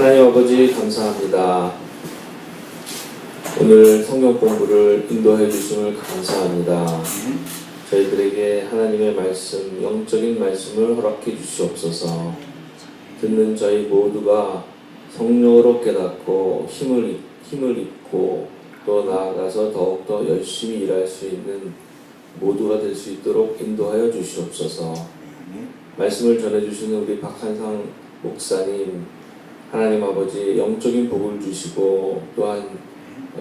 하나님 아버지 감사합니다. 오늘 성경 공부를 인도해 주심을 감사합니다. 저희들에게 하나님의 말씀, 영적인 말씀을 허락해 주시옵소서. 듣는 저희 모두가 성령으로 깨닫고 힘을 입고 또 나아가서 더욱더 열심히 일할 수 있는 모두가 될 수 있도록 인도하여 주시옵소서. 말씀을 전해주시는 우리 박한상 목사님, 하나님 아버지 영적인 복을 주시고 또한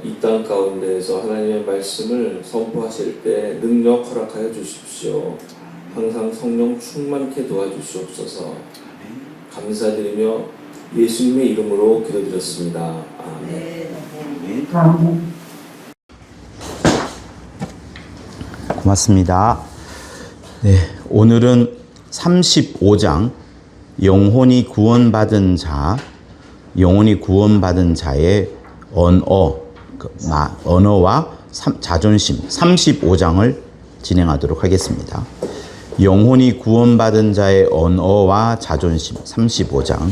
이 땅 가운데에서 하나님의 말씀을 선포하실 때 능력 허락하여 주십시오. 항상 성령 충만케 도와주시옵소서. 감사드리며 예수님의 이름으로 기도드렸습니다. 아멘. 고맙습니다. 네, 오늘은 35장 영혼이 구원받은 자의 언어와 자존심 35장을 진행하도록 하겠습니다. 영혼이 구원받은 자의 언어와 자존심 35장.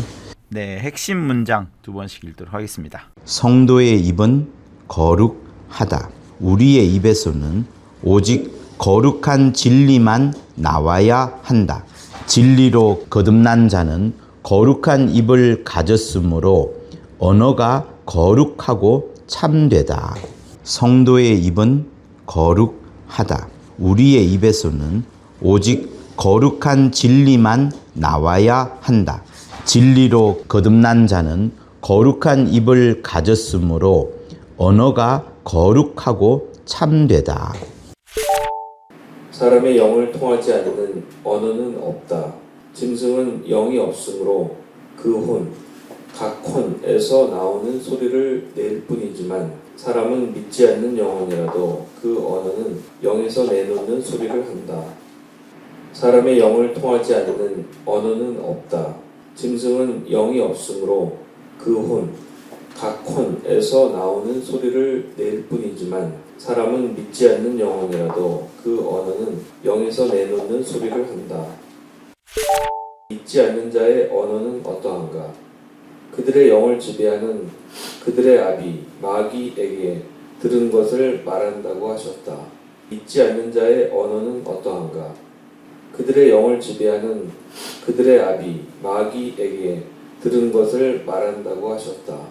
네, 핵심 문장 두 번씩 읽도록 하겠습니다. 성도의 입은 거룩하다. 우리의 입에서는 오직 거룩한 진리만 나와야 한다. 진리로 거듭난 자는 거룩한 입을 가졌으므로 언어가 거룩하고 참되다. 성도의 입은 거룩하다. 우리의 입에서는 오직 거룩한 진리만 나와야 한다. 진리로 거듭난 자는 거룩한 입을 가졌으므로 언어가 거룩하고 참되다. 사람의 영을 통하지 않는 언어는 없다. 짐승은 영이 없으므로 각 혼에서 나오는 소리를 낼 뿐이지만 사람은 믿지 않는 영혼이라도 그 언어는 영에서 내놓는 소리를 한다. 사람의 영을 통하지 않는 언어는 없다. 짐승은 영이 없으므로 각 혼에서 나오는 소리를 낼 뿐이지만 사람은 믿지 않는 영혼이라도 그 언어는 영에서 내놓는 소리를 한다. 믿지 않는 자의 언어는 어떠한가? 그들의 영을 지배하는 그들의 아비 마귀에게 들은 것을 말한다고 하셨다. 믿지 않는 자의 언어는 어떠한가? 그들의 영을 지배하는 그들의 아비 마귀에게 들은 것을 말한다고 하셨다.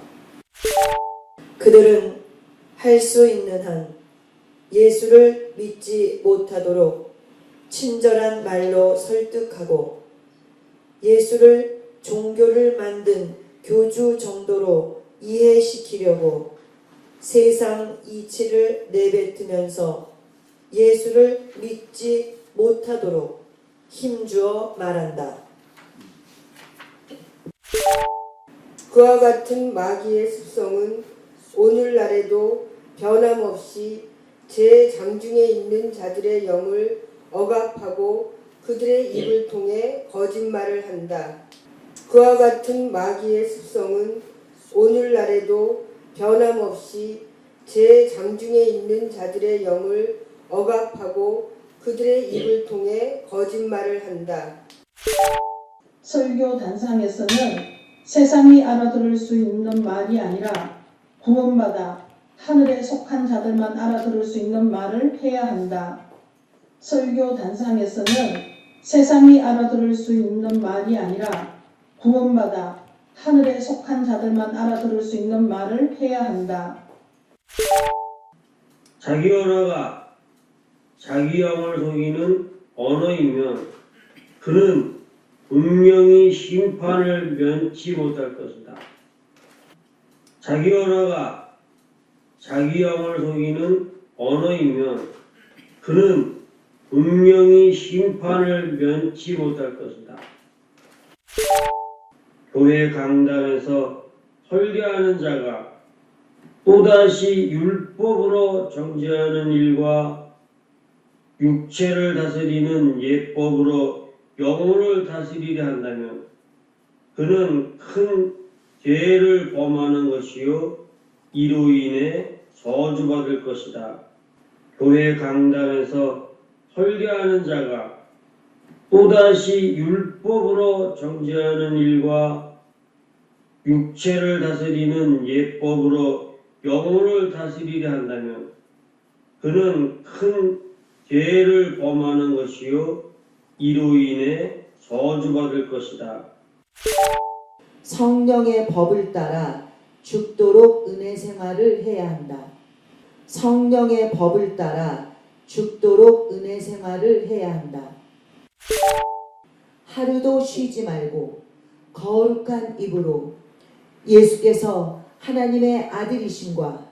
그들은 할 수 있는 한 예수를 믿지 못하도록 친절한 말로 설득하고 예수를 종교를 만든 교주 정도로 이해시키려고 세상 이치를 내뱉으면서 예수를 믿지 못하도록 힘주어 말한다. 그와 같은 마귀의 습성은 오늘날에도 변함없이 제 장중에 있는 자들의 영을 억압하고 그들의 입을 통해 거짓말을 한다. 그와 같은 마귀의 습성은 오늘날에도 변함없이 제 장중에 있는 자들의 영을 억압하고 그들의 입을 통해 거짓말을 한다. 설교 단상에서는 세상이 알아들을 수 있는 말이 아니라 구원받아 하늘에 속한 자들만 알아들을 수 있는 말을 해야 한다. 설교 단상에서는 세상이 알아들을 수 있는 말이 아니라 구원받아 하늘에 속한 자들만 알아들을 수 있는 말을 해야 한다. 자기 언어가 자기 영을 속이는 언어이면 그는 분명히 심판을 면치 못할 것이다. 자기 언어가 자기 영을 속이는 언어이면 그는 분명히 심판을 면치 못할 것이다. 교회 강단에서 설교하는 자가 또다시 율법으로 정죄하는 일과 육체를 다스리는 예법으로 영혼을 다스리려 한다면 그는 큰 죄를 범하는 것이요 이로 인해 저주받을 것이다. 교회 강단에서 설교하는 자가 또다시 율법으로 정죄하는 일과 육체를 다스리는 예법으로 영혼을 다스리려 한다면 그는 큰 죄를 범하는 것이요 이로 인해 저주받을 것이다. 성령의 법을 따라 죽도록 은혜 생활을 해야 한다. 성령의 법을 따라 죽도록 은혜 생활을 해야 한다. 하루도 쉬지 말고 거룩한 입으로 예수께서 하나님의 아들이심과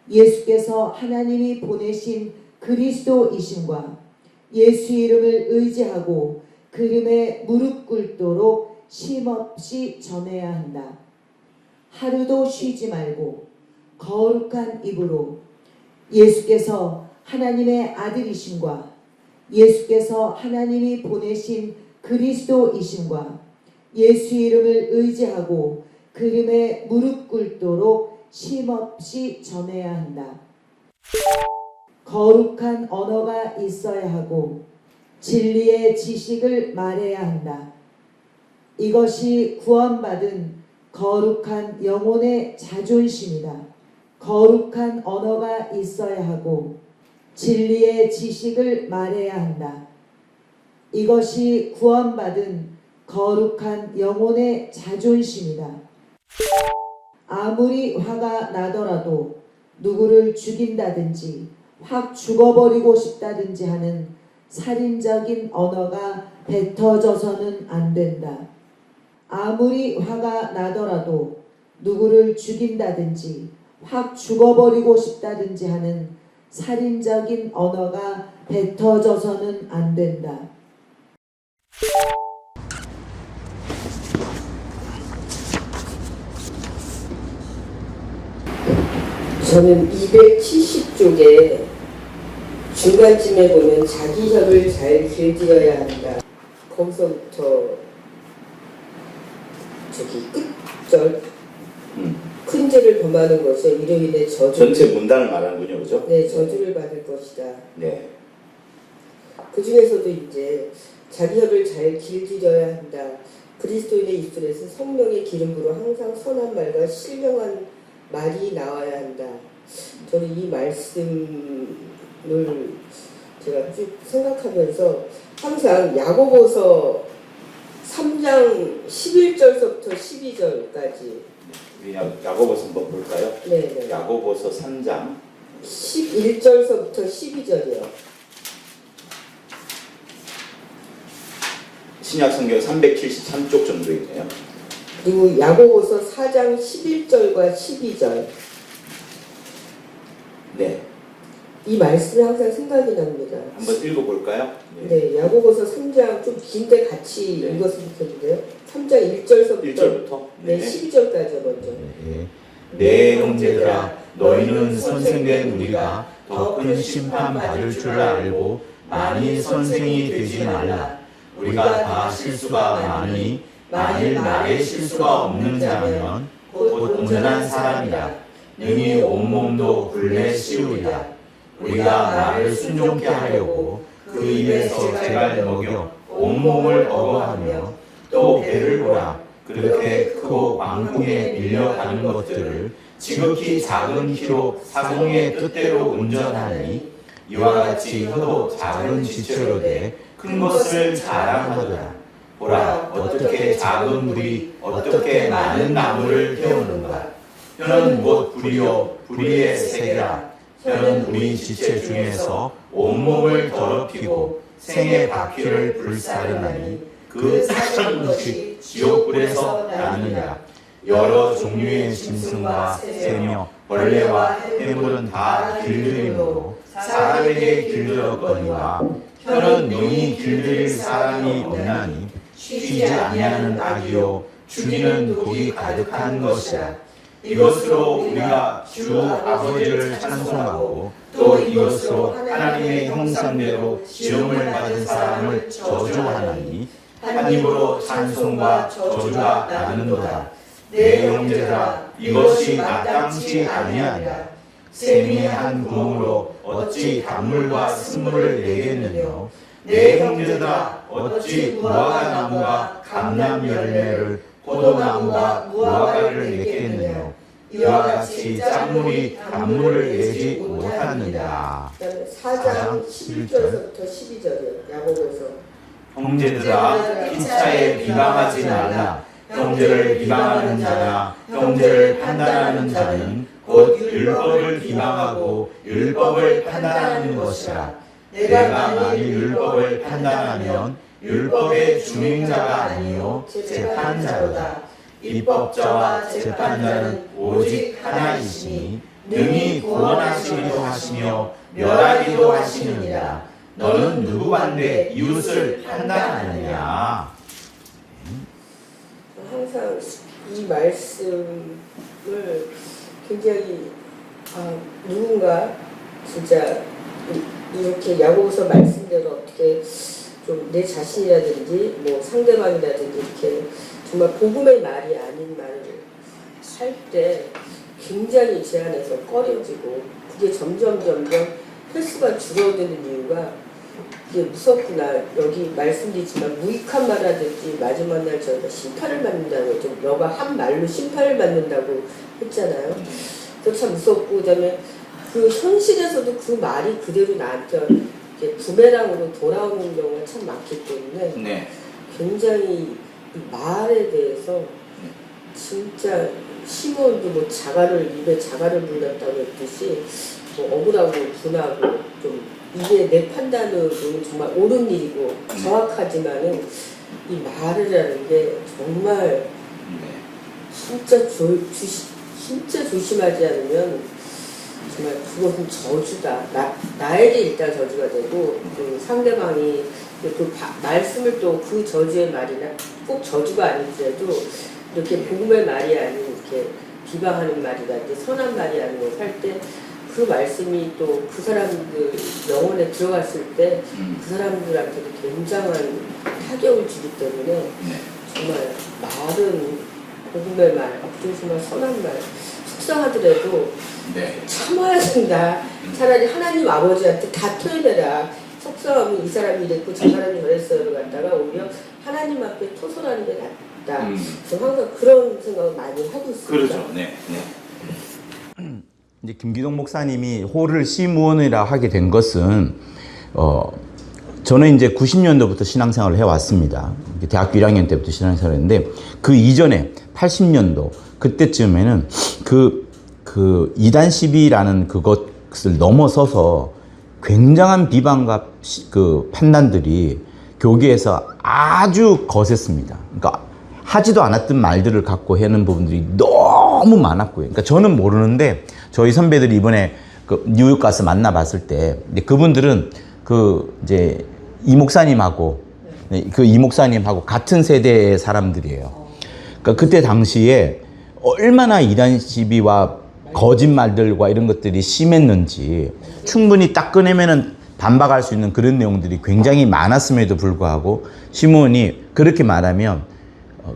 예수께서 하나님이 보내신 그리스도이심과 예수 이름을 의지하고 그 이름에 무릎 꿇도록 쉼없이 전해야 한다. 하루도 쉬지 말고 거룩한 입으로 예수께서 하나님의 아들이심과 예수께서 하나님이 보내신 그리스도이심과 예수 이름을 의지하고 그 이름에 무릎 꿇도록 쉼없이 전해야 한다. 거룩한 언어가 있어야 하고 진리의 지식을 말해야 한다. 이것이 구원받은 거룩한 영혼의 자존심이다. 거룩한 언어가 있어야 하고 진리의 지식을 말해야 한다. 이것이 구원받은 거룩한 영혼의 자존심이다. 아무리 화가 나더라도 누구를 죽인다든지 확 죽어버리고 싶다든지 하는 살인적인 언어가 뱉어져서는 안 된다. 아무리 화가 나더라도 누구를 죽인다든지 확 죽어버리고 싶다든지 하는 살인적인 언어가 뱉어져서는 안 된다. 저는 270쪽에 중간쯤에 보면 자기 혀를 잘 길들여야 한다. 거기서부터 저기 끝절 큰 죄를 범하는 것에 이로 인해 전체 문단을 말하는군요, 그죠? 네, 저주를 받을 것이다. 네. 그 중에서도 이제 자기 혀를 잘 길들여야 한다. 그리스도인의 입술에서 성령의 기름으로 항상 선한 말과 신령한 말이 나와야 한다. 저는 이 말씀을 제가 쭉 생각하면서 항상 야고보서 3장 11절서부터 12절까지 우리 야고보서 한번 볼까요? 네. 야고보서 3장 11절서부터 12절이요. 신약 성경 373쪽 정도 있네요. 그리고 야고보서 4장 11절과 12절. 네. 이 말씀이 항상 생각이 납니다. 한번 읽어볼까요? 네, 야고보서 3장 좀 긴데 같이 네. 읽었으면 좋겠는데요. 3장 1절서부터 1절부터? 네, 12절까지 먼저. 내 형제들아 너희는 선생된 우리가 더 큰 심판 받을 줄 알고 많이 선생이 되지 말라. 우리가 다 실수가 많으니 만일 말에 실수가 없는 자면 곧 온전한 사람이라. 능히 온몸도 굴레 씌우리라. 우리가 말을 순종케 하려고 그 입에서 재갈 먹여 온몸을 어거하며 또 배를 보라. 그렇게 크고 광풍에 밀려가는 것들을 지극히 작은 키로 사공의 뜻대로 운전하니 이와 같이 혀도 작은 지체로 돼 큰 것을 자랑하더라. 보라, 어떻게 작은 불이 어떻게 많은 나무를 태우는가. 혀는 곧 불이요 불의의 세계라. 혀는 우리 지체 중에서 온몸을 더럽히고 생의 바퀴를 불사르나니 그 사천 것이 지옥불에서 나느니라. 여러 종류의 짐승과 새며 벌레와 해물은 다 길들임으로 사람에게 길들었거니와 혀는 능히 길들일 사람이 없나니 쉬지 아니하는 악이요 죽이는 독이 가득한 것이라. 이것으로 우리가 주 아버지를 찬송하고 또 이것으로 하나님의 형상대로 지음을 받은 사람을 저주하나니 한 입으로 찬송과 저주가 나는도다. 내 형제들아 이것이 마땅치 아니하냐. 샘이 한 구멍으로 어찌 단물과 쓴물을 내겠느냐. 내 형제들아 어찌 무화과 나무가 감람 열매를 포도나무가 무화과를 짠물이 단물을 내지 못하느니라. 그다음에 4장 11절에서부터 12절이에요. 야고보서. 형제들아 피차에 비방하지 말라. 형제를 비방하는 자나 형제를 판단하는 자는 곧 율법을 비방하고 율법을 판단하는 것이라. 내가 만일 율법을 판단하면 율법의 준행자가 아니요 재판자로다. 입법자와 재판자는 오직 하나이시니 능히 구원하시기도 하시며 멸하기도 하시느니라. 너는 누구한테 이웃을 판단하느냐. 항상 이 말씀을 굉장히 누군가 진짜 이렇게 야고보서 말씀대로 어떻게 좀 내 자신이라든지 뭐 상대방이라든지 이렇게 정말 복음의 말이 아닌 말을 할 때 굉장히 제 안에서 꺼려지고 그게 점점 횟수가 줄어드는 이유가 이게 무섭구나. 여기 말씀드리지만 무익한 말 하듯이 마지막 날 저희가 심판을 받는다고 좀 너가 한 말로 심판을 받는다고 했잖아요. 그거 참 무섭고 그다음에 그 현실에서도 그 말이 그대로 나한테 이렇게 부메랑으로 돌아오는 경우가 참 많기 때문에 네. 굉장히 이 말에 대해서 진짜 시몬도 뭐 입에 자갈을 물렸다고 했듯이 뭐 억울하고 분하고 좀 이게 내 판단으로 정말 옳은 일이고 정확하지만은 이 말이라는 게 정말 진짜 조심하지 않으면 정말 그것은 저주다. 나에게 일단 저주가 되고 상대방이 말씀을 또 그 저주의 말이나 꼭 저주가 아니더라도 이렇게 복음의 말이 아닌 이렇게 비방하는 말이라든지 선한 말이 아닌 걸 할 때 그 말씀이 또 그 사람들 영혼에 들어갔을 때 그 사람들한테도 굉장한 타격을 주기 때문에 정말 말은 복음의 말, 정말 선한 말 속상하더라도 참아야 된다. 차라리 하나님 아버지한테 다 토해내라. 속상하면 이 사람이 이랬고 저 사람이 저랬어요를 갖다가 오히려 하나님 앞에 토설하는 게 낫다. 저는 항상 그런 생각을 많이 하고 있습니다. 그렇죠. 네. 이제 김기동 목사님이 호를 시무원이라 하게 된 것은 저는 이제 90년도부터 신앙생활을 해왔습니다. 대학교 1학년 때부터 신앙생활을 했는데 그 이전에 80년도 그때쯤에는 그 이단 시비라는 그것을 넘어서서 굉장한 비방과 그 판단들이 교계에서 아주 거셌습니다. 그러니까 하지도 않았던 말들을 갖고 하는 부분들이 너무 많았고요. 그러니까 저는 모르는데 저희 선배들이 이번에 그 뉴욕 가서 만나봤을 때 그분들은 이제 이 목사님하고 같은 세대의 사람들이에요. 그러니까 그때 당시에 얼마나 이단 시비와 거짓말들과 이런 것들이 심했는지 충분히 딱 꺼내면은 반박할 수 있는 그런 내용들이 굉장히 많았음에도 불구하고 시몬이 그렇게 말하면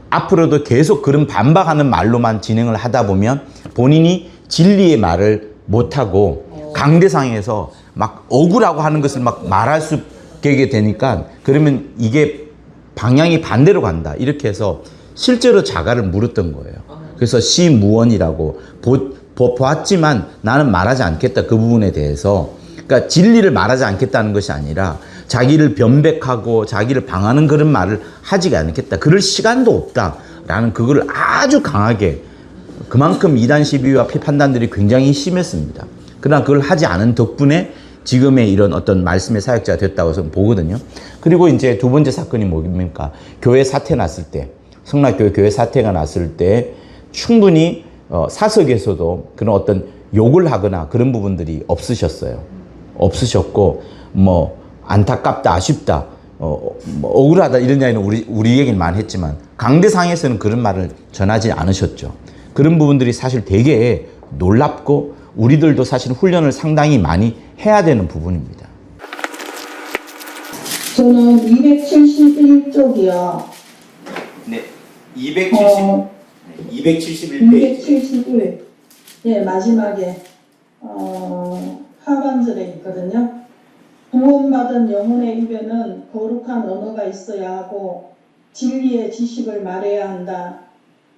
앞으로도 계속 그런 반박하는 말로만 진행을 하다 보면 본인이 진리의 말을 못하고 강대상에서 막 억울하고 하는 것을 막 말할 수 있게 되니까 그러면 이게 방향이 반대로 간다. 이렇게 해서 실제로 자갈을 물었던 거예요. 그래서 시무원이라고 보았지만 나는 말하지 않겠다. 그 부분에 대해서. 그러니까 진리를 말하지 않겠다는 것이 아니라 자기를 변백하고 자기를 방하는 그런 말을 하지 않겠다. 그럴 시간도 없다라는 그걸 아주 강하게 그만큼 이단 시비와 판단들이 굉장히 심했습니다. 그러나 그걸 하지 않은 덕분에 지금의 이런 어떤 말씀의 사역자가 됐다고 저는 보거든요. 그리고 이제 두 번째 사건이 뭡니까? 교회 사태 났을 때, 성락교회 교회 사태가 났을 때 충분히 사석에서도 그런 어떤 욕을 하거나 그런 부분들이 없으셨고 뭐 안타깝다, 아쉽다, 뭐 억울하다 이런 이야기는 우리 얘기는 많이 했지만 강대상에서는 그런 말을 전하지 않으셨죠. 그런 부분들이 사실 되게 놀랍고 우리들도 사실 훈련을 상당히 많이 해야 되는 부분입니다. 저는 271쪽이요. 네, 271페이지. 271. 예, 마지막에 하반절에 있거든요. 구원받은 영혼의 입에는 거룩한 언어가 있어야 하고 진리의 지식을 말해야 한다.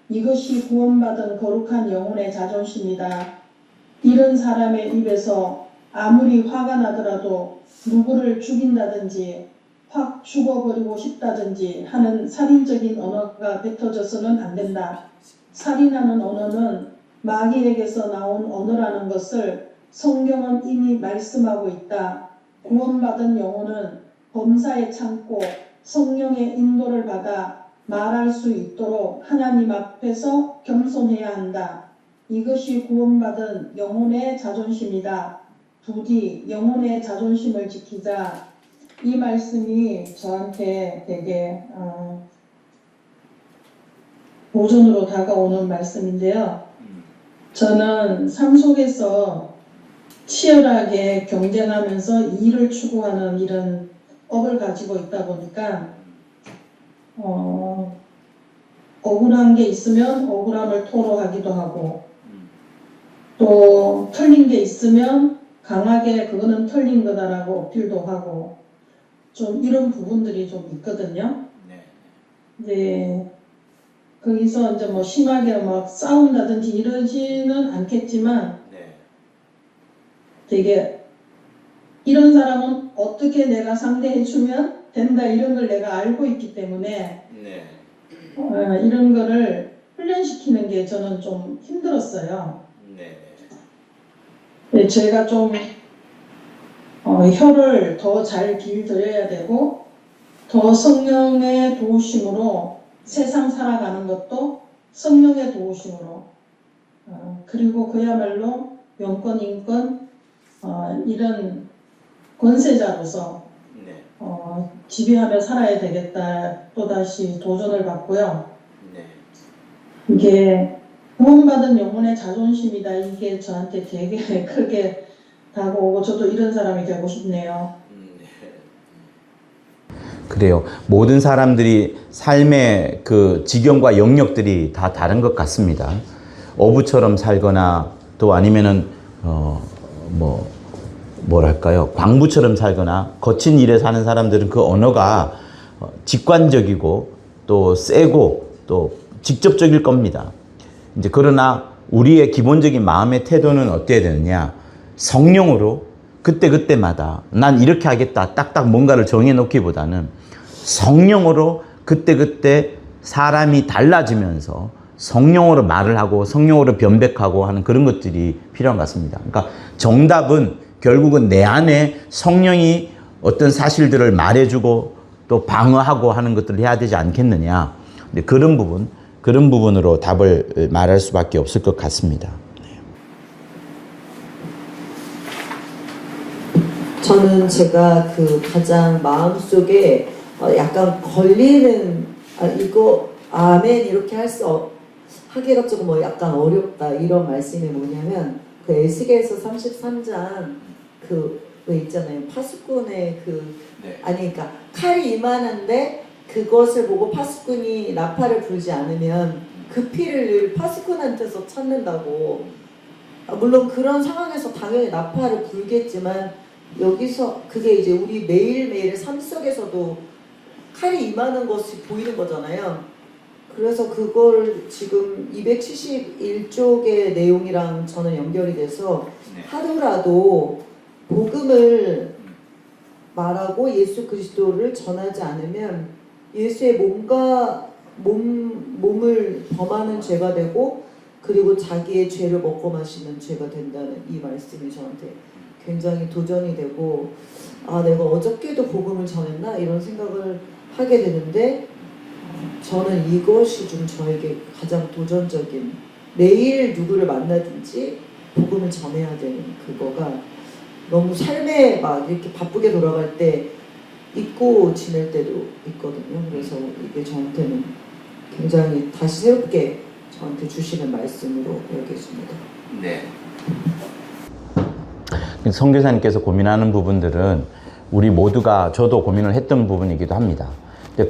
이것이 구원받은 거룩한 영혼의 자존심이다. 이런 사람의 입에서 아무리 화가 나더라도 누구를 죽인다든지 확 죽어버리고 싶다든지 하는 살인적인 언어가 뱉어져서는 안 된다. 살인하는 언어는 마귀에게서 나온 언어라는 것을 성경은 이미 말씀하고 있다. 구원받은 영혼은 범사에 참고 성령의 인도를 받아 말할 수 있도록 하나님 앞에서 겸손해야 한다. 이것이 구원받은 영혼의 자존심이다. 부디 영혼의 자존심을 지키자. 이 말씀이 저한테 되게 보존으로 다가오는 말씀인데요. 저는 삶 속에서 치열하게 경쟁하면서 이익을 추구하는 이런 업을 가지고 있다 보니까 억울한 게 있으면 억울함을 토로하기도 하고 또 틀린 게 있으면 강하게 그거는 틀린 거다라고 어필도 하고 좀 이런 부분들이 좀 있거든요. 네. 거기서 이제 뭐 심하게 막 싸운다든지 이러지는 않겠지만 되게 이런 사람은 어떻게 내가 상대해주면 된다 이런 걸 내가 알고 있기 때문에 이런 거를 훈련시키는 게 저는 좀 힘들었어요. 네, 제가 좀 혀를 더 잘 길들여야 되고 더 성령의 도우심으로 세상 살아가는 것도 성령의 도우심으로 그리고 그야말로 영권, 인권 이런 권세자로서 지배하며 살아야 되겠다 또다시 도전을 받고요. 이게 구원받은 영혼의 자존심이다. 이게 저한테 되게 크게 다가오고 저도 이런 사람이 되고 싶네요. 그래요. 모든 사람들이 삶의 그 지경과 영역들이 다 다른 것 같습니다. 어부처럼 살거나 또 아니면은 뭐랄까요, 광부처럼 살거나 거친 일에 사는 사람들은 그 언어가 직관적이고 또 세고 또 직접적일 겁니다. 이제 그러나 우리의 기본적인 마음의 태도는 어때야 되느냐? 성령으로 그때그때마다 난 이렇게 하겠다 딱딱 뭔가를 정해놓기보다는 성령으로 그때그때 사람이 달라지면서 성령으로 말을 하고 성령으로 변백하고 하는 그런 것들이 필요한 것 같습니다. 그러니까 정답은 결국은 내 안에 성령이 어떤 사실들을 말해주고 또 방어하고 하는 것들을 해야 되지 않겠느냐. 근데 그런 부분으로 답을 말할 수밖에 없을 것 같습니다. 저는 제가 그 가장 마음속에 약간 걸리는 이거 아멘 이렇게 하기가 조금 뭐 약간 어렵다 이런 말씀이 뭐냐면 그 에스겔서 33장 왜 있잖아요. 파수꾼의 그러니까 칼이 이만한데 그것을 보고 파수꾼이 나팔을 불지 않으면 그 피를 파수꾼한테서 찾는다고. 물론 그런 상황에서 당연히 나팔을 불겠지만 여기서 그게 이제 우리 매일매일의 삶 속에서도 칼이 임하는 것이 보이는 거잖아요. 그래서 그걸 지금 271쪽의 내용이랑 저는 연결이 돼서 하루라도 복음을 말하고 예수 그리스도를 전하지 않으면 예수의 몸을 범하는 죄가 되고 그리고 자기의 죄를 먹고 마시는 죄가 된다는 이 말씀이 저한테 굉장히 도전이 되고 내가 어저께도 복음을 전했나 이런 생각을 하게 되는데 저는 이것이 좀 저에게 가장 도전적인 매일 누구를 만나든지 복음을 전해야 되는 그거가 너무 삶에 막 이렇게 바쁘게 돌아갈 때 잊고 지낼 때도 있거든요. 그래서 이게 저한테는 굉장히 다시 새롭게 저한테 주시는 말씀으로 여겨집니다. 네. 선교사님께서 고민하는 부분들은 우리 모두가 저도 고민을 했던 부분이기도 합니다.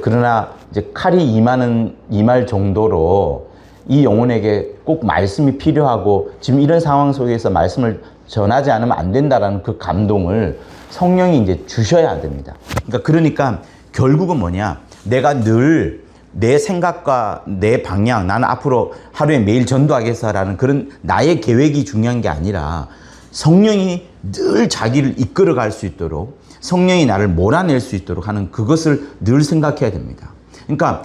그러나 이제 칼이 임할 정도로 이 영혼에게 꼭 말씀이 필요하고 지금 이런 상황 속에서 말씀을 전하지 않으면 안 된다라는 그 감동을 성령이 이제 주셔야 됩니다. 그러니까 결국은 뭐냐? 내가 늘 내 생각과 내 방향, 나는 앞으로 하루에 매일 전도하겠어라는 그런 나의 계획이 중요한 게 아니라 성령이 늘 자기를 이끌어갈 수 있도록, 성령이 나를 몰아낼 수 있도록 하는 그것을 늘 생각해야 됩니다. 그러니까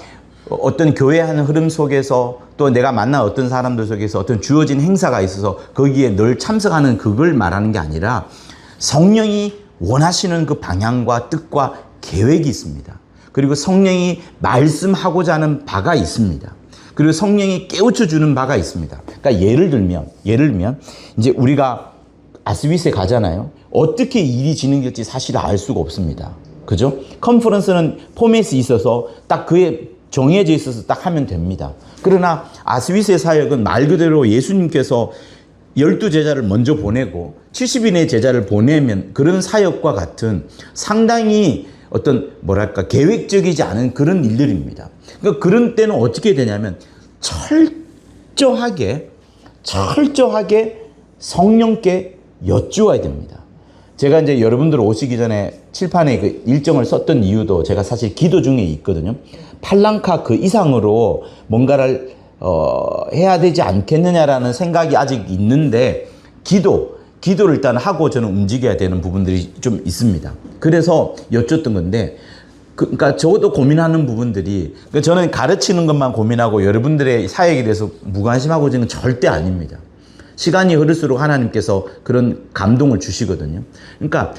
어떤 교회하는 흐름 속에서 또 내가 만난 어떤 사람들 속에서 어떤 주어진 행사가 있어서 거기에 늘 참석하는 그걸 말하는 게 아니라 성령이 원하시는 그 방향과 뜻과 계획이 있습니다. 그리고 성령이 말씀하고자 하는 바가 있습니다. 그리고 성령이 깨우쳐 주는 바가 있습니다. 그러니까 예를 들면 이제 우리가 아스비스에 가잖아요. 어떻게 일이 진행될지 사실 알 수가 없습니다. 그죠? 컨퍼런스는 포맷이 있어서 딱 그에 정해져 있어서 딱 하면 됩니다. 그러나 아스비스의 사역은 말 그대로 예수님께서 12제자를 먼저 보내고 70인의 제자를 보내면 그런 사역과 같은 상당히 어떤 뭐랄까 계획적이지 않은 그런 일들입니다. 그러니까 그런 때는 어떻게 되냐면 철저하게 성령께 여쭈어야 됩니다. 제가 이제 여러분들 오시기 전에 칠판에 그 일정을 썼던 이유도 제가 사실 기도 중에 있거든요. 팔랑카 그 이상으로 뭔가를 해야 되지 않겠느냐라는 생각이 아직 있는데 기도를 일단 하고 저는 움직여야 되는 부분들이 좀 있습니다. 그래서 여쭙던 건데 그러니까 저도 고민하는 부분들이 그러니까 저는 가르치는 것만 고민하고 여러분들의 사역에 대해서 무관심하고 지는 절대 아닙니다. 시간이 흐를수록 하나님께서 그런 감동을 주시거든요. 그러니까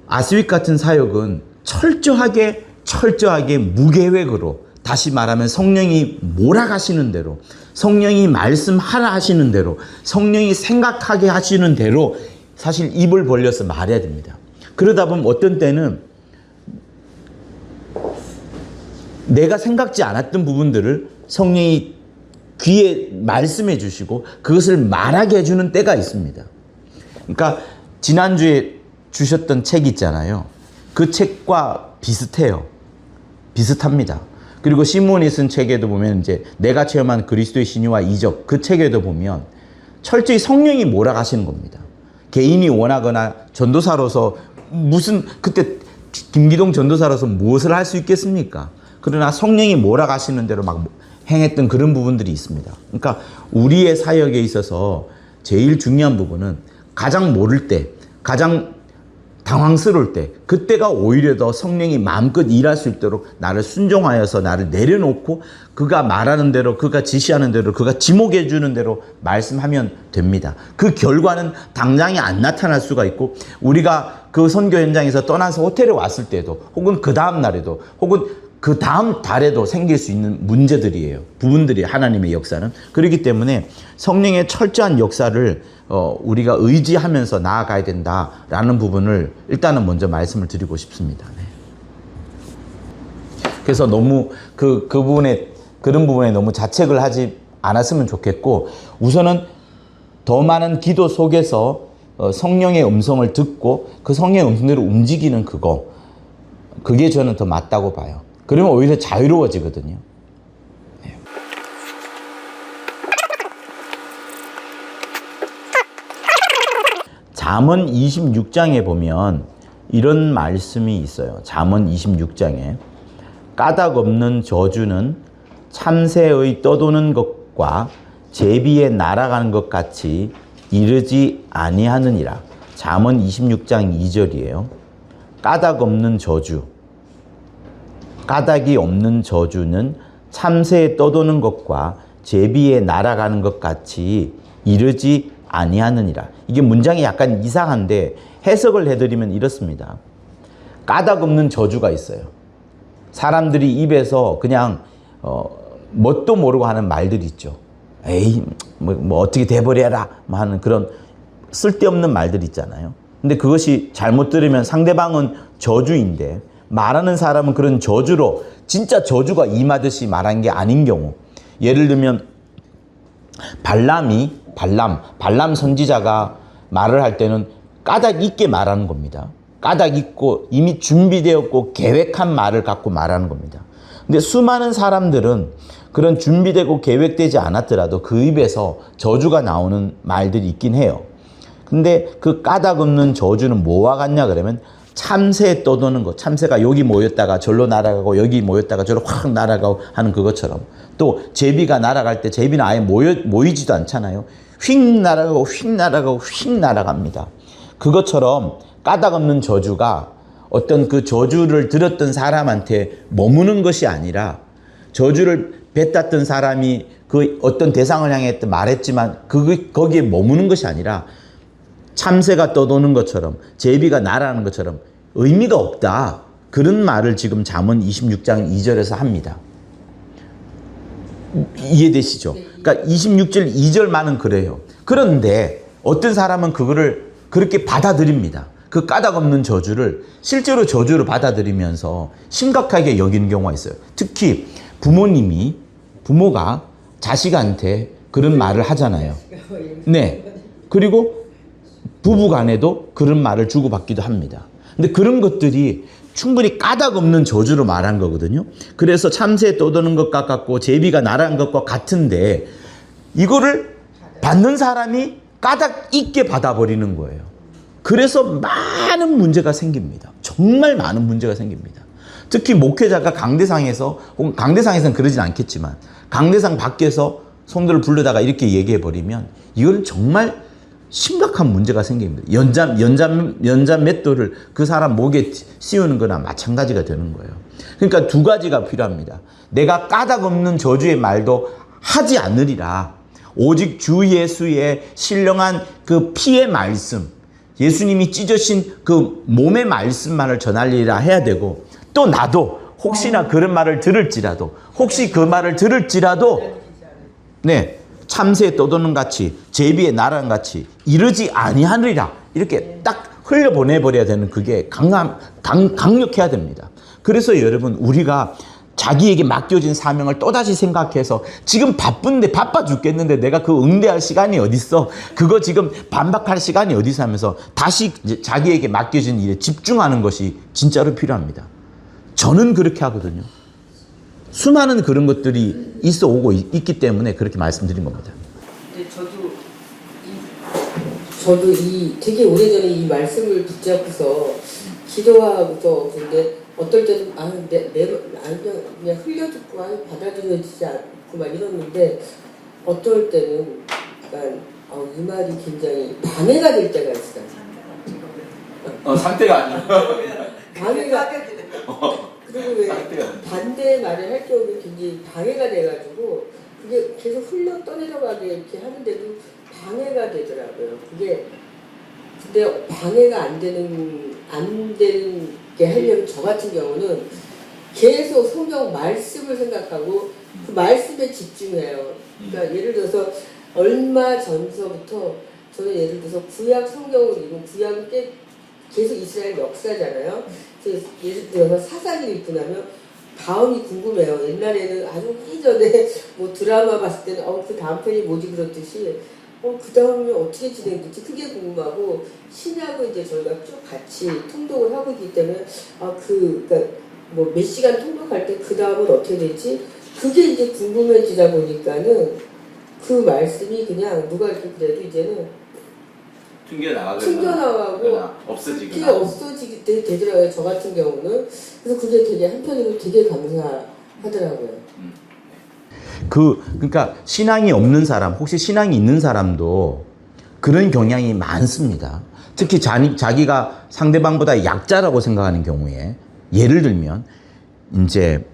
아스윗 같은 사역은 철저하게 무계획으로 다시 말하면 성령이 몰아가시는 대로 성령이 말씀하라 하시는 대로 성령이 생각하게 하시는 대로 사실 입을 벌려서 말해야 됩니다. 그러다 보면 어떤 때는 내가 생각지 않았던 부분들을 성령이 귀에 말씀해 주시고 그것을 말하게 해주는 때가 있습니다. 그러니까 지난주에 주셨던 책 있잖아요. 그 책과 비슷합니다. 그리고 시몬이 쓴 책에도 보면 이제 내가 체험한 그리스도의 신유와 이적 그 책에도 보면 철저히 성령이 몰아가시는 겁니다. 개인이 원하거나 전도사로서 그때 김기동 전도사로서 무엇을 할 수 있겠습니까? 그러나 성령이 몰아가시는 대로 막 행했던 그런 부분들이 있습니다. 그러니까 우리의 사역에 있어서 제일 중요한 부분은 가장 모를 때, 가장 당황스러울 때, 그때가 오히려 더 성령이 마음껏 일할 수 있도록 나를 순종하여서 나를 내려놓고 그가 말하는 대로, 그가 지시하는 대로, 그가 지목해 주는 대로 말씀하면 됩니다. 그 결과는 당장에 안 나타날 수가 있고 우리가 그 선교 현장에서 떠나서 호텔에 왔을 때도 혹은 그 다음 날에도 혹은 그 다음 달에도 생길 수 있는 문제들이에요. 부분들이 하나님의 역사는. 그렇기 때문에 성령의 철저한 역사를 우리가 의지하면서 나아가야 된다라는 부분을 일단은 먼저 말씀을 드리고 싶습니다. 네. 그래서 너무 그 부분에 그런 부분에 너무 자책을 하지 않았으면 좋겠고 우선은 더 많은 기도 속에서 성령의 음성을 듣고 그 성령의 음성대로 움직이는 그게 저는 더 맞다고 봐요. 그러면 오히려 자유로워지거든요. 네. 잠언 26장에 보면 이런 말씀이 있어요. 잠언 26장에 까닭 없는 저주는 참새의 떠도는 것과 제비의 날아가는 것 같이 이르지 아니하느니라. 잠언 26장 2절이에요. 까닭 없는 저주, 까닭이 없는 저주는 참새에 떠도는 것과 제비에 날아가는 것 같이 이르지 아니하느니라. 이게 문장이 약간 이상한데 해석을 해드리면 이렇습니다. 까닭 없는 저주가 있어요. 사람들이 입에서 그냥 뭣도 모르고 하는 말들이 있죠. 에이 뭐 어떻게 돼버려라 하는 그런 쓸데없는 말들 있잖아요. 근데 그것이 잘못 들으면 상대방은 저주인데 말하는 사람은 그런 저주로 진짜 저주가 임하듯이 말한 게 아닌 경우, 예를 들면 발람 선지자가 말을 할 때는 까닭 있게 말하는 겁니다. 까닭 있고 이미 준비되었고 계획한 말을 갖고 말하는 겁니다. 근데 수많은 사람들은 그런 준비되고 계획되지 않았더라도 그 입에서 저주가 나오는 말들이 있긴 해요. 근데 그 까닭 없는 저주는 뭐와 같냐 그러면 참새에 떠도는 것, 참새가 여기 모였다가 절로 날아가고 여기 모였다가 절로 확 날아가고 하는 그것처럼, 또 제비가 날아갈 때 제비는 아예 모이지도 않잖아요. 휙 날아가고 휙 날아가고 휙 날아갑니다. 그것처럼 까닭 없는 저주가 어떤 그 저주를 들었던 사람한테 머무는 것이 아니라, 저주를 뱉었던 사람이 그 어떤 대상을 향해 말했지만 거기에 머무는 것이 아니라 참새가 떠도는 것처럼 제비가 날아가는 것처럼 의미가 없다. 그런 말을 지금 잠언 26장 2절에서 합니다. 이해되시죠? 그러니까 26절 2절만은 그래요. 그런데 어떤 사람은 그거를 그렇게 받아들입니다. 그 까닭 없는 저주를 실제로 저주로 받아들이면서 심각하게 여기는 경우가 있어요. 특히 부모가 자식한테 그런 말을 하잖아요. 네. 그리고 부부 간에도 그런 말을 주고받기도 합니다. 근데 그런 것들이 충분히 까닭 없는 저주로 말한 거거든요. 그래서 참새에 떠도는 것 같고 제비가 날아간 것과 같은데, 이거를 받는 사람이 까닭 있게 받아버리는 거예요. 그래서 많은 문제가 생깁니다. 정말 많은 문제가 생깁니다. 특히 목회자가 강대상에서, 혹은 강대상에서는 그러진 않겠지만 강대상 밖에서 성도를 불러다가 이렇게 얘기해버리면 이건 정말 심각한 문제가 생깁니다. 연잔 맷돌을 그 사람 목에 씌우는 거나 마찬가지가 되는 거예요. 그러니까 두 가지가 필요합니다. 내가 까닭 없는 저주의 말도 하지 않으리라. 오직 주 예수의 신령한 그 피의 말씀, 예수님이 찢으신 그 몸의 말씀만을 전하리라 해야 되고, 또 나도 혹시나 그런 말을 들을지라도, 혹시 그 말을 들을지라도, 네, 참새에 떠도는 같이 제비에 날아간 같이 이러지 아니하느리라, 이렇게 딱 흘려보내버려야 되는, 그게 강력해야 됩니다. 그래서 여러분, 우리가 자기에게 맡겨진 사명을 또다시 생각해서, 지금 바쁜데 바빠 죽겠는데 내가 그 응대할 시간이 어딨어, 그거 지금 반박할 시간이 어디서 하면서 다시 이제 자기에게 맡겨진 일에 집중하는 것이 진짜로 필요합니다. 저는 그렇게 하거든요. 수많은 그런 것들이 있어 오고 있기 때문에 그렇게 말씀드린 겁니다. 근데 저도 되게 오래전에 이 말씀을 붙잡고서 기도하고서, 근데 어떨 때는 그냥 흘려듣고 받아들여지지 않고 막 이러는데, 어떨 때는 약간 이 말이 굉장히 방해가 될 때가 있어요. 상태가 아니라 방해가 그리고 왜 반대 말을 할 경우는 굉장히 방해가 돼가지고 그게 계속 흘러 떠내려가게 이렇게 하는데도 방해가 되더라고요. 그게 근데 방해가 안 되게 하려면, 저 같은 경우는 계속 성경 말씀을 생각하고 그 말씀에 집중해요. 그러니까 예를 들어서 얼마 전서부터 저는 예를 들어서 구약 성경을 읽고, 구약은 계속 이스라엘 역사잖아요. 그래서 예를 들어서 사사기를 읽고 나면 다음이 궁금해요. 옛날에는 아주 이전에 뭐 드라마 봤을 때는 그 다음 편이 뭐지 그렇듯이 그 다음에 어떻게 진행될지 그게 궁금하고, 신약을 이제 저희가 쭉 같이 통독을 하고 있기 때문에 그러니까 뭐 몇 시간 통독할 때 그 다음은 어떻게 될지 그게 이제 궁금해지다 보니까는 그 말씀이 그냥 누가 이렇게 그래도 이제는 튕겨나가고 그게 없어지게 되더라고요. 저 같은 경우는. 그래서 그게 되게 한편으로 되게 감사하더라고요. 그러니까 신앙이 없는 사람, 혹시 신앙이 있는 사람도 그런 경향이 많습니다. 특히 자기가 상대방보다 약자라고 생각하는 경우에, 예를 들면 이제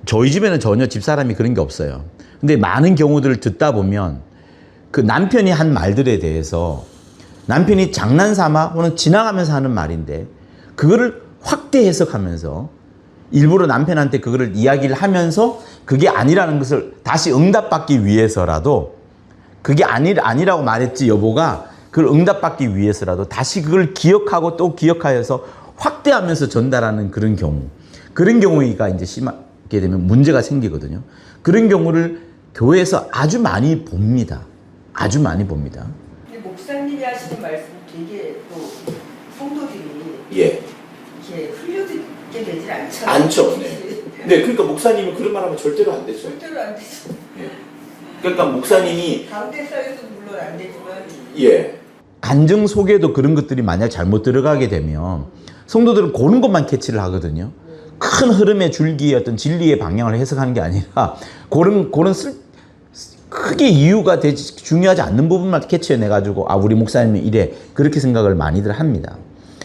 저희 집에는 전혀 집사람이 그런 게 없어요. 근데 많은 경우들을 듣다 보면 그 남편이 한 말들에 대해서, 남편이 장난삼아 혹은 지나가면서 하는 말인데 그거를 확대 해석하면서 일부러 남편한테 그거를 이야기를 하면서 그게 아니라는 것을 다시 응답받기 위해서라도, 그게 아니라고 말했지 여보가, 그걸 응답받기 위해서라도 다시 그걸 기억하고 또 기억하여서 확대하면서 전달하는 그런 경우가 이제 심하게 되면 문제가 생기거든요. 그런 경우를 교회에서 아주 많이 봅니다. 아주 많이 봅니다. 근데 목사님이 하시는 말씀 되게 또 성도들이 예. 이렇게 흘려듣게 되질 않잖아요. 않죠. 네, 그러니까 목사님은 그런 말하면 절대로 안 되죠. 절대로 안 되죠. 예. 그러니까 목사님이 강대사에도 물론 안 되지만, 예. 간증 속에도 그런 것들이 만약 잘못 들어가게 되면 성도들은 그런 것만 캐치를 하거든요. 큰 흐름의 줄기의 어떤 진리의 방향을 해석하는 게 아니라 그런 크게 이유가 되지 중요하지 않는 부분만 캐치해내 가지고 아 우리 목사님이 이래 그렇게 생각을 많이들 합니다.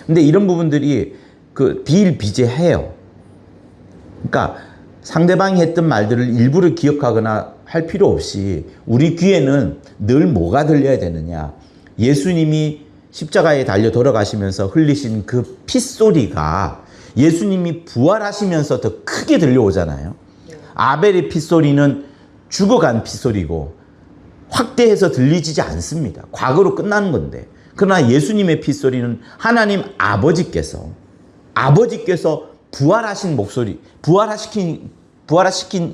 근데 이런 부분들이 그 비일비재해요. 그러니까 상대방이 했던 말들을 일부러 기억하거나 할 필요 없이 우리 귀에는 늘 뭐가 들려야 되느냐. 예수님이 십자가에 달려 돌아가시면서 흘리신 그 핏소리가 예수님이 부활하시면서 더 크게 들려오잖아요. 아벨의 핏소리는 죽어간 핏소리고 확대해서 들리지 않습니다. 과거로 끝나는 건데. 그러나 예수님의 핏소리는 하나님 아버지께서 부활하신 목소리, 부활시킨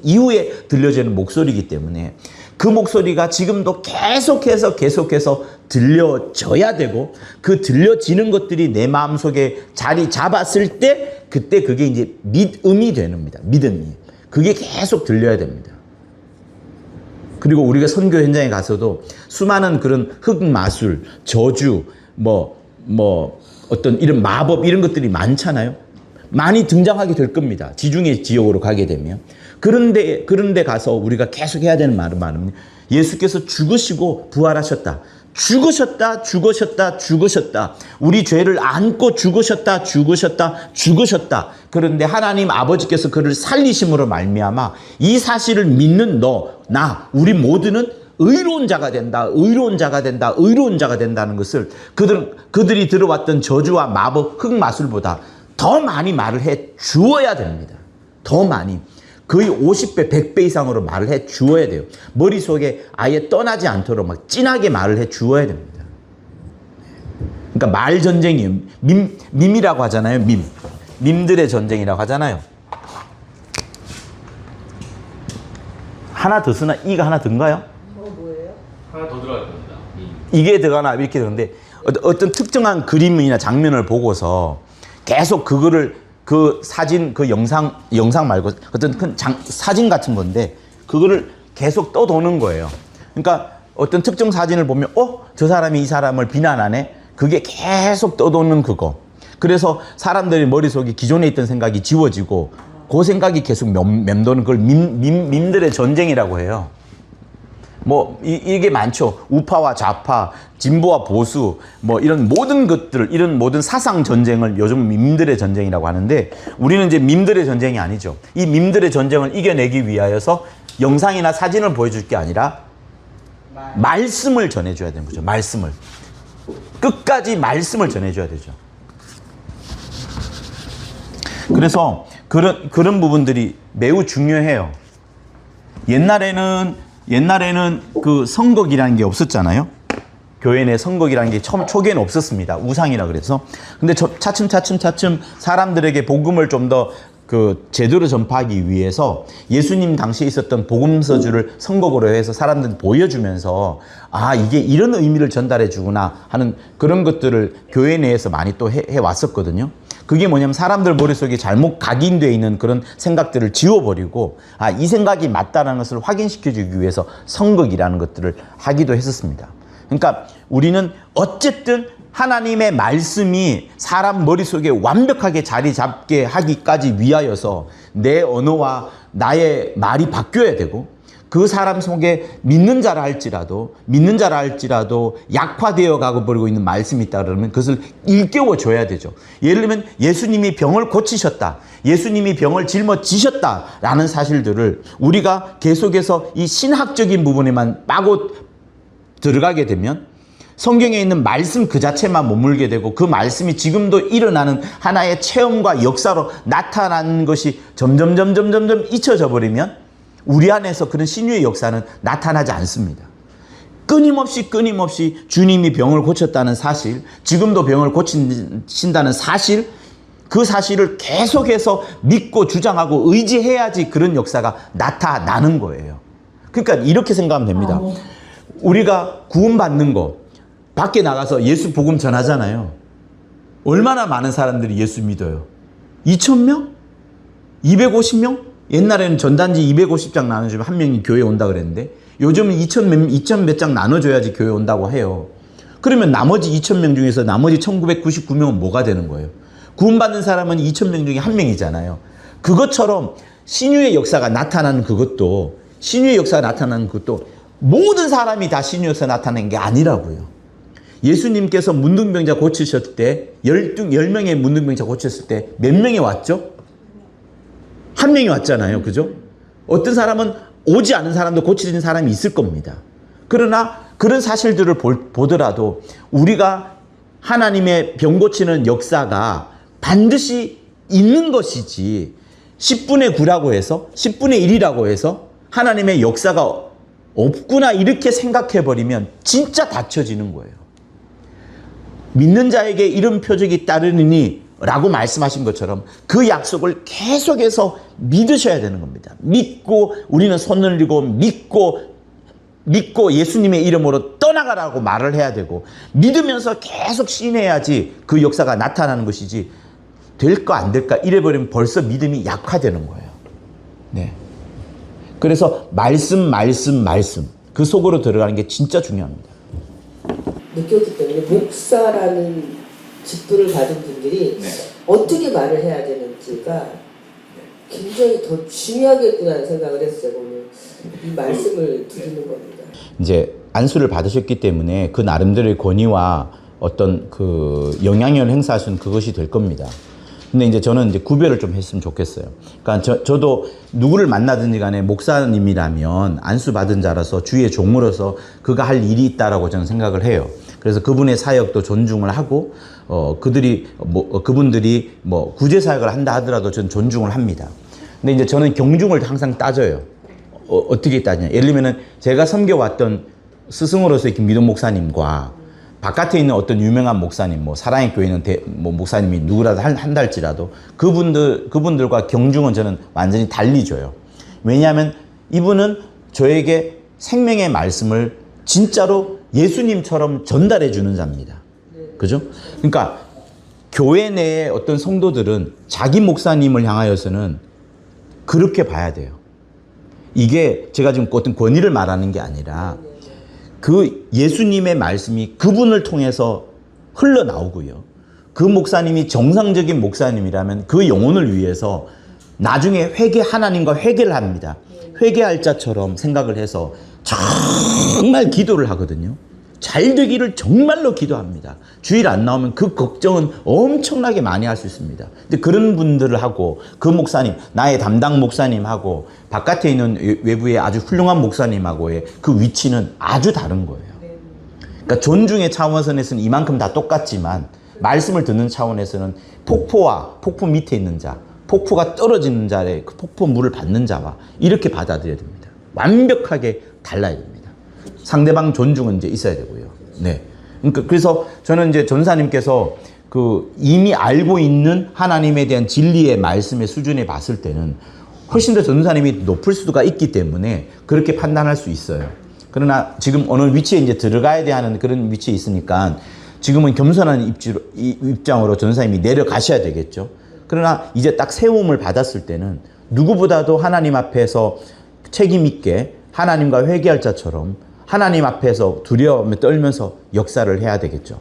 이후에 들려지는 목소리이기 때문에 그 목소리가 지금도 계속해서 들려져야 되고 그 들려지는 것들이 내 마음속에 자리 잡았을 때 그때 그게 이제 믿음이 되는 겁니다. 믿음이. 그게 계속 들려야 됩니다. 그리고 우리가 선교 현장에 가서도 수많은 그런 흑마술, 저주, 어떤 이런 마법 이런 것들이 많잖아요. 많이 등장하게 될 겁니다. 지중해 지역으로 가게 되면. 그런데 가서 우리가 계속 해야 되는 말은 예수께서 죽으시고 부활하셨다. 죽으셨다. 우리 죄를 안고 죽으셨다. 그런데 하나님 아버지께서 그를 살리심으로 말미암아 이 사실을 믿는 너, 나, 우리 모두는 의로운 자가 된다는 것을 그들이 들어왔던 저주와 마법, 흑마술보다 더 많이 말을 해 주어야 됩니다. 더 많이. 거의 50배, 100배 이상으로 말을 해 주어야 돼요. 머릿속에 아예 떠나지 않도록 막 진하게 말을 해 주어야 됩니다. 그러니까 말 전쟁이에요. 밈이라고 하잖아요. 밈들의 전쟁이라고 하잖아요. 하나 더 쓰나? 이가 하나 든가요? 뭐예요? 하나 더 들어갈 겁니다. 이게 들어가나 이렇게 되는데 어떤 특정한 그림이나 장면을 보고서 계속 그 사진, 그 영상 말고 어떤 큰 사진 같은 건데 그거를 계속 떠도는 거예요. 그러니까 어떤 특정 사진을 보면 저 사람이 이 사람을 비난하네? 그게 계속 떠도는 그거. 그래서 사람들의 머릿속에 기존에 있던 생각이 지워지고 그 생각이 계속 맴도는 그걸 밈들의 전쟁이라고 해요. 이게 많죠. 우파와 좌파, 진보와 보수, 이런 모든 것들을, 이런 모든 사상 전쟁을 요즘 밈들의 전쟁이라고 하는데 우리는 이제 밈들의 전쟁이 아니죠. 이 밈들의 전쟁을 이겨내기 위하여서 영상이나 사진을 보여줄 게 아니라 말씀을 전해줘야 되는 거죠. 말씀을. 끝까지 말씀을 전해줘야 되죠. 그래서 그런 부분들이 매우 중요해요. 옛날에는 그 선거기라는 게 없었잖아요. 교회 내 선거기라는 게 초기에는 없었습니다. 우상이라 그래서. 근데 차츰 사람들에게 복음을 좀 더 제대로 전파하기 위해서 예수님 당시에 있었던 복음서주를 선거구로 해서 사람들 보여주면서 이게 이런 의미를 전달해 주구나 하는 그런 것들을 교회 내에서 많이 또 해왔었거든요. 그게 뭐냐면 사람들 머릿속에 잘못 각인되어 있는 그런 생각들을 지워버리고 이 생각이 맞다는 것을 확인시켜주기 위해서 선거기라는 것들을 하기도 했었습니다. 그러니까 우리는 어쨌든 하나님의 말씀이 사람 머릿속에 완벽하게 자리 잡게 하기까지 위하여서 내 언어와 나의 말이 바뀌어야 되고 그 사람 속에 믿는 자라 할지라도 약화되어 가고 버리고 있는 말씀이 있다 그러면 그것을 일깨워 줘야 되죠. 예를 들면 예수님이 병을 고치셨다. 예수님이 병을 짊어지셨다라는 사실들을 우리가 계속해서 이 신학적인 부분에만 빠고 들어가게 되면 성경에 있는 말씀 그 자체만 머물게 되고 그 말씀이 지금도 일어나는 하나의 체험과 역사로 나타나는 것이 점점 잊혀져 버리면 우리 안에서 그런 신유의 역사는 나타나지 않습니다. 끊임없이 주님이 병을 고쳤다는 사실, 지금도 병을 고친다는 사실, 그 사실을 계속해서 믿고 주장하고 의지해야지 그런 역사가 나타나는 거예요. 그러니까 이렇게 생각하면 됩니다. 우리가 구원받는 거 밖에 나가서 예수 복음 전하잖아요. 얼마나 많은 사람들이 예수 믿어요? 2,000명? 250명? 옛날에는 전단지 250장 나눠주면 한 명이 교회 온다 그랬는데 요즘은 2,000 몇 장 나눠줘야지 교회 온다고 해요. 그러면 나머지 2,000명 중에서 나머지 1,999명은 뭐가 되는 거예요? 구원받는 사람은 2,000명 중에 한 명이잖아요. 그것처럼 신유의 역사가 나타나는 그것도 모든 사람이 다 신유의 역사가 나타나는 게 아니라고요. 예수님께서 문둥병자 고치셨을 때 10명의 문둥병자 고쳤을 때 몇 명이 왔죠? 한 명이 왔잖아요. 그죠? 어떤 사람은 오지 않은 사람도 고쳐진 사람이 있을 겁니다. 그러나 그런 사실들을 보더라도 우리가 하나님의 병 고치는 역사가 반드시 있는 것이지 10분의 9라고 해서 10분의 1이라고 해서 하나님의 역사가 없구나 이렇게 생각해버리면 진짜 닫혀지는 거예요. 믿는 자에게 이런 표적이 따르느니 라고 말씀하신 것처럼 그 약속을 계속해서 믿으셔야 되는 겁니다. 믿고 우리는 손을 들고 믿고 예수님의 이름으로 떠나가라고 말을 해야 되고 믿으면서 계속 신뢰해야지 그 역사가 나타나는 것이지 될까 안 될까 이래버리면 벌써 믿음이 약화되는 거예요. 네. 그래서 말씀 그 속으로 들어가는 게 진짜 중요합니다. 느꼈기 때문에 목사라는 직분을 받은 분들이 어떻게 말을 해야 되는지가 굉장히 더 중요하겠구나 생각을 했어요. 오늘 이 말씀을 드리는 겁니다. 이제 안수를 받으셨기 때문에 그 나름대로의 권위와 어떤 그 영향력을 행사하시는 그것이 될 겁니다. 근데 이제 저는 이제 구별을 좀 했으면 좋겠어요. 그러니까 저도 누구를 만나든지 간에 목사님이라면 안수 받은 자라서 주의 종으로서 그가 할 일이 있다라고 저는 생각을 해요. 그래서 그분의 사역도 존중을 하고 그분들이 구제 사역을 한다 하더라도 저는 존중을 합니다. 근데 이제 저는 경중을 항상 따져요. 어떻게 따지냐? 예를 들면은 제가 섬겨왔던 스승으로서의 김기동 목사님과 바깥에 있는 어떤 유명한 목사님, 사랑의 교회 있는 목사님이 누구라도 한달지라도 그분들과 경중은 저는 완전히 달리 줘요. 왜냐하면 이분은 저에게 생명의 말씀을 진짜로 예수님처럼 전달해 주는 자입니다. 그죠? 그러니까 교회 내의 어떤 성도들은 자기 목사님을 향하여서는 그렇게 봐야 돼요. 이게 제가 지금 어떤 권위를 말하는 게 아니라 그 예수님의 말씀이 그분을 통해서 흘러나오고요. 그 목사님이 정상적인 목사님이라면 그 영혼을 위해서 나중에 하나님과 회개를 합니다. 회개할 자처럼 생각을 해서 정말 기도를 하거든요. 잘 되기를 정말로 기도합니다. 주일 안 나오면 그 걱정은 엄청나게 많이 할 수 있습니다. 근데 그런 분들을 하고 그 목사님, 나의 담당 목사님하고 바깥에 있는 외부의 아주 훌륭한 목사님하고의 그 위치는 아주 다른 거예요. 그러니까 존중의 차원에서는 이만큼 다 똑같지만 말씀을 듣는 차원에서는 폭포 밑에 있는 자, 폭포가 떨어지는 자의 그 폭포 물을 받는 자와 이렇게 받아들여야 됩니다. 완벽하게 달라야 됩니다. 상대방 존중은 이제 있어야 되고요. 네. 그러니까 그래서 저는 이제 전사님께서 이미 알고 있는 하나님에 대한 진리의 말씀의 수준에 봤을 때는 훨씬 더 전사님이 높을 수가 있기 때문에 그렇게 판단할 수 있어요. 그러나 지금 어느 위치에 이제 들어가야 되는 그런 위치에 있으니까 지금은 겸손한 입장으로 전사님이 내려가셔야 되겠죠. 그러나 이제 딱 세움을 받았을 때는 누구보다도 하나님 앞에서 책임 있게 하나님과 회개할 자처럼 하나님 앞에서 두려움에 떨면서 역사를 해야 되겠죠.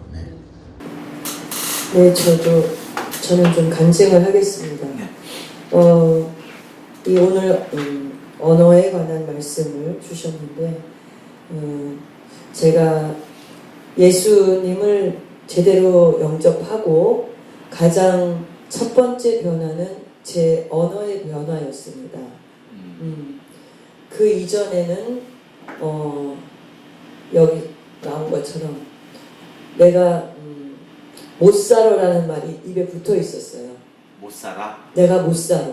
네, 저는 좀 간증을 하겠습니다. 이 오늘 언어에 관한 말씀을 주셨는데, 제가 예수님을 제대로 영접하고 가장 첫 번째 변화는 제 언어의 변화였습니다. 그 이전에는 여기 나온 것처럼 내가 못 살아라는 말이 입에 붙어 있었어요. 못 살아? 내가 못 살아.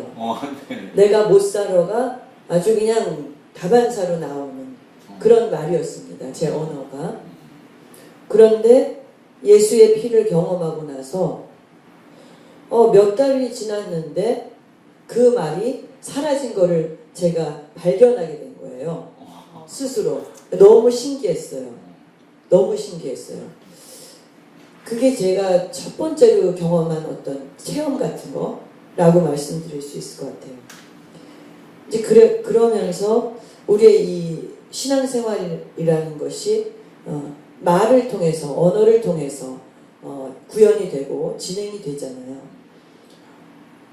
네. 내가 못 살아가 아주 그냥 다반사로 나오는 그런 말이었습니다. 제 언어가. 그런데 예수의 피를 경험하고 나서 몇 달이 지났는데 그 말이 사라진 거를 제가 발견하게 된 거예요. 스스로. 너무 신기했어요. 너무 신기했어요. 그게 제가 첫 번째로 경험한 어떤 체험 같은 거라고 말씀드릴 수 있을 것 같아요. 이제 그러면서 우리의 이 신앙생활이라는 것이 말을 통해서, 언어를 통해서 구현이 되고 진행이 되잖아요.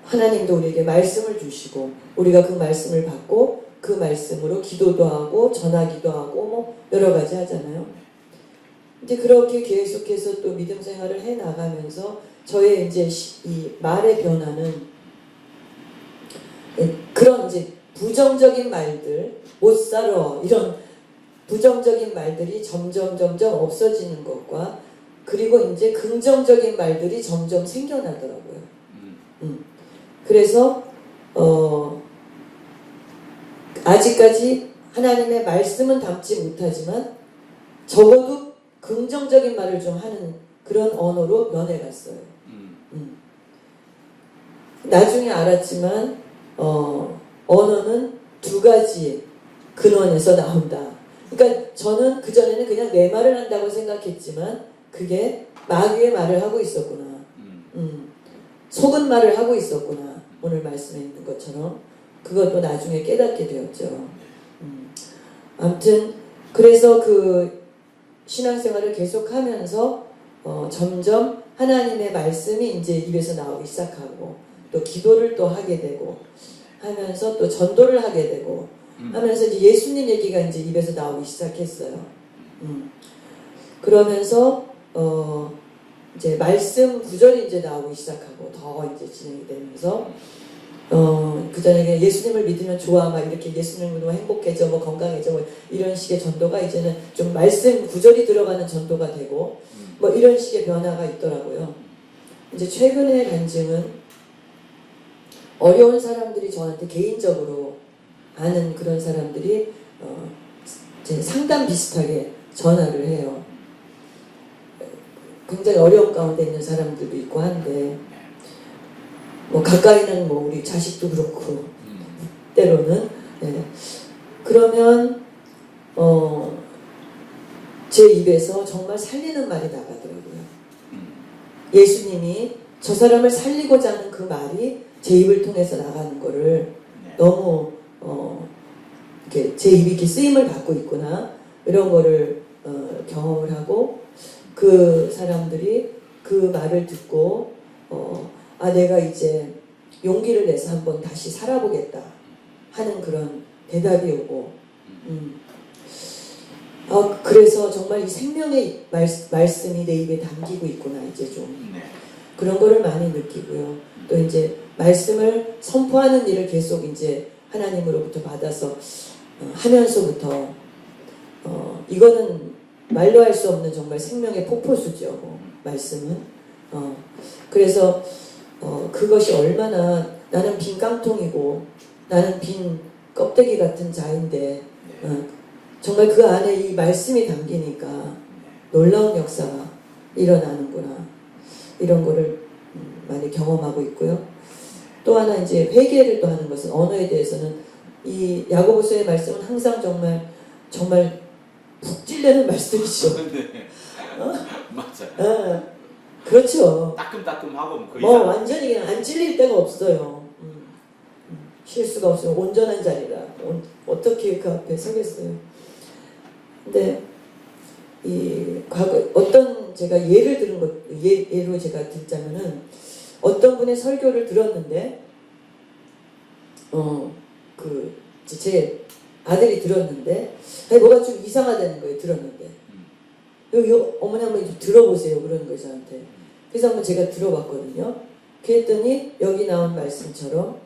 하나님도 우리에게 말씀을 주시고 우리가 그 말씀을 받고 그 말씀으로 기도도 하고 전하기도 하고 뭐 여러 가지 하잖아요. 이제 그렇게 계속해서 또 믿음 생활을 해 나가면서 저의 이제 이 말의 변화는 그런 이제 부정적인 말들, 못 살아 이런 부정적인 말들이 점점 없어지는 것과 그리고 이제 긍정적인 말들이 점점 생겨나더라고요. 그래서 아직까지 하나님의 말씀은 담지 못하지만 적어도 긍정적인 말을 좀 하는 그런 언어로 변해갔어요. 나중에 알았지만 언어는 두 가지 근원에서 나온다. 그러니까 저는 그전에는 그냥 내 말을 한다고 생각했지만 그게 마귀의 말을 하고 있었구나. 속은 말을 하고 있었구나. 오늘 말씀에 있는 것처럼 그것도 나중에 깨닫게 되었죠. 아무튼 그래서 그 신앙생활을 계속하면서 점점 하나님의 말씀이 이제 입에서 나오기 시작하고 또 기도를 또 하게 되고 하면서 또 전도를 하게 되고 하면서 이제 예수님 얘기가 이제 입에서 나오기 시작했어요. 그러면서 이제 말씀 구절이 이제 나오기 시작하고 더 이제 진행이 되면서 그 전에 예수님을 믿으면 좋아 막 이렇게 예수님을 믿으면 행복해져 뭐 건강해져 뭐 이런 식의 전도가 이제는 좀 말씀 구절이 들어가는 전도가 되고 뭐 이런 식의 변화가 있더라고요. 이제 최근의 간증은 어려운 사람들이 저한테 개인적으로 아는 그런 사람들이 이제 상담 비슷하게 전화를 해요. 굉장히 어려운 가운데 있는 사람들도 있고 한데 뭐 가까이는 뭐 우리 자식도 그렇고 때로는 그러면 제 입에서 정말 살리는 말이 나가더라고요. 예수님이 저 사람을 살리고자 하는 그 말이 제 입을 통해서 나가는 거를 너무 이렇게 제 입이 이렇게 쓰임을 받고 있구나 이런 거를 경험을 하고 그 사람들이 그 말을 듣고 내가 이제 용기를 내서 한번 다시 살아보겠다 하는 그런 대답이 오고 그래서 정말 이 생명의 말씀이 내 입에 담기고 있구나 이제 좀 그런 거를 많이 느끼고요. 또 이제 말씀을 선포하는 일을 계속 이제 하나님으로부터 받아서 하면서부터 이거는 말로 할 수 없는 정말 생명의 폭포수죠. 말씀은 그래서 그것이 얼마나 나는 빈 깡통이고 나는 빈 껍데기 같은 자인데 정말 그 안에 이 말씀이 담기니까 놀라운 역사가 일어나는구나 이런 거를 많이 경험하고 있고요. 또 하나 이제 회개를 또 하는 것은 언어에 대해서는 이 야고보서의 말씀은 항상 정말 푹 찔리는 말씀이죠. 맞아요. 그렇죠. 따끔따끔하고 완전히 그냥 안 찔릴 데가 없어요. 실수가 없어요. 온전한 자리라. 어떻게 그 앞에 서겠어요. 근데 이 과거 어떤 제가 예를 들은 것 예로 제가 듣자면은 어떤 분의 설교를 들었는데 제 아들이 들었는데 뭐가 좀 이상하다는 거예요. 들었는데 여기 어머니 한번 좀 들어보세요. 그러는 거예요 저한테. 그래서 한번 제가 들어봤거든요. 그랬더니 여기 나온 말씀처럼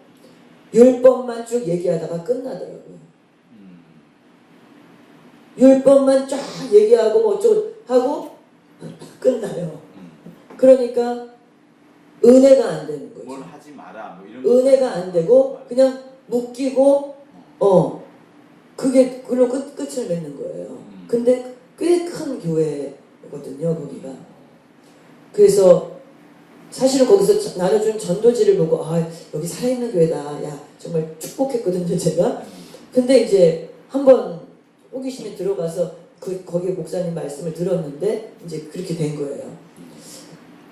율법만 쭉 얘기하다가 끝나더라고요. 율법만 쫙 얘기하고 뭐 어쩌고 하고 끝나요. 그러니까 은혜가 안 되는 거죠. 뭘 하지 마라 뭐 이런 은혜가 안 되고 그냥 묶이고 그게 그걸로 끝을 맺는 거예요. 근데 꽤 큰 교회거든요 거기가. 그래서 사실은 거기서 나눠준 전도지를 보고 여기 살아있는 교회다. 야 정말 축복했거든요 제가. 근데 이제 한번 호기심에 들어가서 거기에 목사님 말씀을 들었는데 이제 그렇게 된 거예요.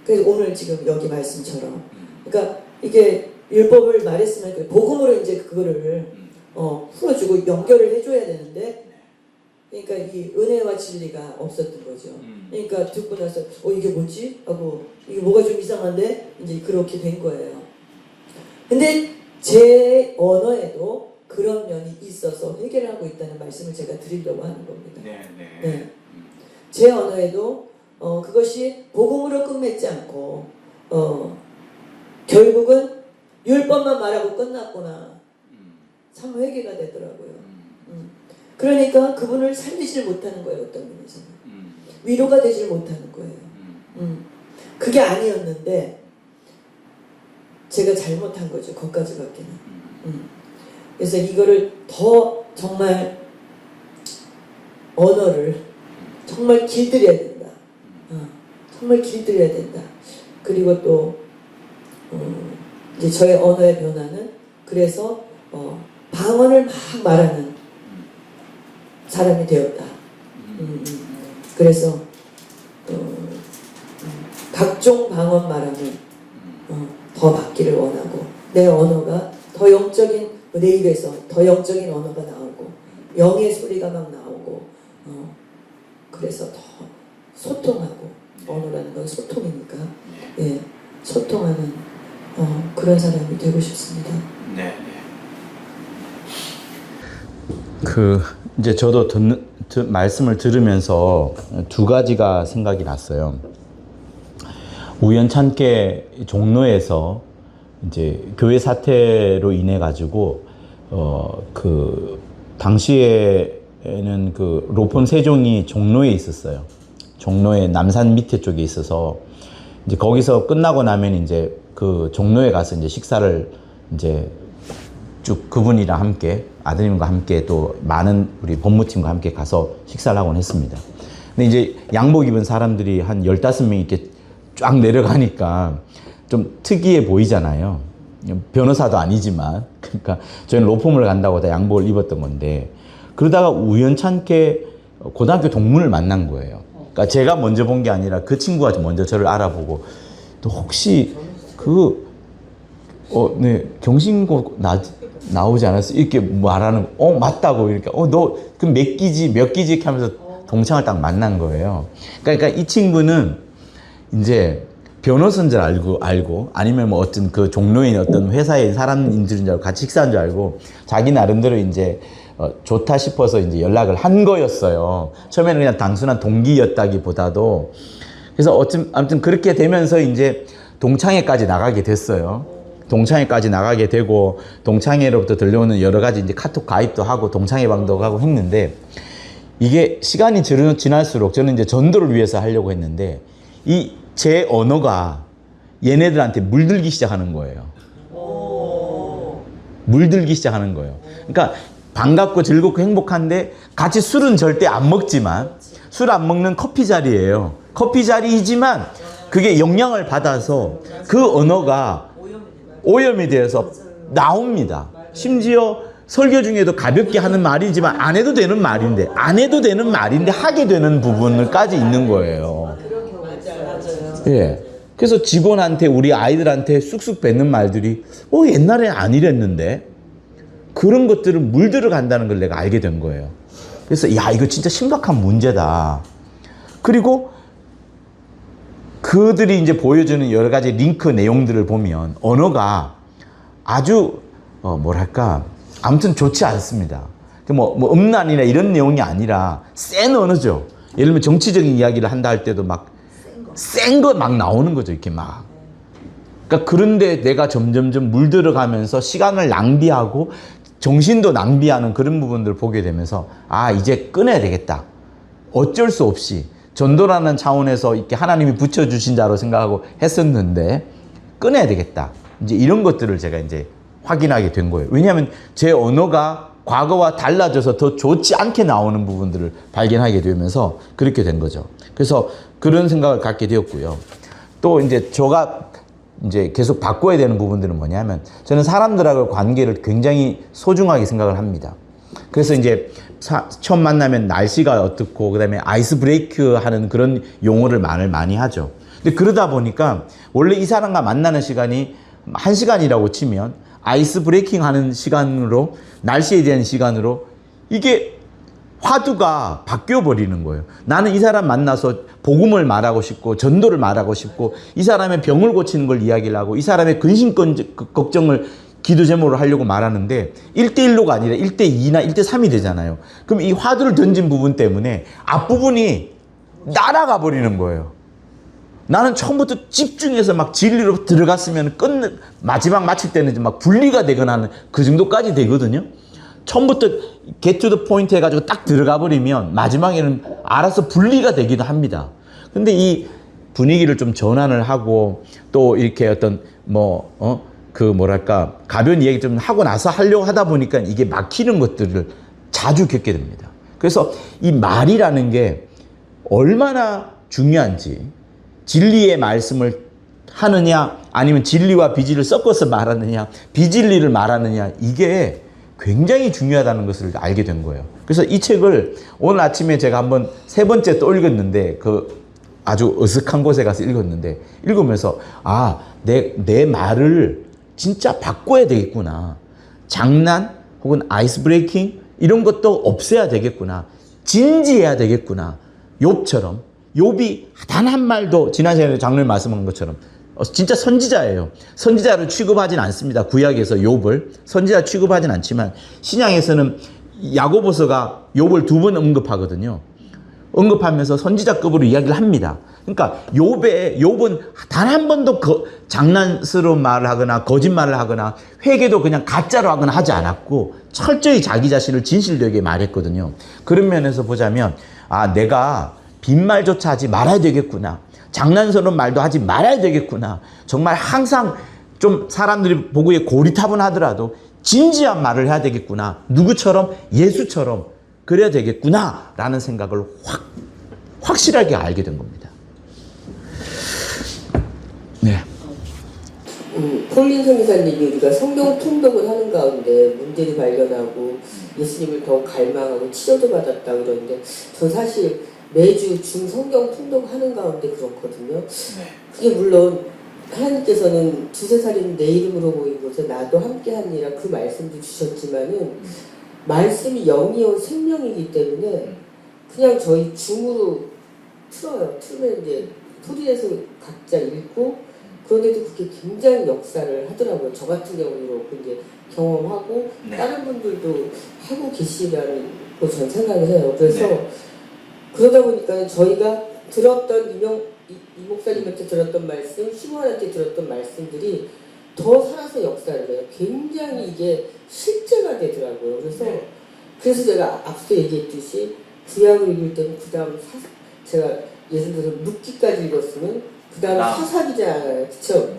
그래서 오늘 지금 여기 말씀처럼 그러니까 이게 율법을 말했으면 복음으로 이제 그거를 풀어주고 연결을 해줘야 되는데 그러니까 이 은혜와 진리가 없었던 거죠. 그러니까 듣고 나서 이게 뭐지? 하고 이게 뭐가 좀 이상한데 이제 그렇게 된 거예요. 근데 제 언어에도 그런 면이 있어서 해결하고 있다는 말씀을 제가 드리려고 하는 겁니다. 네. 제 언어에도 그것이 복음으로 끝맺지 않고 결국은 율법만 말하고 끝났구나. 참 회개가 되더라고요. 그러니까 그분을 살리질 못하는 거예요. 어떤 면에서는 위로가 되질 못하는 거예요. 그게 아니었는데 제가 잘못한 거죠. 거기까지 갔기는. 그래서 이거를 더 정말 언어를 정말 길들여야 된다. 정말 길들여야 된다. 그리고 또 이제 저의 언어의 변화는 그래서 방언을 막 말하는 사람이 되었다. 그래서 각종 방언 말함을 더 받기를 원하고 내 언어가 더 영적인 내 입에서 더 영적인 언어가 나오고 영의 소리가 막 나오고 그래서 더 소통하고 언어라는 건 소통이니까 예, 소통하는 그런 사람이 되고 싶습니다. 네. 이제 저도 말씀을 들으면서 두 가지가 생각이 났어요. 우연찮게 종로에서 이제 교회 사태로 인해 가지고 당시에는 그 로폰 세종이 종로에 있었어요. 종로의 남산 밑에 쪽에 있어서 이제 거기서 끝나고 나면 이제 그 종로에 가서 이제 식사를 이제 쭉 그분이랑 함께 아드님과 함께 또 많은 우리 법무팀과 함께 가서 식사를 하곤 했습니다. 근데 이제 양복 입은 사람들이 한 15명 이렇게 쫙 내려가니까 좀 특이해 보이잖아요. 변호사도 아니지만. 그러니까 저희는 로펌을 간다고 다 양복을 입었던 건데 그러다가 우연찮게 고등학교 동문을 만난 거예요. 그러니까 제가 먼저 본 게 아니라 그 친구가 먼저 저를 알아보고 또 혹시 네, 경신고 나오지 않았어? 이렇게 말하는 맞다고 이렇게 너 그럼 몇 기지 이렇게 하면서 동창을 딱 만난 거예요. 그러니까 이 친구는 이제 변호사인 줄 알고 아니면 뭐 어떤 그 종로에 어떤 회사의 사람인 줄 알고 같이 식사한 줄 알고 자기 나름대로 이제 좋다 싶어서 이제 연락을 한 거였어요. 처음에는 그냥 단순한 동기였다기보다도. 그래서 아무튼 그렇게 되면서 이제 동창회까지 나가게 됐어요. 동창회까지 나가게 되고 동창회로부터 들려오는 여러 가지 이제 카톡 가입도 하고 동창회방도 하고 했는데 이게 시간이 지날수록 저는 이제 전도를 위해서 하려고 했는데 제 언어가 얘네들한테 물들기 시작하는 거예요. 물들기 시작하는 거예요. 그러니까 반갑고 즐겁고 행복한데 같이 술은 절대 안 먹지만 술 안 먹는 커피 자리예요. 커피 자리이지만 그게 영향을 받아서 그 언어가 오염이 되어서 나옵니다. 심지어 설교 중에도 가볍게 하는 말이지만 안 해도 되는 말인데 하게 되는 부분까지 있는 거예요. 예. 그래서 직원한테 우리 아이들한테 쑥쑥 뱉는 말들이 옛날엔 안 이랬는데 그런 것들을 물들어 간다는 걸 내가 알게 된 거예요. 그래서 이거 진짜 심각한 문제다. 그리고 그들이 이제 보여주는 여러 가지 링크 내용들을 보면 언어가 아주 아무튼 좋지 않습니다. 뭐 음란이나 이런 내용이 아니라 센 언어죠. 예를 들면 정치적인 이야기를 한다 할 때도 막 센 거 막 나오는 거죠. 이렇게 막. 그러니까 그런데 내가 점점점 물들어가면서 시간을 낭비하고 정신도 낭비하는 그런 부분들을 보게 되면서 이제 끊어야 되겠다. 어쩔 수 없이 전도라는 차원에서 이렇게 하나님이 붙여주신 자로 생각하고 했었는데 끊어야 되겠다. 이제 이런 것들을 제가 이제 확인하게 된 거예요. 왜냐하면 제 언어가 과거와 달라져서 더 좋지 않게 나오는 부분들을 발견하게 되면서 그렇게 된 거죠. 그래서 그런 생각을 갖게 되었고요. 또 이제 제가 이제 계속 바꿔야 되는 부분들은 뭐냐면 저는 사람들하고 관계를 굉장히 소중하게 생각을 합니다. 그래서 이제 처음 만나면 날씨가 어떻고 그다음에 아이스 브레이크 하는 그런 용어를 많이 하죠. 근데 그러다 보니까 원래 이 사람과 만나는 시간이 1시간이라고 치면 아이스 브레이킹 하는 시간으로 날씨에 대한 시간으로 이게 화두가 바뀌어 버리는 거예요. 나는 이 사람 만나서 복음을 말하고 싶고 전도를 말하고 싶고 이 사람의 병을 고치는 걸 이야기를 하고 이 사람의 근심 걱정을 기도 제목으로 하려고 말하는데 1대1로가 아니라 1대2나 1대3이 되잖아요. 그럼 이 화두를 던진 부분 때문에 앞부분이 날아가 버리는 거예요. 나는 처음부터 집중해서 막 진리로 들어갔으면 마지막 마칠 때는 막 분리가 되거나 하는 그 정도까지 되거든요. 처음부터 get to the point 해가지고 딱 들어가 버리면 마지막에는 알아서 분리가 되기도 합니다. 근데 이 분위기를 좀 전환을 하고 또 이렇게 어떤 가벼운 얘기 좀 하고 나서 하려고 하다 보니까 이게 막히는 것들을 자주 겪게 됩니다. 그래서 이 말이라는 게 얼마나 중요한지, 진리의 말씀을 하느냐 아니면 진리와 비진리를 섞어서 말하느냐, 비진리를 말하느냐, 이게 굉장히 중요하다는 것을 알게 된 거예요. 그래서 이 책을 오늘 아침에 제가 한번 3번째 또 읽었는데 그 아주 어색한 곳에 가서 읽었는데 읽으면서 내 말을 진짜 바꿔야 되겠구나. 장난 혹은 아이스 브레이킹 이런 것도 없애야 되겠구나. 진지해야 되겠구나. 욥처럼. 욥이 단 한 말도 지난 시간에 장로님 말씀한 것처럼 진짜 선지자예요. 선지자를 취급하진 않습니다. 구약에서 욥을 선지자 취급하진 않지만 신약에서는 야고보서가 욥을 2번 언급하거든요. 언급하면서 선지자급으로 이야기를 합니다. 그러니까 욥은 단 한 번도 장난스러운 말을 하거나 거짓말을 하거나 회개도 그냥 가짜로 하거나 하지 않았고 철저히 자기 자신을 진실되게 말했거든요. 그런 면에서 보자면 내가 빈말조차 하지 말아야 되겠구나. 장난스러운 말도 하지 말아야 되겠구나. 정말 항상 좀 사람들이 보기에 고리타분하더라도 진지한 말을 해야 되겠구나. 누구처럼? 예수처럼 그래야 되겠구나 라는 생각을 확실하게 알게 된 겁니다. 네. 폴린 선교사님이 우리가 성경 통독을 하는 가운데 문제를 발견하고 예수님을 더 갈망하고 치료도 받았다 그러는데 전 사실 매주 성경 통독하는 가운데 그렇거든요. 그게 물론 하나님께서는 2-3살이면 내 이름으로 모인 곳에 나도 함께하니라 그 말씀도 주셨지만은 말씀이 영이요 생명이기 때문에 그냥 저희 줌으로 틀어요. 틀면 이제 소리에서 각자 읽고 그런데도 그게 굉장히 역사를 하더라고요. 저 같은 경우로 이제 경험하고 다른 분들도 하고 계시라는 거 저는 생각을 해요. 그래서 그러다 보니까 저희가 들었던 이 목사님한테 들었던 말씀, 시몬한테 들었던 말씀들이 더 살아서 역사를 해요. 굉장히 이게 실제가 되더라고요. 그래서 제가 앞서 얘기했듯이 구약을 읽을 때는 그 다음 제가 예를 들어서 룻기까지 읽었으면 그 다음 사사기지 않아요. 그쵸?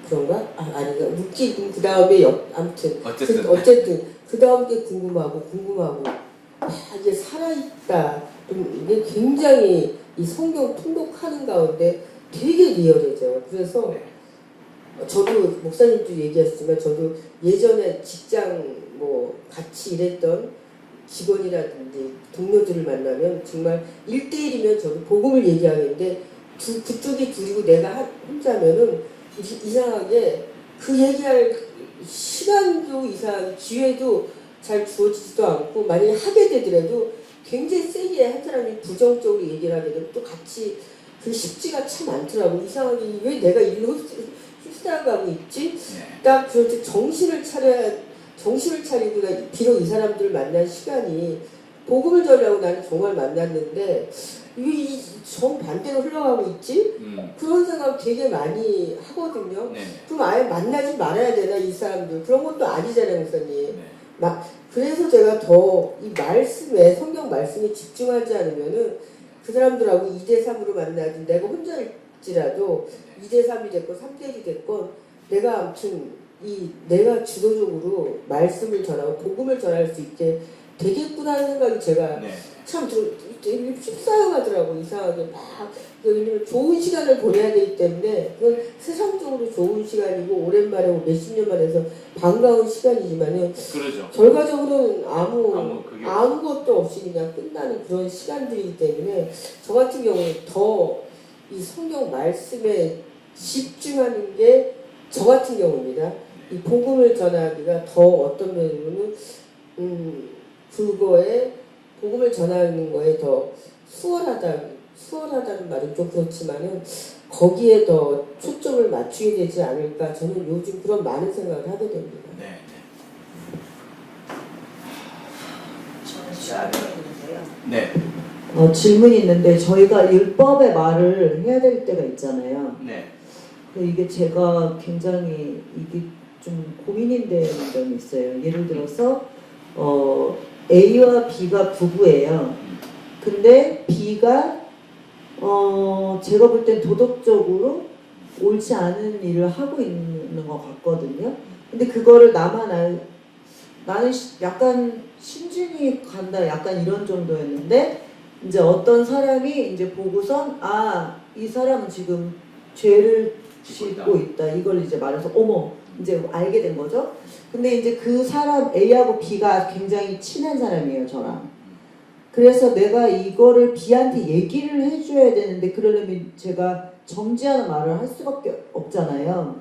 그런가? 아닌가? 룻기 읽으면 그 다음에 아무튼 어쨌든 그 다음 게 궁금하고 이게 살아있다. 이게 굉장히 이 성경 통독하는 가운데 되게 리얼해져요. 그래서 저도 목사님도 얘기하셨지만 저도 예전에 직장 같이 일했던 직원이라든지 동료들을 만나면 정말 1대1이면 저도 복음을 얘기하는데 그쪽이 둘이고 내가 혼자면은 이상하게 그 얘기할 시간도 이상하게 기회도 잘 주어지지도 않고 만약에 하게 되더라도 굉장히 세게 한 사람이 부정적으로 얘기를 하게 되면 또 같이 그 쉽지가 참 않더라고. 이상하게 왜 내가 일로 휩싸가고 있지? 딱 그럴 때 정신을 차리고 비록 이 사람들을 만난 시간이 복음을 전하고 나는 정말 만났는데 왜 정반대로 흘러가고 있지? 그런 생각 되게 많이 하거든요. 그럼 아예 만나지 말아야 되나 이 사람들? 그런 것도 아니잖아요, 목사님. 그래서 제가 더 이 말씀에 성경 말씀에 집중하지 않으면은 그 사람들하고 2대3으로 만나든 내가 혼자일지라도 2대3이 됐건 3대1이 됐건 내가 아무튼 내가 주도적으로 말씀을 전하고 복음을 전할 수 있게 되겠구나 하는 생각이 제가 참 되게 휩싸여가더라고. 이상하게 왜냐면 좋은 시간을 보내야 되기 때문에 그건 세상적으로 좋은 시간이고 오랜만에 몇십 년 만에 해서 반가운 시간이지만은 그러죠. 결과적으로는 아무것도 없이 그냥 끝나는 그런 시간들이기 때문에 저 같은 경우는 더 이 성경 말씀에 집중하는 게 저 같은 경우입니다. 이 복음을 전하기가 더 어떤 면으로는 그거에 복음을 전하는 거에 더 수월하다는 말은 좀 그렇지만은 거기에 더 초점을 맞추게 되지 않을까. 저는 요즘 그런 많은 생각을 하게 됩니다. 네. 네. 질문이 있는데 저희가 율법의 말을 해야 될 때가 있잖아요. 네. 이게 제가 굉장히 이게 좀 고민이 되는 점이 있어요. 예를 들어서 A와 B가 부부예요. 근데 B가 제가 볼 땐 도덕적으로 옳지 않은 일을 하고 있는 것 같거든요. 근데 그거를 나는 약간 신중히 간다 약간 이런 정도였는데 이제 어떤 사람이 이제 보고선 이 사람은 지금 죄를 짓고 있다 이걸 이제 말해서 어머 이제 알게 된 거죠. 근데 이제 그 사람 A하고 B가 굉장히 친한 사람이에요 저랑. 그래서 내가 이거를 B한테 얘기를 해줘야 되는데 그러려면 제가 정지하는 말을 할 수밖에 없잖아요.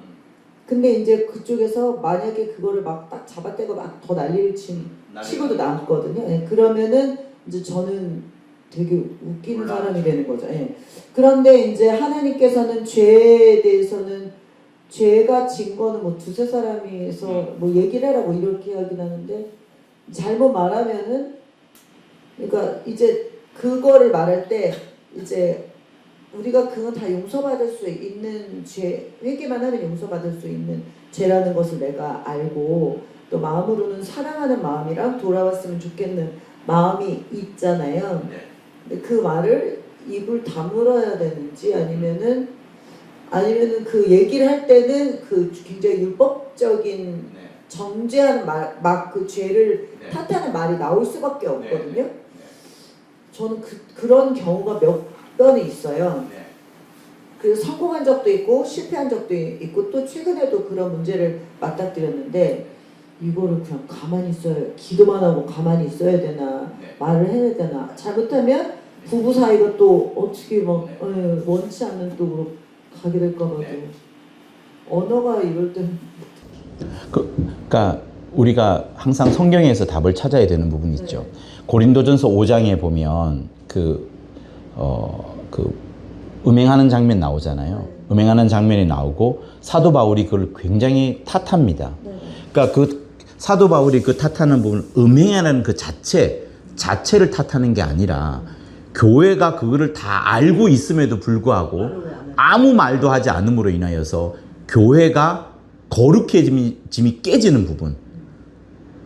근데 이제 그쪽에서 만약에 그거를 막 딱 잡아떼고 막 더 난리를 치고도 남거든요. 예, 그러면은 이제 저는 되게 웃기는 사람이 되는 거죠. 예. 그런데 이제 하나님께서는 죄에 대해서는 죄가 진 거는 뭐 두세 사람이서 뭐 얘기를 해라 뭐 이렇게 이야기는 하는데 잘못 말하면은 그러니까 이제 그거를 말할 때 이제 우리가 그건 다 용서받을 수 있는 죄, 회개만 하면 용서받을 수 있는 죄라는 것을 내가 알고 또 마음으로는 사랑하는 마음이랑 돌아왔으면 좋겠는 마음이 있잖아요. 근데 그 말을 입을 다물어야 되는지 아니면은 그 얘기를 할 때는 그 굉장히 율법적인 정죄하는 말, 막 그 죄를 탓하는 말이 나올 수밖에 없거든요. 저는 그런 경우가 몇 번이 있어요. 그래서 성공한 적도 있고 실패한 적도 있고 또 최근에도 그런 문제를 맞닥뜨렸는데 이거를 그냥 가만히 있어야 기도만 하고 가만히 있어야 되나 말을 해야 되나 잘못하면 부부 사이가 또 어떻게 막 원치 않는 쪽으로 가게 될까 봐도 언어가 이럴 때는 그러니까 우리가 항상 성경에서 답을 찾아야 되는 부분이 있죠. 고린도전서 5장에 보면 음행하는 장면 나오잖아요. 음행하는 장면이 나오고 사도 바울이 그걸 굉장히 탓합니다. 그러니까 그 사도 바울이 그 탓하는 부분, 음행하는 그 자체를 탓하는 게 아니라 교회가 그거를 다 알고 있음에도 불구하고 아무 말도 하지 않음으로 인하여서 교회가 거룩해짐이 깨지는 부분.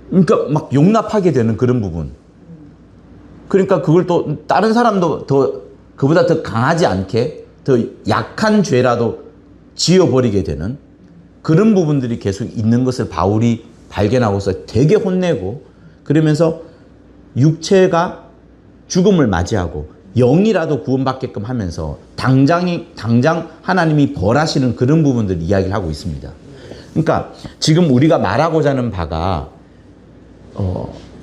그러니까 막 용납하게 되는 그런 부분. 그러니까 그걸 또 다른 사람도 그보다 더 강하지 않게 더 약한 죄라도 지어버리게 되는 그런 부분들이 계속 있는 것을 바울이 발견하고서 되게 혼내고 그러면서 육체가 죽음을 맞이하고 영이라도 구원받게끔 하면서 당장 하나님이 벌하시는 그런 부분들 이야기를 하고 있습니다. 그러니까 지금 우리가 말하고자 하는 바가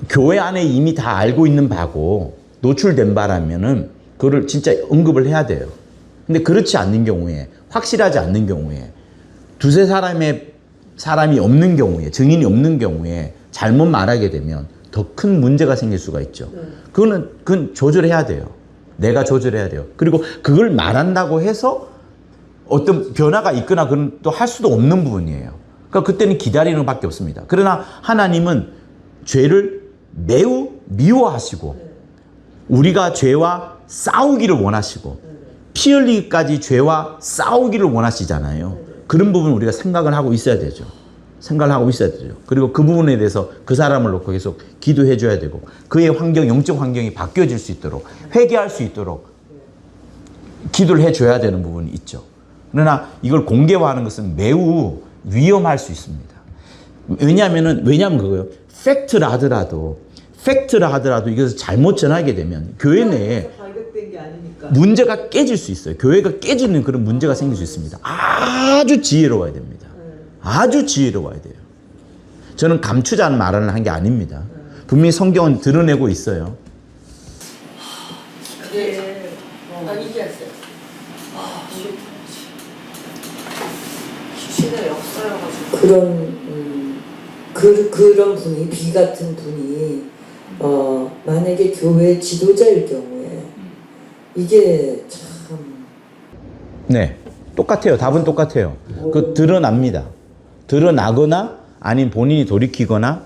교회 안에 이미 다 알고 있는 바고 노출된 바라면은 그거를 진짜 언급을 해야 돼요. 근데 그렇지 않는 경우에 확실하지 않는 경우에 두세 사람이 없는 경우에 증인이 없는 경우에 잘못 말하게 되면 더 큰 문제가 생길 수가 있죠. 그건 조절해야 돼요. 내가 조절해야 돼요. 그리고 그걸 말한다고 해서 어떤 변화가 있거나 그건 또 할 수도 없는 부분이에요. 그러니까 그때는 기다리는 밖에 없습니다. 그러나 하나님은 죄를 매우 미워하시고 우리가 죄와 싸우기를 원하시고 피 흘리기까지 죄와 싸우기를 원하시잖아요. 그런 부분 우리가 생각을 하고 있어야 되죠. 그리고 그 부분에 대해서 그 사람을 놓고 계속 기도해 줘야 되고 그의 영적 환경이 바뀌어질 수 있도록 회개할 수 있도록 기도를 해 줘야 되는 부분이 있죠. 그러나 이걸 공개화하는 것은 매우 위험할 수 있습니다. 왜냐하면 그거예요. 팩트라 하더라도 이것을 잘못 전하게 되면 교회 내에 문제가 깨질 수 있어요. 교회가 깨지는 그런 문제가 생길 수 있습니다. 아주 지혜로워야 됩니다. 아주 지혜로워야 돼요. 저는 감추자는 말을 한 게 아닙니다. 분명히 성경은 드러내고 있어요. 얘기하세요. 귀신의 역사여가지고 그런 분이 B 같은 분이 만약에 교회 지도자일 경우에 이게 참 네. 똑같아요. 답은 똑같아요. 그 드러납니다. 드러나거나 아닌 본인이 돌이키거나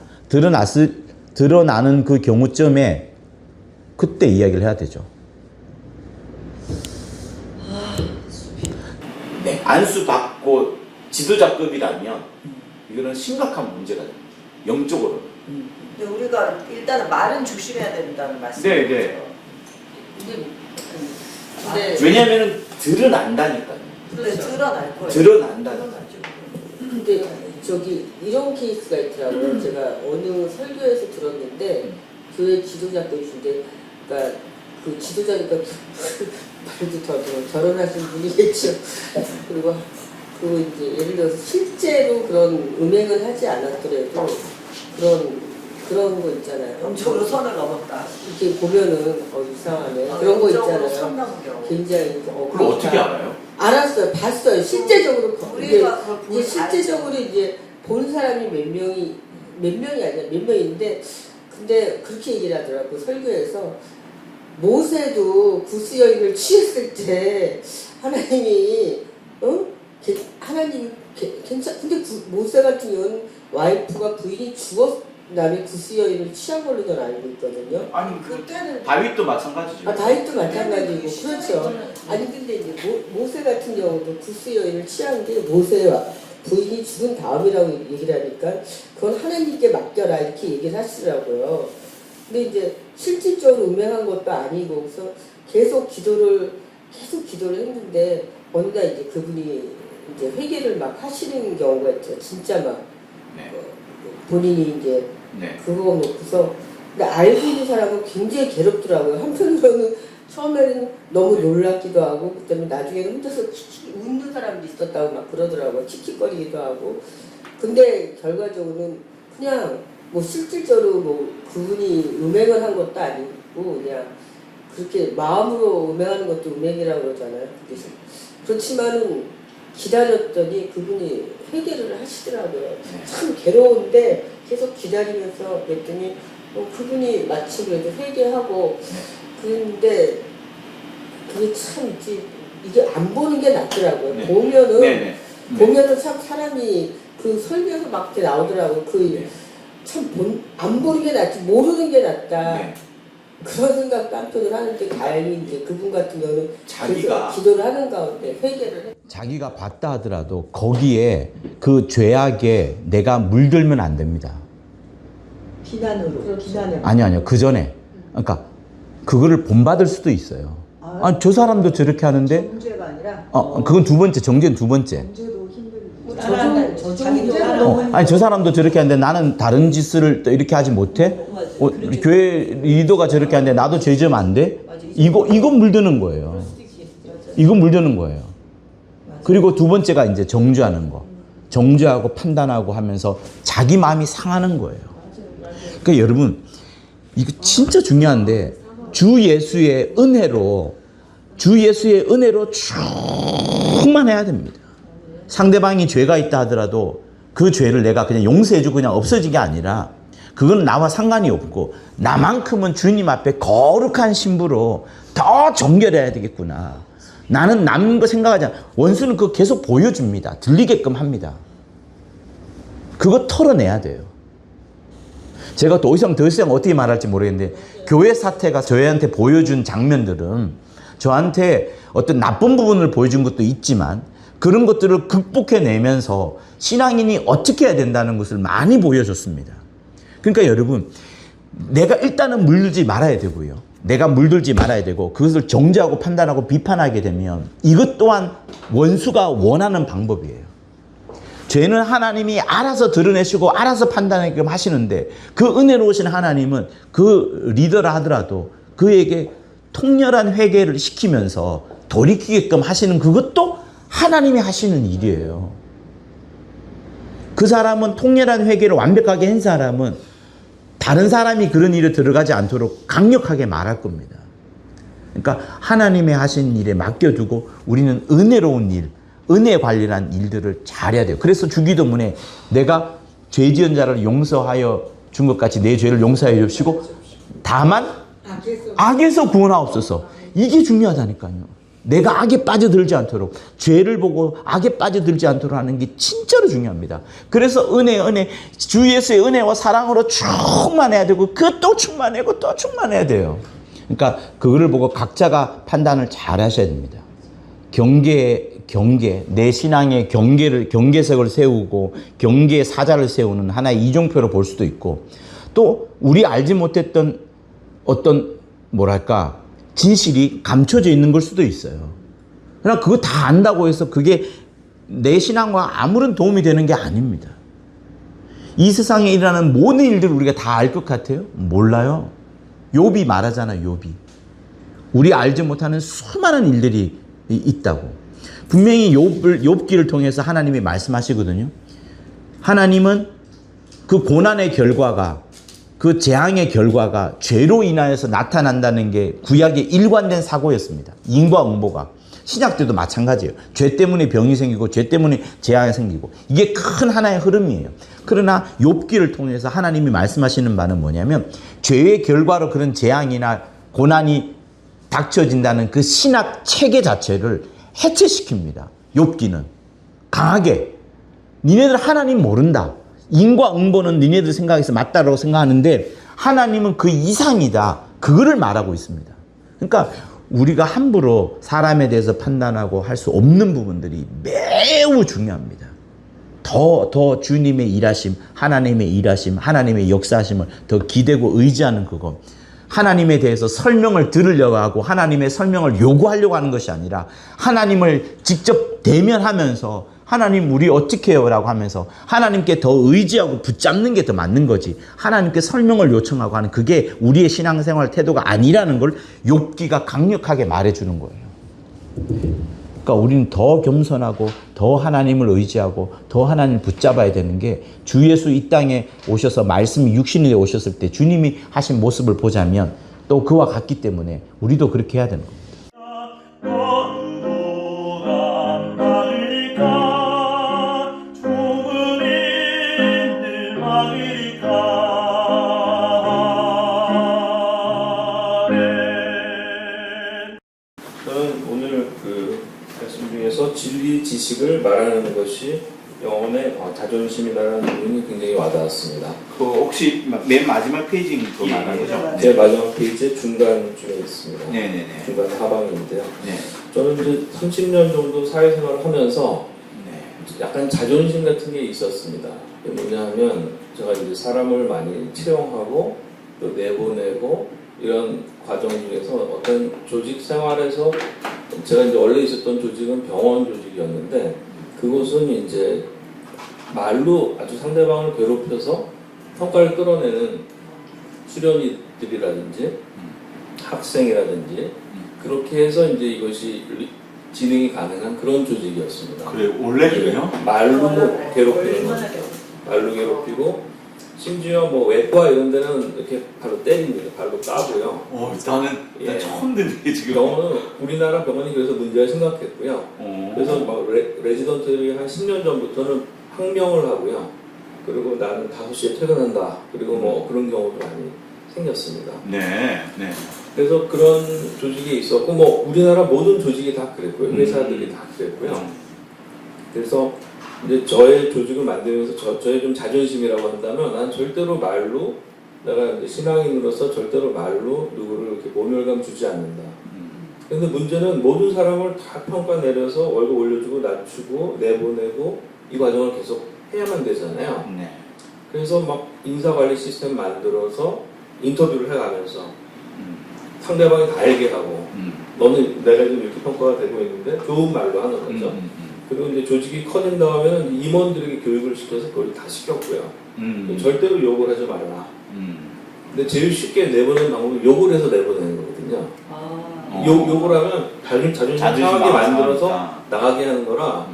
드러나는 그 경우점에 그때 이야기를 해야 되죠. 네. 안수 받고 지도자급이라면 이거는 심각한 문제가 됩니다. 영적으로. 근데 우리가 일단은 말은 조심해야 된다는 말씀이죠. 네. 근데 왜냐하면 드러난다니까요. 근데 드러날 거예요. 드러난다니까요. 근데 저기 이런 케이스가 있더라고요. 제가 어느 설교에서 들었는데 교회 지도자급이신데 그러니까 그 지도자니까 말도 더 결혼하신 분이겠죠. 그리고 이제 예를 들어서 실제로 그런 음행을 하지 않았더라도 그런 거 있잖아요. 영적으로 선을 넘었다. 이렇게 보면은 이상하네. 그런 거 있잖아요. 선 넘은 경우. 굉장히 그걸 어떻게 알아요? 알았어요. 봤어요. 실제적으로 우리가 그걸 보고 이제 실제적으로 이제 본 사람이 몇 명이 아니라 몇 명인데 근데 그렇게 얘기를 하더라고 설교에서 모세도 구스 여인을 취했을 때 하나님이 하나님 근데 모세 같은 경우는 와이프가 부인이 죽었 남의 구스 여인을 취한 걸로 저는 알고 있거든요. 아니 그때는 다윗도 마찬가지죠. 다윗도 마찬가지고 그렇죠. 아니 근데 이제 모세 같은 경우도 구스 여인을 취한 게 모세와 부인이 죽은 다음이라고 얘기를 하니까 그건 하나님께 맡겨라 이렇게 얘기를 하시더라고요. 근데 이제 실질적으로 음행한 것도 아니고 그래서 계속 기도를 했는데 어느 날 이제 그분이 이제 회개를 막 하시는 경우가 있죠. 진짜 막 본인이 이제 그거 놓고서 근데 알고 있는 사람은 굉장히 괴롭더라고요. 한편으로는 처음에는 너무 놀랍기도 하고 그다음에 나중에는 혼자서 킥킥 웃는 사람도 있었다고 막 그러더라고요. 킥킥거리기도 하고 근데 결과적으로는 그냥 뭐 실질적으로 뭐 그분이 음행을 한 것도 아니고 그냥 그렇게 마음으로 음행하는 것도 음행이라고 그러잖아요. 그렇지만은 기다렸더니 그분이 회개를 하시더라고요. 참 괴로운데 계속 기다리면서 그랬더니 그분이 마치 그래도 회개하고 그런데 그게 참 있지 이게 안 보는 게 낫더라고요. 보면은 참 사람이 그 설교에서 막 이렇게 나오더라고요. 참 안 보는 게 낫지 모르는 게 낫다. 그런 생각도 한편으로 하는데 다행히 이제 그분 같은 경우는 자기가 기도를 하는 가운데 회개를 해. 자기가 봤다 하더라도 거기에 그 죄악에 내가 물들면 안 됩니다. 비난으로. 비난을. 아니요. 그 전에. 그러니까 그거를 본받을 수도 있어요. 저 사람도 저렇게 하는데. 정죄가 아니라. 그건 두 번째. 정죄는 두 번째. 정죄도 힘들고. 아니 저 사람도 저렇게 하는데 나는 다른 짓을 또 이렇게 하지 못해? 우리 교회 리더가 저렇게 하는데 나도 죄 지으면 안 돼? 이거 물드는 거예요. 이거 물드는 거예요. 그리고 두 번째가 이제 정죄하는 거. 정죄하고 판단하고 하면서 자기 마음이 상하는 거예요. 그러니까 여러분 이거 진짜 중요한데 주 예수의 은혜로 충만해야 됩니다. 상대방이 죄가 있다 하더라도 그 죄를 내가 그냥 용서해주고 그냥 없어진 게 아니라 그건 나와 상관이 없고 나만큼은 주님 앞에 거룩한 신부로 더 정결해야 되겠구나. 나는 남은 거 생각하지 않아. 원수는 그거 계속 보여줍니다. 들리게끔 합니다. 그거 털어내야 돼요. 제가 더 이상 어떻게 말할지 모르겠는데 교회 사태가 저희한테 보여준 장면들은 저한테 어떤 나쁜 부분을 보여준 것도 있지만 그런 것들을 극복해내면서 신앙인이 어떻게 해야 된다는 것을 많이 보여줬습니다. 그러니까 여러분 내가 일단은 물들지 말아야 되고요. 내가 물들지 말아야 되고 그것을 정죄하고 판단하고 비판하게 되면 이것 또한 원수가 원하는 방법이에요. 죄는 하나님이 알아서 드러내시고 알아서 판단하게끔 하시는데 그 은혜로우신 하나님은 그 리더라 하더라도 그에게 통렬한 회개를 시키면서 돌이키게끔 하시는 그것도 하나님이 하시는 일이에요. 그 사람은 통렬한 회개를 완벽하게 한 사람은 다른 사람이 그런 일에 들어가지 않도록 강력하게 말할 겁니다. 그러니까 하나님의 하신 일에 맡겨두고 우리는 은혜로운 일, 은혜 관련한 일들을 잘해야 돼요. 그래서 주기도문에 내가 죄 지은 자를 용서하여 준 것 같이 내 죄를 용서하여 주시고 다만 악에서 구원하옵소서. 이게 중요하다니까요. 내가 악에 빠져들지 않도록, 죄를 보고 악에 빠져들지 않도록 하는 게 진짜로 중요합니다. 그래서 은혜, 주 예수의 은혜와 사랑으로 충만해야 되고, 또 충만하고 또 충만해야 돼요. 그러니까 그거를 보고 각자가 판단을 잘 하셔야 됩니다. 경계, 내 신앙의 경계석을 세우고 경계의 사자를 세우는 하나의 이종표로 볼 수도 있고, 또 우리 알지 못했던 어떤 진실이 감춰져 있는 걸 수도 있어요. 그러나 그거 다 안다고 해서 그게 내 신앙과 아무런 도움이 되는 게 아닙니다. 이 세상에 일어나는 모든 일들을 우리가 다 알 것 같아요? 몰라요. 욥이 말하잖아요. 욥이. 우리 알지 못하는 수많은 일들이 있다고. 분명히 욥기를 통해서 하나님이 말씀하시거든요. 하나님은 그 고난의 결과가, 그 재앙의 결과가 죄로 인하여서 나타난다는 게 구약의 일관된 사고였습니다. 인과응보가. 신약 때도 마찬가지예요. 죄 때문에 병이 생기고 죄 때문에 재앙이 생기고, 이게 큰 하나의 흐름이에요. 그러나 욥기를 통해서 하나님이 말씀하시는 바는 뭐냐면, 죄의 결과로 그런 재앙이나 고난이 닥쳐진다는 그 신학 체계 자체를 해체시킵니다. 욥기는 강하게. 니네들 하나님 모른다. 인과응보는 니네들 생각에서 맞다라고 생각하는데 하나님은 그 이상이다. 그거를 말하고 있습니다. 그러니까 우리가 함부로 사람에 대해서 판단하고 할 수 없는 부분들이 매우 중요합니다. 더 주님의 일하심, 하나님의 일하심, 하나님의 역사하심을 더 기대고 의지하는 그거. 하나님에 대해서 설명을 들으려고 하고 하나님의 설명을 요구하려고 하는 것이 아니라, 하나님을 직접 대면하면서 하나님 우리 어떻게 해요? 라고 하면서 하나님께 더 의지하고 붙잡는 게 더 맞는 거지, 하나님께 설명을 요청하고 하는 그게 우리의 신앙생활 태도가 아니라는 걸 욥기가 강력하게 말해주는 거예요. 그러니까 우리는 더 겸손하고 더 하나님을 의지하고 더 하나님을 붙잡아야 되는 게, 주 예수 이 땅에 오셔서 말씀이 육신에 오셨을 때 주님이 하신 모습을 보자면 또 그와 같기 때문에 우리도 그렇게 해야 되는 겁니다. 저는 오늘 그 말씀 중에서 진리 지식을 말하는 것이 영혼의 자존심이라는 부분이 굉장히 와닿았습니다. 그 혹시 맨 마지막 페이지 그 말하는 거죠? 제 마지막 페이지의 중간 중에 있습니다. 네네네. 중간 하방인데요. 네. 저는 이제 30년 정도 사회생활을 하면서 네. 약간 자존심 같은 게 있었습니다. 그게 뭐냐 하면, 제가 이제 사람을 많이 채용하고 또 내보내고 이런 과정 중에서 어떤 조직 생활에서, 제가 이제 원래 있었던 조직은 병원 조직이었는데, 그곳은 이제 말로 아주 상대방을 괴롭혀서 성과를 끌어내는 수련이들이라든지 학생이라든지 그렇게 해서 이제 이것이 진행이 가능한 그런 조직이었습니다. 그래, 원래 그래요? 말로 괴롭히는 거죠. 말로 괴롭히고, 심지어 뭐 외과 이런 데는 이렇게 발로 때립니다. 발로 까고요. 나는 처음 듣는 게 지금. 병원은, 우리나라 병원이 그래서 문제가 심각했고요. 그래서 막 레지던트들이 한 10년 전부터는 항명을 하고요. 그리고 나는 5시에 퇴근한다. 그리고 뭐 그런 경우도 많이 생겼습니다. 네. 그래서 그런 조직이 있었고, 뭐 우리나라 모든 조직이 다 그랬고요. 회사들이 다 그랬고요. 그래서 이제 저의 조직을 만들면서 저의 좀 자존심이라고 한다면, 난 절대로 말로, 내가 이제 신앙인으로서 절대로 말로 누구를 이렇게 모멸감 주지 않는다. 그런데 문제는 모든 사람을 다 평가 내려서 월급 올려주고 낮추고 내보내고 이 과정을 계속 해야만 되잖아요. 네. 그래서 막 인사관리 시스템 만들어서 인터뷰를 해가면서 상대방이 다 알게 하고, 너는 내가 지금 이렇게 평가가 되고 있는데 좋은 말로 하는 거죠. 그리고 이제 조직이 커진 다음에는 임원들에게 교육을 시켜서 그걸 다 시켰고요. 절대로 욕을 하지 말라. 근데 제일 쉽게 내보내는 방법은 욕을 해서 내보내는 거거든요. 욕을 하면 자존심 상하게 만들어서 나가게 하는 거라,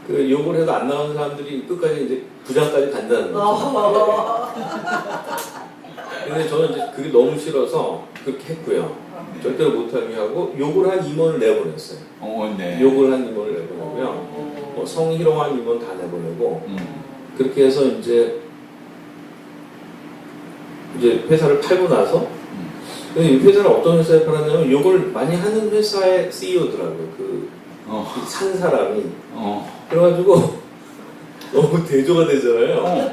그 욕을 해도 안 나오는 사람들이 끝까지 이제 부장까지 간다는 거죠. 근데 저는 이제 그게 너무 싫어서 그렇게 했고요. 절대로 못하게 하고, 욕을 한 임원을 내보냈어요. 네. 욕을 한 임원을 내보내고요. 뭐 성희롱한 임원 다 내보내고, 그렇게 해서 이제 회사를 팔고 나서 근데 이 회사는 어떤 회사에 팔았냐면 이걸 많이 하는 회사의 CEO더라고요. 산 사람이. 그래가지고 너무 대조가 되잖아요.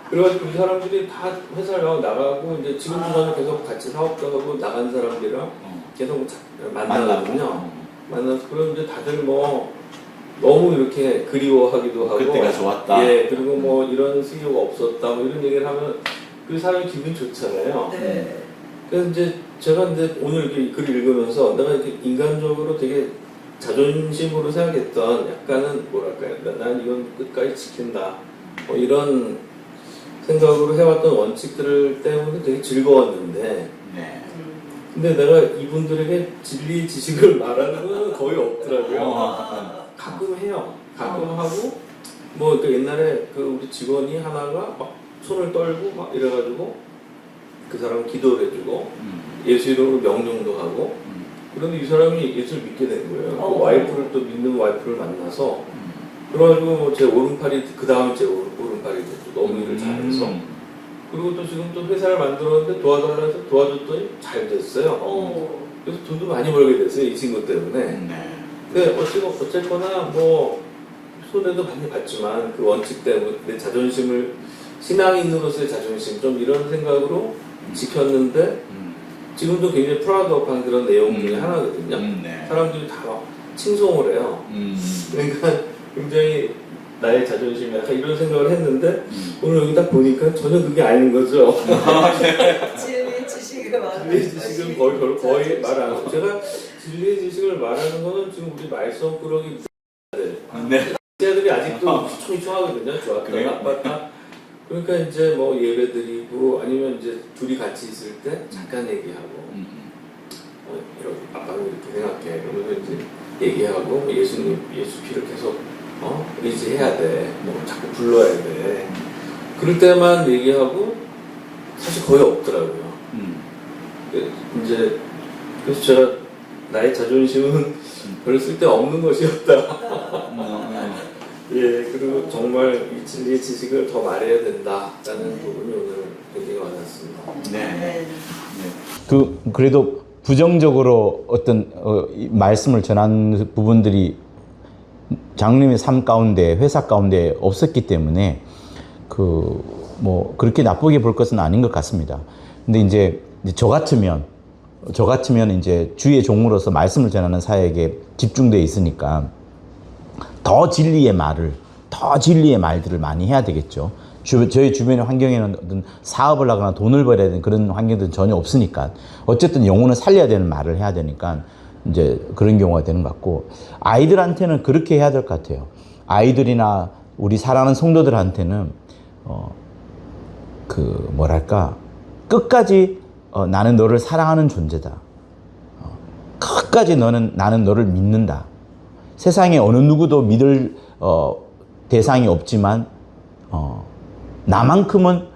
그래가지고 그 사람들이 다 회사를 나가고 이제 지금도 저는 계속 같이 사업도 하고 나간 사람들이랑 계속 만나거든요. 만나서 그럼 이제 다들 뭐 너무 이렇게 그리워하기도 하고 그때가 좋았다. 예, 그리고 뭐 이런 CEO가 없었다 뭐 이런 얘기를 하면 그 사람이 기분 좋잖아요. 네. 그래서 이제 제가 이제 오늘 이렇게 글을 읽으면서 내가 이렇게 인간적으로 되게 자존심으로 생각했던 약간은 뭐랄까요, 난 이건 끝까지 지킨다 뭐 이런 생각으로 해왔던 원칙들 때문에 되게 즐거웠는데 네. 근데 내가 이분들에게 진리 지식을 말하는 건 거의 없더라고요. 가끔 해요. 가끔 하고 뭐 그 옛날에 그 우리 직원이 하나가 막 손을 떨고 막 이래가지고 그 사람 기도를 해주고 예수 이름으로 명령도 하고 그런데 이 사람이 예수를 믿게 된 거예요. 그 와이프를 또 믿는 와이프를 만나서 그래가지고 제 오른팔이 그 다음 제 오른팔이 됐죠. 너무 일을 잘해서 그리고 또 지금 또 회사를 만들었는데 도와달라고 해서 도와줬더니 잘 됐어요. 그래서 돈도 많이 벌게 됐어요. 이 친구 때문에. 근데 어쨌거나 뭐 손해도 많이 봤지만 그 원칙 때문에 내 자존심을 신앙인으로서의 자존심 좀 이런 생각으로 지켰는데 지금도 굉장히 프라우드업한 그런 내용 중에 하나거든요. 사람들이 다 막 칭송을 해요. 그러니까 굉장히 나의 자존심이 약간 이런 생각을 했는데 오늘 여기 딱 보니까 전혀 그게 아닌 거죠. 진리의 지식을 말하는 진리의 지식은 거의 말 안 하고 제가 진리의 지식을 말하는 거는 지금 우리 말썽 꾸러기 자들이 아직도 휘청휘청하거든요. 좋았다 나빴다. 그러니까 이제 뭐 예배 드리고 아니면 이제 둘이 같이 있을 때 잠깐 얘기하고 이렇게 아빠는 이렇게 생각해 그러면서 이제 얘기하고 예수님 예수 피를 계속 의지해야 돼. 뭐 자꾸 불러야 돼. 그럴 때만 얘기하고 사실 거의 없더라고요. 이제 그래서 제가 나의 자존심은 별 쓸데없는 것이었다. 예, 그리고 정말 이 진리의 지식을 더 말해야 된다라는 부분이 오늘 굉장히 와닿았습니다. 그래도 부정적으로 어떤 이 말씀을 전하는 부분들이 장로님의 삶 가운데 회사 가운데 없었기 때문에 뭐 그렇게 나쁘게 볼 것은 아닌 것 같습니다. 근데 이제 저 같으면 이제 주의 종으로서 말씀을 전하는 사역에 집중되어 있으니까 더 진리의 말들을 많이 해야 되겠죠. 저희 주변의 환경에는 어떤 사업을 하거나 돈을 벌여야 되는 그런 환경들은 전혀 없으니까 어쨌든 영혼을 살려야 되는 말을 해야 되니까 이제 그런 경우가 되는 것 같고 아이들한테는 그렇게 해야 될 것 같아요. 아이들이나 우리 사랑하는 성도들한테는 끝까지 나는 너를 사랑하는 존재다. 끝까지 나는 너를 믿는다. 세상에 어느 누구도 믿을 대상이 없지만 나만큼은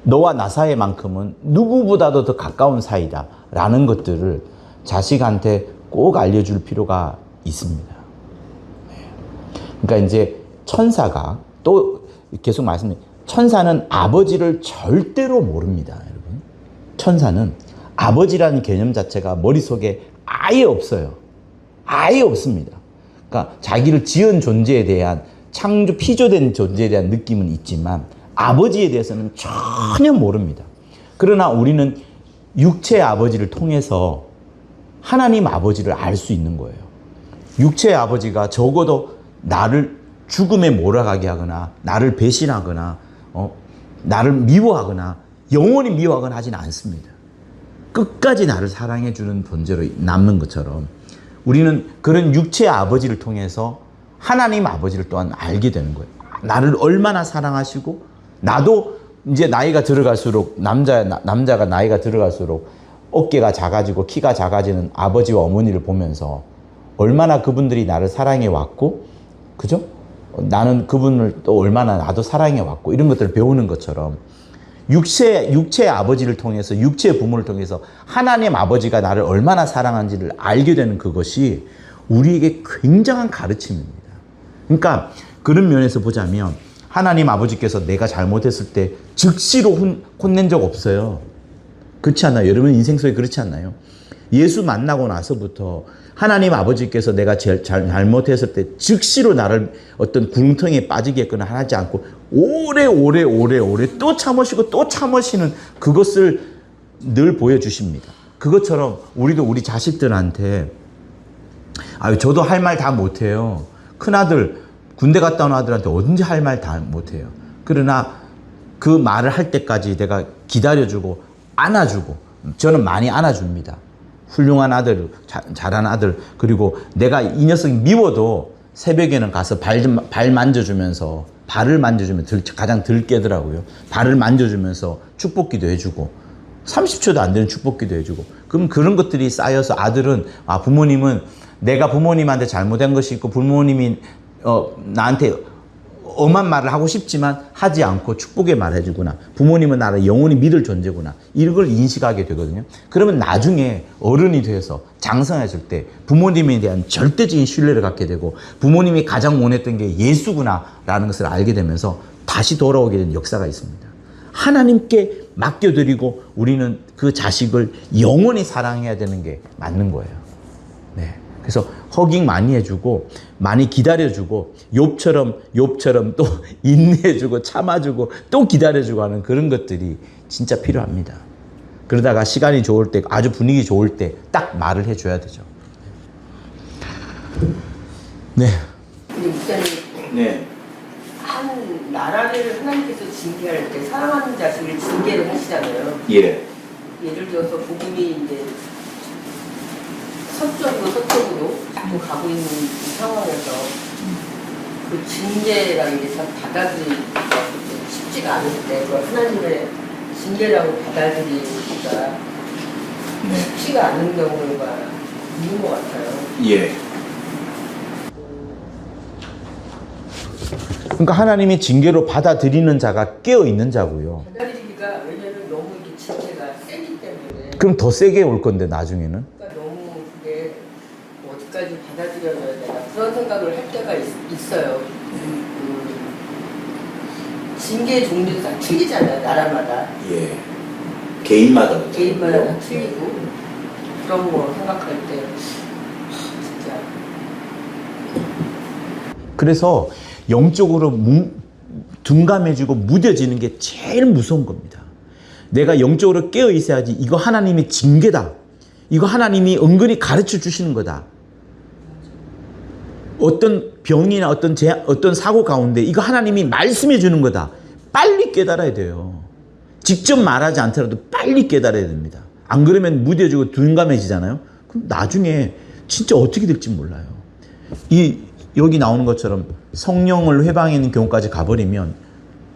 너와 나 사이만큼은 누구보다도 더 가까운 사이다 라는 것들을 자식한테 꼭 알려줄 필요가 있습니다. 그러니까 이제 천사가 또 계속 천사는 아버지를 절대로 모릅니다. 여러분. 천사는 아버지라는 개념 자체가 머릿속에 아예 없어요. 아예 없습니다. 그러니까 자기를 지은 존재에 대한 피조된 존재에 대한 느낌은 있지만 아버지에 대해서는 전혀 모릅니다. 그러나 우리는 육체의 아버지를 통해서 하나님 아버지를 알 수 있는 거예요. 육체의 아버지가 적어도 나를 죽음에 몰아가게 하거나 나를 배신하거나 나를 미워하거나 영원히 미워하거나 하지는 않습니다. 끝까지 나를 사랑해주는 존재로 남는 것처럼 우리는 그런 육체의 아버지를 통해서 하나님 아버지를 또한 알게 되는 거예요. 나를 얼마나 사랑하시고 나도 이제 나이가 들어갈수록 남자가 나이가 들어갈수록 어깨가 작아지고 키가 작아지는 아버지와 어머니를 보면서 얼마나 그분들이 나를 사랑해 왔고 그죠? 나는 그분을 또 얼마나 나도 사랑해 왔고 이런 것들을 배우는 것처럼 육체의 아버지를 통해서 육체의 부모를 통해서 하나님 아버지가 나를 얼마나 사랑하는지를 알게 되는 그것이 우리에게 굉장한 가르침입니다. 그러니까 그런 면에서 보자면 하나님 아버지께서 내가 잘못했을 때 즉시로 혼낸 적 없어요. 그렇지 않나요? 여러분 인생 속에 그렇지 않나요? 예수 만나고 나서부터 하나님 아버지께서 내가 잘못했을 때 즉시로 나를 어떤 구렁텅이에 빠지게거나 하지 않고 오래 또 참으시고 또 참으시는 그것을 늘 보여주십니다. 그것처럼 우리도 우리 자식들한테 저도 할 말 다 못해요. 큰아들 군대 갔다 온 아들한테 언제 할 말 다 못해요. 그러나 그 말을 할 때까지 내가 기다려주고 안아주고 저는 많이 안아줍니다. 훌륭한 아들, 잘한 아들. 그리고 내가 이 녀석이 미워도 새벽에는 가서 발 만져주면서 발을 만져주면 가장 덜 깨더라고요. 발을 만져주면서 축복기도 해주고 30초도 안 되는 축복기도 해주고 그럼 그런 것들이 쌓여서 아들은 부모님은 내가 부모님한테 잘못한 것이 있고 부모님이 나한테 엄한 말을 하고 싶지만 하지 않고 축복의 말을 해주구나. 부모님은 나를 영원히 믿을 존재구나. 이걸 인식하게 되거든요. 그러면 나중에 어른이 돼서 장성했을 때 부모님에 대한 절대적인 신뢰를 갖게 되고 부모님이 가장 원했던 게 예수구나라는 것을 알게 되면서 다시 돌아오게 된 역사가 있습니다. 하나님께 맡겨드리고 우리는 그 자식을 영원히 사랑해야 되는 게 맞는 거예요. 네. 그래서 허깅 많이 해주고 많이 기다려주고 욥처럼 또 인내해주고 참아주고 또 기다려주고 하는 그런 것들이 진짜 필요합니다. 그러다가 시간이 좋을 때 아주 분위기 좋을 때 딱 말을 해줘야 되죠. 네. 근데 목사님 네. 한 나라를 하나님께서 징계할 때 사랑하는 자식을 징계를 하시잖아요. 예. 예를 들어서 복음이 이제 서쪽으로 자꾸 가고 있는 상황에서 그 징계라는 게 참 받아들이기가 쉽지가 않을 때 그걸 하나님의 징계라고 받아들이기가 쉽지가 않은 경우가 있는 것 같아요. 예. 그러니까 하나님이 징계로 받아들이는 자가 깨어 있는 자고요. 받아들이기가 왜냐면 너무 이렇게 징계가 세기 때문에. 그럼 더 세게 올 건데 나중에는. 그러니까 너무 그게 어디까지 받아들여야 되나 그런 생각을 할 때가 있어요. 징계 종류도 다 틀리잖아요. 나라마다. 예. 개인마다 다 틀리고 그런 거 생각할 때 진짜. 그래서 영적으로 둔감해지고 무뎌지는 게 제일 무서운 겁니다. 내가 영적으로 깨어 있어야지 이거 하나님의 징계다. 이거 하나님이 은근히 가르쳐 주시는 거다. 어떤 병이나 어떤 사고 가운데 이거 하나님이 말씀해 주는 거다. 빨리 깨달아야 돼요. 직접 말하지 않더라도 빨리 깨달아야 됩니다. 안 그러면 무뎌지고 둔감해지잖아요. 그럼 나중에 진짜 어떻게 될지 몰라요. 여기 나오는 것처럼 성령을 회방하는 경우까지 가버리면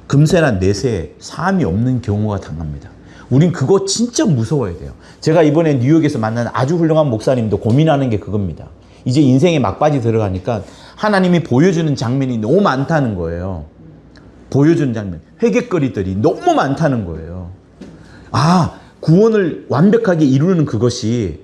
금세나 내세 사함이 없는 경우가 당합니다. 우린 그거 진짜 무서워야 돼요. 제가 이번에 뉴욕에서 만난 아주 훌륭한 목사님도 고민하는 게 그겁니다. 이제 인생의 막바지 들어가니까 하나님이 보여주는 장면이 너무 많다는 거예요. 보여주는 장면, 회개거리들이 너무 많다는 거예요. 구원을 완벽하게 이루는 그것이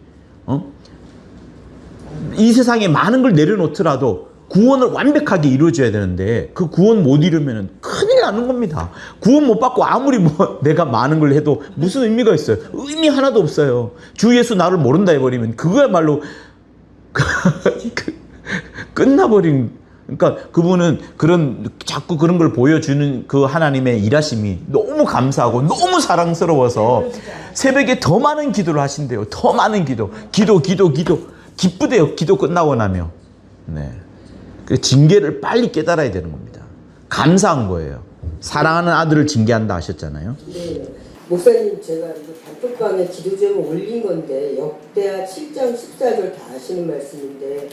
이 세상에 많은 걸 내려놓더라도 구원을 완벽하게 이루어져야 되는데 그 구원 못 이루면 큰일 나는 겁니다. 구원 못 받고 아무리 내가 많은 걸 해도 무슨 의미가 있어요? 의미 하나도 없어요. 주 예수 나를 모른다 해버리면 그거야말로 끝나버린. 그러니까 그분은 자꾸 그런 걸 보여주는 그 하나님의 일하심이 너무 감사하고 너무 사랑스러워서 새벽에 더 많은 기도를 하신대요. 더 많은 기도. 기쁘대요. 기도 끝나고 나면. 네. 그 징계를 빨리 깨달아야 되는 겁니다. 감사한 거예요. 사랑하는 아들을 징계한다 하셨잖아요. 네. 목사님 제가 단톡방에 기도 제목 올린 건데 역대하 7장 14절 다 아시는 말씀인데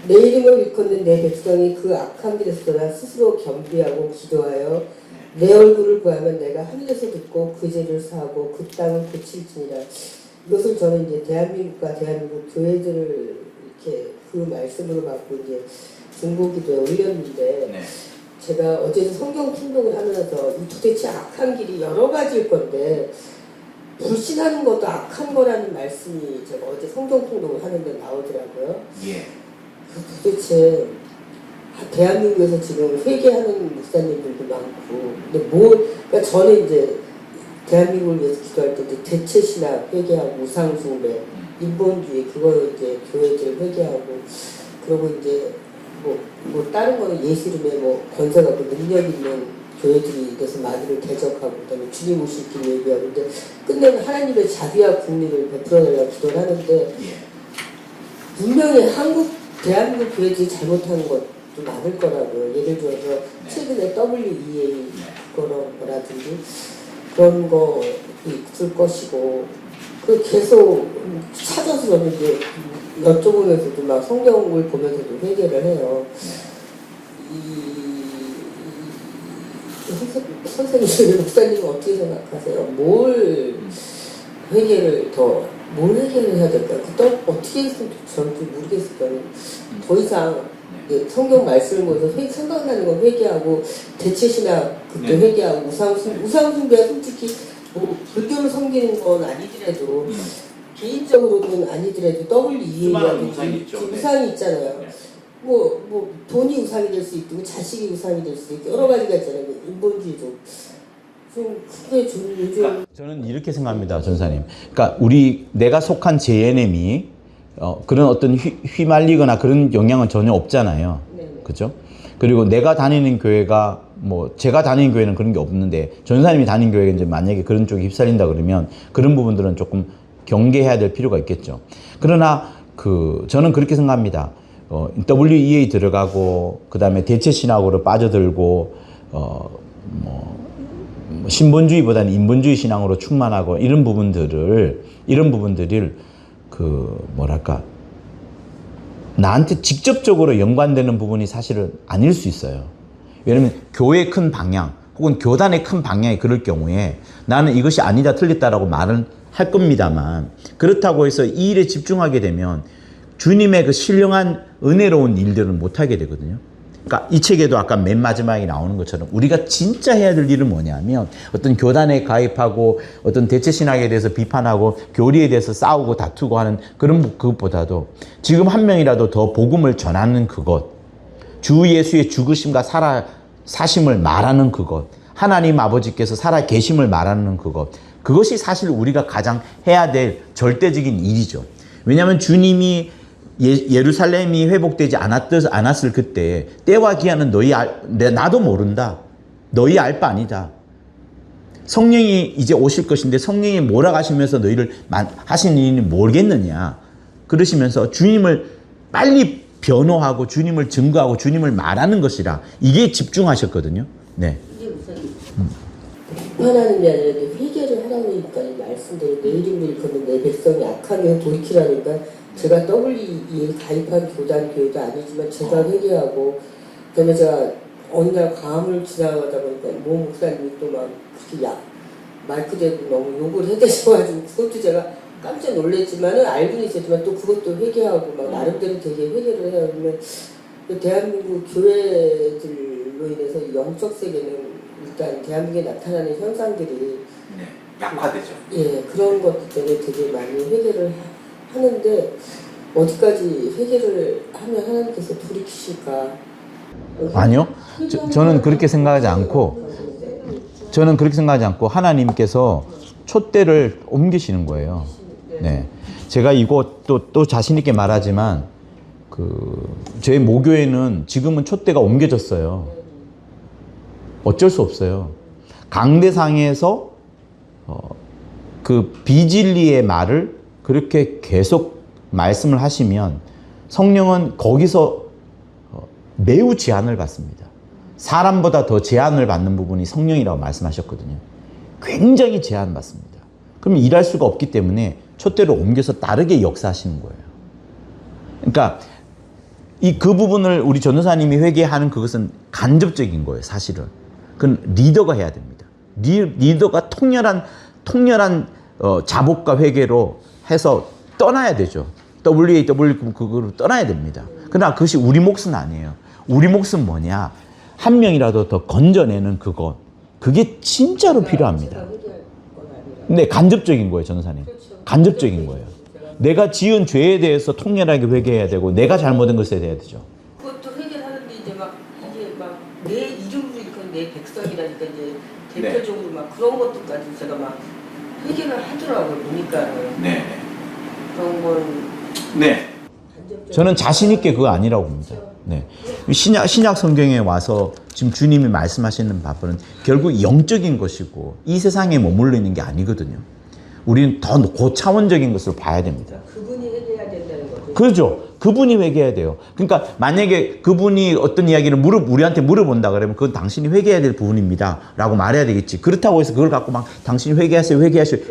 내 이름을 일컫는 내 백성이 그 악한 길에서 돌아 스스로 겸비하고 기도하여 내 얼굴을 구하면 내가 하늘에서 듣고 그 죄를 사하고 그 땅을 고칠지니라. 이것을 저는 이제 대한민국 교회들을 이렇게 그 말씀으로 갖고 이제 중보기도에 올렸는데 네. 제가 어제도 성경 통독을 하면서 도대체 악한 길이 여러 가지일 건데 불신하는 것도 악한 거라는 말씀이 제가 어제 성경 통독을 하는데 나오더라고요. 예. 도대체 대한민국에서 지금 회개하는 목사님들도 많고 근데 그러니까 저는 이제 대한민국을 위해서 기도할 때 이제 대체 신학 회개하고 우상 숭배, 인본주의 그거 이제 교회들 회개하고 그러고 이제 뭐 다른 거는 예수 이름에 뭐 권세가 고 능력 있는 교회들이 돼서 마귀를 대적하고 그다음에 주님 오실 길 얘기하고 근데 끝내면 하나님의 자비와 국리를 베풀어달라고 기도를 하는데 분명히 대한민국 교회들이 잘못한 것도 많을 거라고요. 예를 들어서 최근에 WEA 거라든지 그런 거 있을 것이고 그 계속 찾아서 저는 이제 여쭤보면서도 막 성경을 보면서도 회개를 해요. 선생님, 목사님은 어떻게 생각하세요? 뭘 회개를 해야 될까요? 또 어떻게 했으면 저는 모르겠어요. 더 이상 성경 말씀을 보면서 생각나는 건 회개하고 대체신학 그때 회개하고 우상숭배가 솔직히 뭐 불교를 섬기는 건 아니더라도 개인적으로는 아니더라도 WEA라든지 우상이 있잖아요. 뭐 돈이 우상이 될 수 있고 자식이 우상이 될 수 있고 여러 가지가 있잖아요. 인본주의도 좀 크게 좀 요즘 저는 이렇게 생각합니다, 전사님. 그러니까 내가 속한 JNM이 그런 어떤 휘말리거나 그런 영향은 전혀 없잖아요. 그죠? 그리고 내가 다니는 교회가 제가 다니는 교회는 그런 게 없는데 전사님이 다니는 교회가 이제 만약에 그런 쪽에 휩쓸린다 그러면 그런 부분들은 조금 경계해야 될 필요가 있겠죠. 그러나 저는 그렇게 생각합니다. WEA 들어가고 그다음에 대체 신학으로 빠져들고 신본주의보다는 인본주의 신앙으로 충만하고 이런 부분들을 나한테 직접적으로 연관되는 부분이 사실은 아닐 수 있어요. 왜냐면 교회의 큰 방향 혹은 교단의 큰 방향이 그럴 경우에 나는 이것이 아니다 틀렸다라고 말은 할 겁니다만 그렇다고 해서 이 일에 집중하게 되면 주님의 그 신령한 은혜로운 일들은 못하게 되거든요. 그러니까 이 책에도 아까 맨 마지막에 나오는 것처럼 우리가 진짜 해야 될 일은 뭐냐면 어떤 교단에 가입하고 어떤 대체 신학에 대해서 비판하고 교리에 대해서 싸우고 다투고 하는 그것보다도 지금 한 명이라도 더 복음을 전하는 그것, 주 예수의 죽으심과 사심을 말하는 그것, 하나님 아버지께서 살아 계심을 말하는 그것이 사실 우리가 가장 해야 될 절대적인 일이죠. 왜냐하면 주님이 예루살렘이 회복되지 않았을 그때 때와 기한은 나도 모른다. 너희 알 바 아니다. 성령이 이제 오실 것인데 성령이 몰아가시면서 너희를 하시는 일이 모르겠느냐. 그러시면서 주님을 빨리 변호하고 주님을 증거하고 주님을 말하는 것이라 이게 집중하셨거든요. 네. 이게 무슨 비판하는 게 아니라 회개를 하라니까 말씀대로 내 이름을 일컫는 내 백성이 악하게 돌이키라니까 제가 WE에 가입한 교단 교회도 아니지만 제가 회개하고 그다음에 제가 어느 날 광화문을 지나가다 보니까 모 목사님이 또 막 그렇게 마이크 대고 너무 욕을 해대셔가지고 그것도 제가 깜짝 놀랐지만은 알고는 있었지만 또 그것도 회개하고 막 나름대로 되게 회개를 해요. 그러면 대한민국 교회들로 인해서 영적 세계는 일단 대한민국에 나타나는 현상들이 약화되죠. 예, 그런 것들 때문에 되게 많이 회개를 하는데 어디까지 회개를 하면 하나님께서 돌이키실까? 아니요. 저는 그렇게 생각하지 않고 하나님께서 촛대를 옮기시는 거예요. 네. 제가 이거 또 자신 있게 말하지만 저희 모교회는 지금은 촛대가 옮겨졌어요. 어쩔 수 없어요. 강대상에서 그 비진리의 말을 그렇게 계속 말씀을 하시면 성령은 거기서 매우 제한을 받습니다. 사람보다 더 제한을 받는 부분이 성령이라고 말씀하셨거든요. 굉장히 제한받습니다. 그럼 일할 수가 없기 때문에 촛대를 옮겨서 다르게 역사하시는 거예요. 그러니까 그 부분을 우리 전도사님이 회개하는 그것은 간접적인 거예요, 사실은. 그건 리더가 해야 됩니다. 리더가 통렬한 자복과 회개로 해서 떠나야 되죠. WEA 그거로 떠나야 됩니다. 그러나 그것이 우리 몫은 아니에요. 우리 몫은 뭐냐? 한 명이라도 더 건져내는 그것. 그게 진짜로 필요합니다. 근데 간접적인 거예요, 전도사님. 간접적인 거예요. 내가 지은 죄에 대해서 통렬하게 회개해야 되고 내가 잘못한 것에 대해야 되죠. 그것도 회개를 하는데 이제 막 이게 막 내 이름으로 일컫는 내 백성이라니까 이제 대표적으로 막 그런 것들까지 제가 막 회개를 하더라고요. 보니까는 네. 그런 건 네. 저는 자신 있게 그거 아니라고 봅니다. 네. 신약 성경에 와서 지금 주님이 말씀하시는 바는 결국 영적인 것이고 이 세상에 머물러 있는 게 아니거든요. 우리는 더 고차원적인 것을 봐야 됩니다. 그분이 회개해야 된다는 거죠. 그렇죠. 그분이 회개해야 돼요. 그러니까 만약에 그분이 어떤 이야기를 우리한테 물어본다 그러면 그건 당신이 회개해야 될 부분입니다. 라고 말해야 되겠지. 그렇다고 해서 그걸 갖고 막 당신이 회개하세요.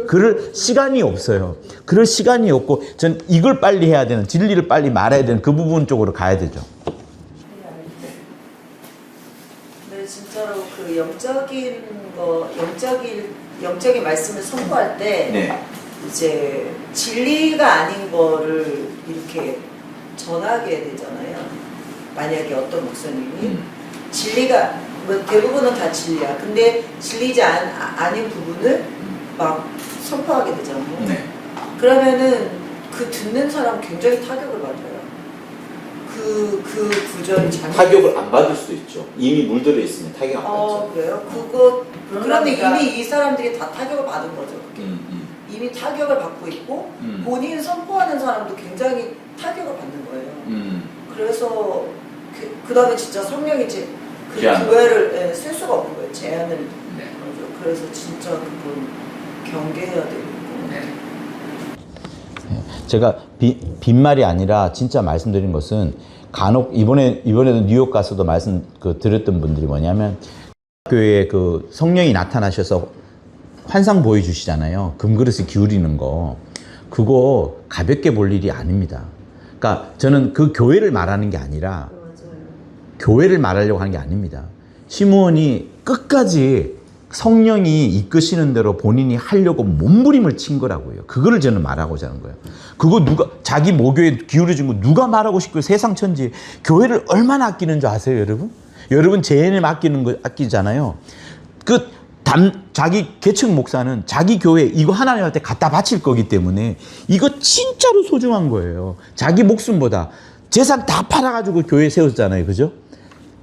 그럴 시간이 없어요. 그럴 시간이 없고 전 이걸 빨리 해야 되는, 진리를 빨리 말해야 되는 그 부분 쪽으로 가야 되죠. 네, 진짜로 그 영적인 말씀을 선포할 때 네. 이제 진리가 아닌 거를 이렇게 전하게 되잖아요. 만약에 어떤 목사님이 진리가 뭐 대부분은 다 진리야. 근데 진리지 아닌 부분을 막 선포하게 되잖아요. 네. 그러면은 그 듣는 사람 굉장히 타격을 받아요. 그 구절이 잘못. 타격을 안 받을 수도 있죠. 이미 물들어 있으면 타격 안 받죠. 그래요? 그러면 그러니까. 이미 이 사람들이 다 타격을 받은 거죠. 그게. 이미 타격을 받고 있고 본인 선포하는 사람도 굉장히 타격을 받는 거예요. 그래서 그 다음에 진짜 성령이 이제 그 제한. 교회를 쓸 수가 없는 거예요. 제한을 거죠. 그래서 진짜 그건 경계해야 되고. 제가 빈말이 아니라 진짜 말씀드린 것은 간혹 이번에도 뉴욕 가서도 드렸던 분들이 뭐냐면 교회에 그 성령이 나타나셔서 환상 보여주시잖아요. 금그릇을 기울이는 거. 그거 가볍게 볼 일이 아닙니다. 그러니까 저는 그 교회를 말하는 게 아니라 교회를 말하려고 하는 게 아닙니다. 시므온이 끝까지 성령이 이끄시는 대로 본인이 하려고 몸부림을 친 거라고요. 그거를 저는 말하고자 하는 거예요. 그거 자기 모교에 기울여준 거 누가 말하고 싶고요. 세상 천지. 교회를 얼마나 아끼는 줄 아세요, 여러분? 여러분 재연을 아끼잖아요. 자기 개척 목사는 자기 교회 이거 하나님한테 갖다 바칠 거기 때문에 이거 진짜로 소중한 거예요. 자기 목숨보다 재산 다 팔아가지고 교회 세웠잖아요. 그죠?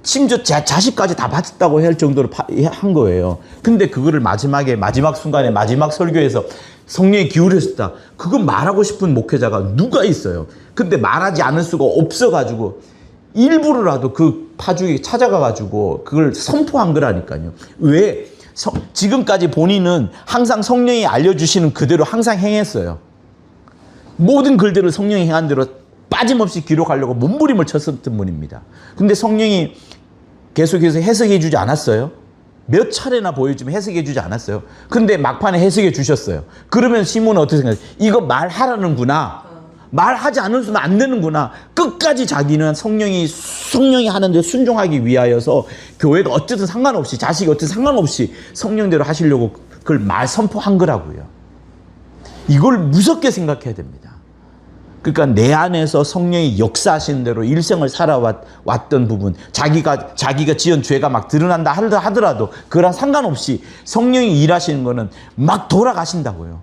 심지어 자식까지 다 바쳤다고 할 정도로 한 거예요. 근데 그거를 마지막 순간에 마지막 설교에서 성령이 기울였다. 그거 말하고 싶은 목회자가 누가 있어요. 근데 말하지 않을 수가 없어가지고 일부러라도 그 파주에 찾아가가지고 그걸 선포한 거라니까요. 왜? 지금까지 본인은 항상 성령이 알려주시는 그대로 항상 행했어요. 모든 글들을 성령이 행한 대로 빠짐없이 기록하려고 몸부림을 쳤었던 분입니다. 근데 성령이 계속해서 해석해 주지 않았어요. 몇 차례나 보여주면 해석해 주지 않았어요. 근데 막판에 해석해 주셨어요. 그러면 시몬은 어떻게 생각해요? 이거 말하라는구나. 말하지 않으면 안 되는구나. 끝까지 자기는 성령이 하는데 순종하기 위하여서 교회가 어쨌든 상관없이 자식이 어쨌든 상관없이 성령대로 하시려고 그걸 선포한 거라고요. 이걸 무섭게 생각해야 됩니다. 그러니까 내 안에서 성령이 역사하시는 대로 일생을 살아왔던 부분, 자기가 지은 죄가 막 드러난다 하더라도 그랑 상관없이 성령이 일하시는 거는 막 돌아가신다고요.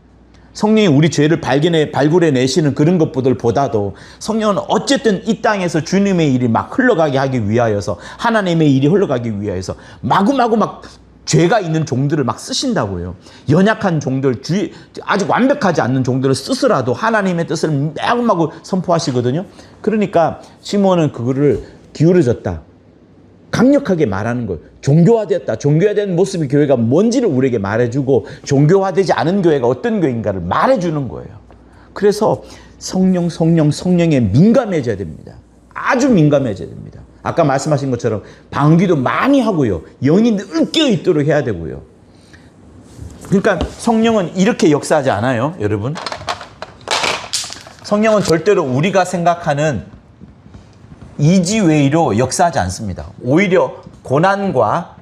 성령이 우리 죄를 발굴해내시는 그런 것보다도 성령은 어쨌든 이 땅에서 주님의 일이 막 흘러가게 하기 위하여서 하나님의 일이 흘러가기 위하여서 마구마구 막 죄가 있는 종들을 막 쓰신다고요. 연약한 종들, 아직 완벽하지 않는 종들을 쓰더라도 하나님의 뜻을 마구마구 선포하시거든요. 그러니까 시몬은 그거를 기울여졌다. 강력하게 말하는 거예요. 종교화되었다. 종교화된 모습의 교회가 뭔지를 우리에게 말해주고 종교화되지 않은 교회가 어떤 교회인가를 말해주는 거예요. 그래서 성령에 민감해져야 됩니다. 아주 민감해져야 됩니다. 아까 말씀하신 것처럼 방귀도 많이 하고요. 영이 늘 깨어있도록 해야 되고요. 그러니까 성령은 이렇게 역사하지 않아요, 여러분. 성령은 절대로 우리가 생각하는 이지웨이로 역사하지 않습니다. 오히려 고난과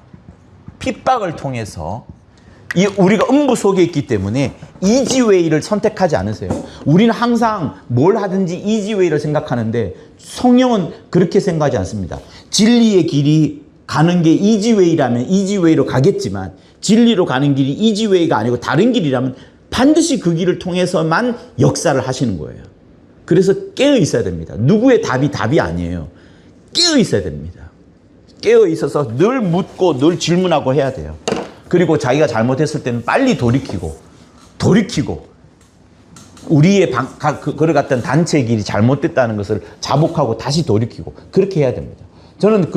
핍박을 통해서 우리가 음부 속에 있기 때문에 이지웨이를 선택하지 않으세요. 우리는 항상 뭘 하든지 이지웨이를 생각하는데 성령은 그렇게 생각하지 않습니다. 진리의 길이 가는 게 이지웨이라면 이지웨이로 가겠지만 진리로 가는 길이 이지웨이가 아니고 다른 길이라면 반드시 그 길을 통해서만 역사를 하시는 거예요. 그래서 깨어 있어야 됩니다. 누구의 답이 아니에요. 깨어 있어야 됩니다. 깨어 있어서 늘 묻고 늘 질문하고 해야 돼요. 그리고 자기가 잘못했을 때는 빨리 돌이키고 우리의 걸어갔던 단체 길이 잘못됐다는 것을 자복하고 다시 돌이키고 그렇게 해야 됩니다. 저는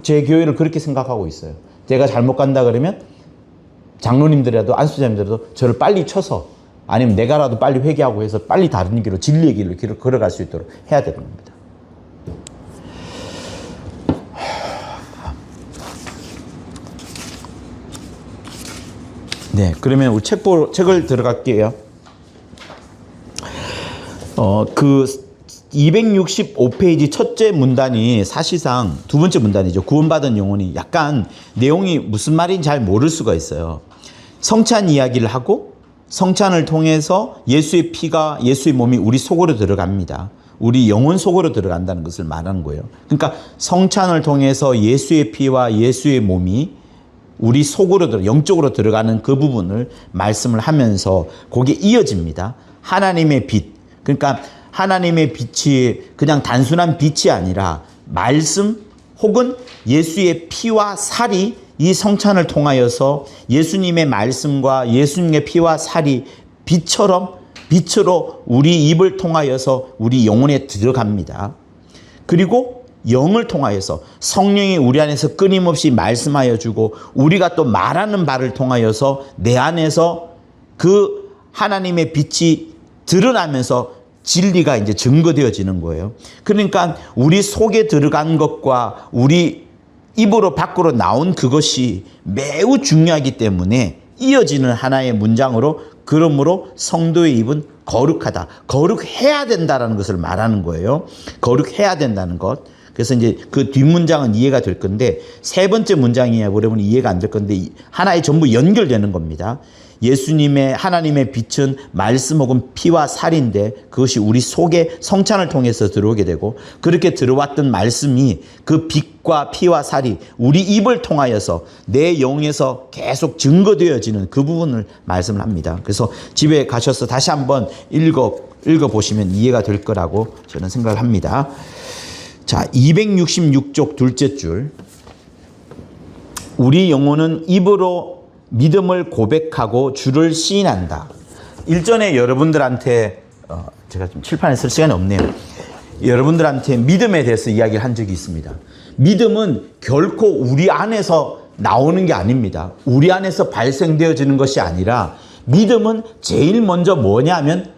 제 교회를 그렇게 생각하고 있어요. 제가 잘못 간다 그러면 장로님들이라도 안수자님들도 저를 빨리 쳐서 아니면 내가라도 빨리 회개하고 해서 빨리 다른 길로 진리의 길로 걸어갈 수 있도록 해야 되는 겁니다. 네, 그러면 우리 책을 들어갈게요. 그 265페이지 첫째 문단이 사실상 두 번째 문단이죠. 구원받은 영혼이 약간 내용이 무슨 말인지 잘 모를 수가 있어요. 성찬 이야기를 하고 성찬을 통해서 예수의 피가 예수의 몸이 우리 속으로 들어갑니다. 우리 영혼 속으로 들어간다는 것을 말하는 거예요. 그러니까 성찬을 통해서 예수의 피와 예수의 몸이 우리 속으로 영적으로 들어가는 그 부분을 말씀을 하면서 거기에 이어집니다. 하나님의 빛. 그러니까 하나님의 빛이 그냥 단순한 빛이 아니라 말씀 혹은 예수의 피와 살이 이 성찬을 통하여서 예수님의 말씀과 예수님의 피와 살이 빛으로 우리 입을 통하여서 우리 영혼에 들어갑니다. 그리고 영을 통하여서 성령이 우리 안에서 끊임없이 말씀하여 주고 우리가 또 말하는 바를 통하여서 내 안에서 그 하나님의 빛이 드러나면서 진리가 이제 증거되어지는 거예요. 그러니까 우리 속에 들어간 것과 우리 입으로 밖으로 나온 그것이 매우 중요하기 때문에 이어지는 하나의 문장으로 그러므로 성도의 입은 거룩하다. 거룩해야 된다는 것을 말하는 거예요. 거룩해야 된다는 것. 그래서 이제 그 뒷문장은 이해가 될 건데 세 번째 문장이야 보려면 이해가 안 될 건데 하나에 전부 연결되는 겁니다. 예수님의 하나님의 빛은 말씀 혹은 피와 살인데 그것이 우리 속에 성찬을 통해서 들어오게 되고 그렇게 들어왔던 말씀이 그 빛과 피와 살이 우리 입을 통하여서 내 영에서 계속 증거되어지는 그 부분을 말씀을 합니다. 그래서 집에 가셔서 다시 한번 읽어보시면 이해가 될 거라고 저는 생각을 합니다. 자, 266쪽 둘째 줄. 우리 영혼은 입으로 믿음을 고백하고 주를 시인한다. 일전에 여러분들한테 제가 좀 칠판에 쓸 시간이 없네요. 여러분들한테 믿음에 대해서 이야기를 한 적이 있습니다. 믿음은 결코 우리 안에서 나오는 게 아닙니다. 우리 안에서 발생되어지는 것이 아니라 믿음은 제일 먼저 뭐냐면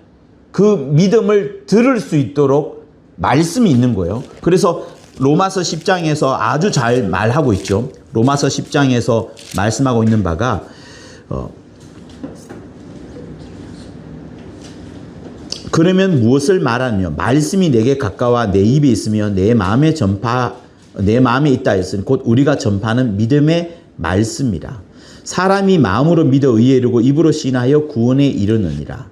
그 믿음을 들을 수 있도록 말씀이 있는 거예요. 그래서 로마서 10장에서 아주 잘 말하고 있죠. 로마서 10장에서 말씀하고 있는 바가 그러면 무엇을 말하며 말씀이 내게 가까워 내 입에 있으며 내 마음에 있다 했으니 곧 우리가 전파하는 믿음의 말씀이라. 사람이 마음으로 믿어 의에 이르고 입으로 시인하여 구원에 이르느니라.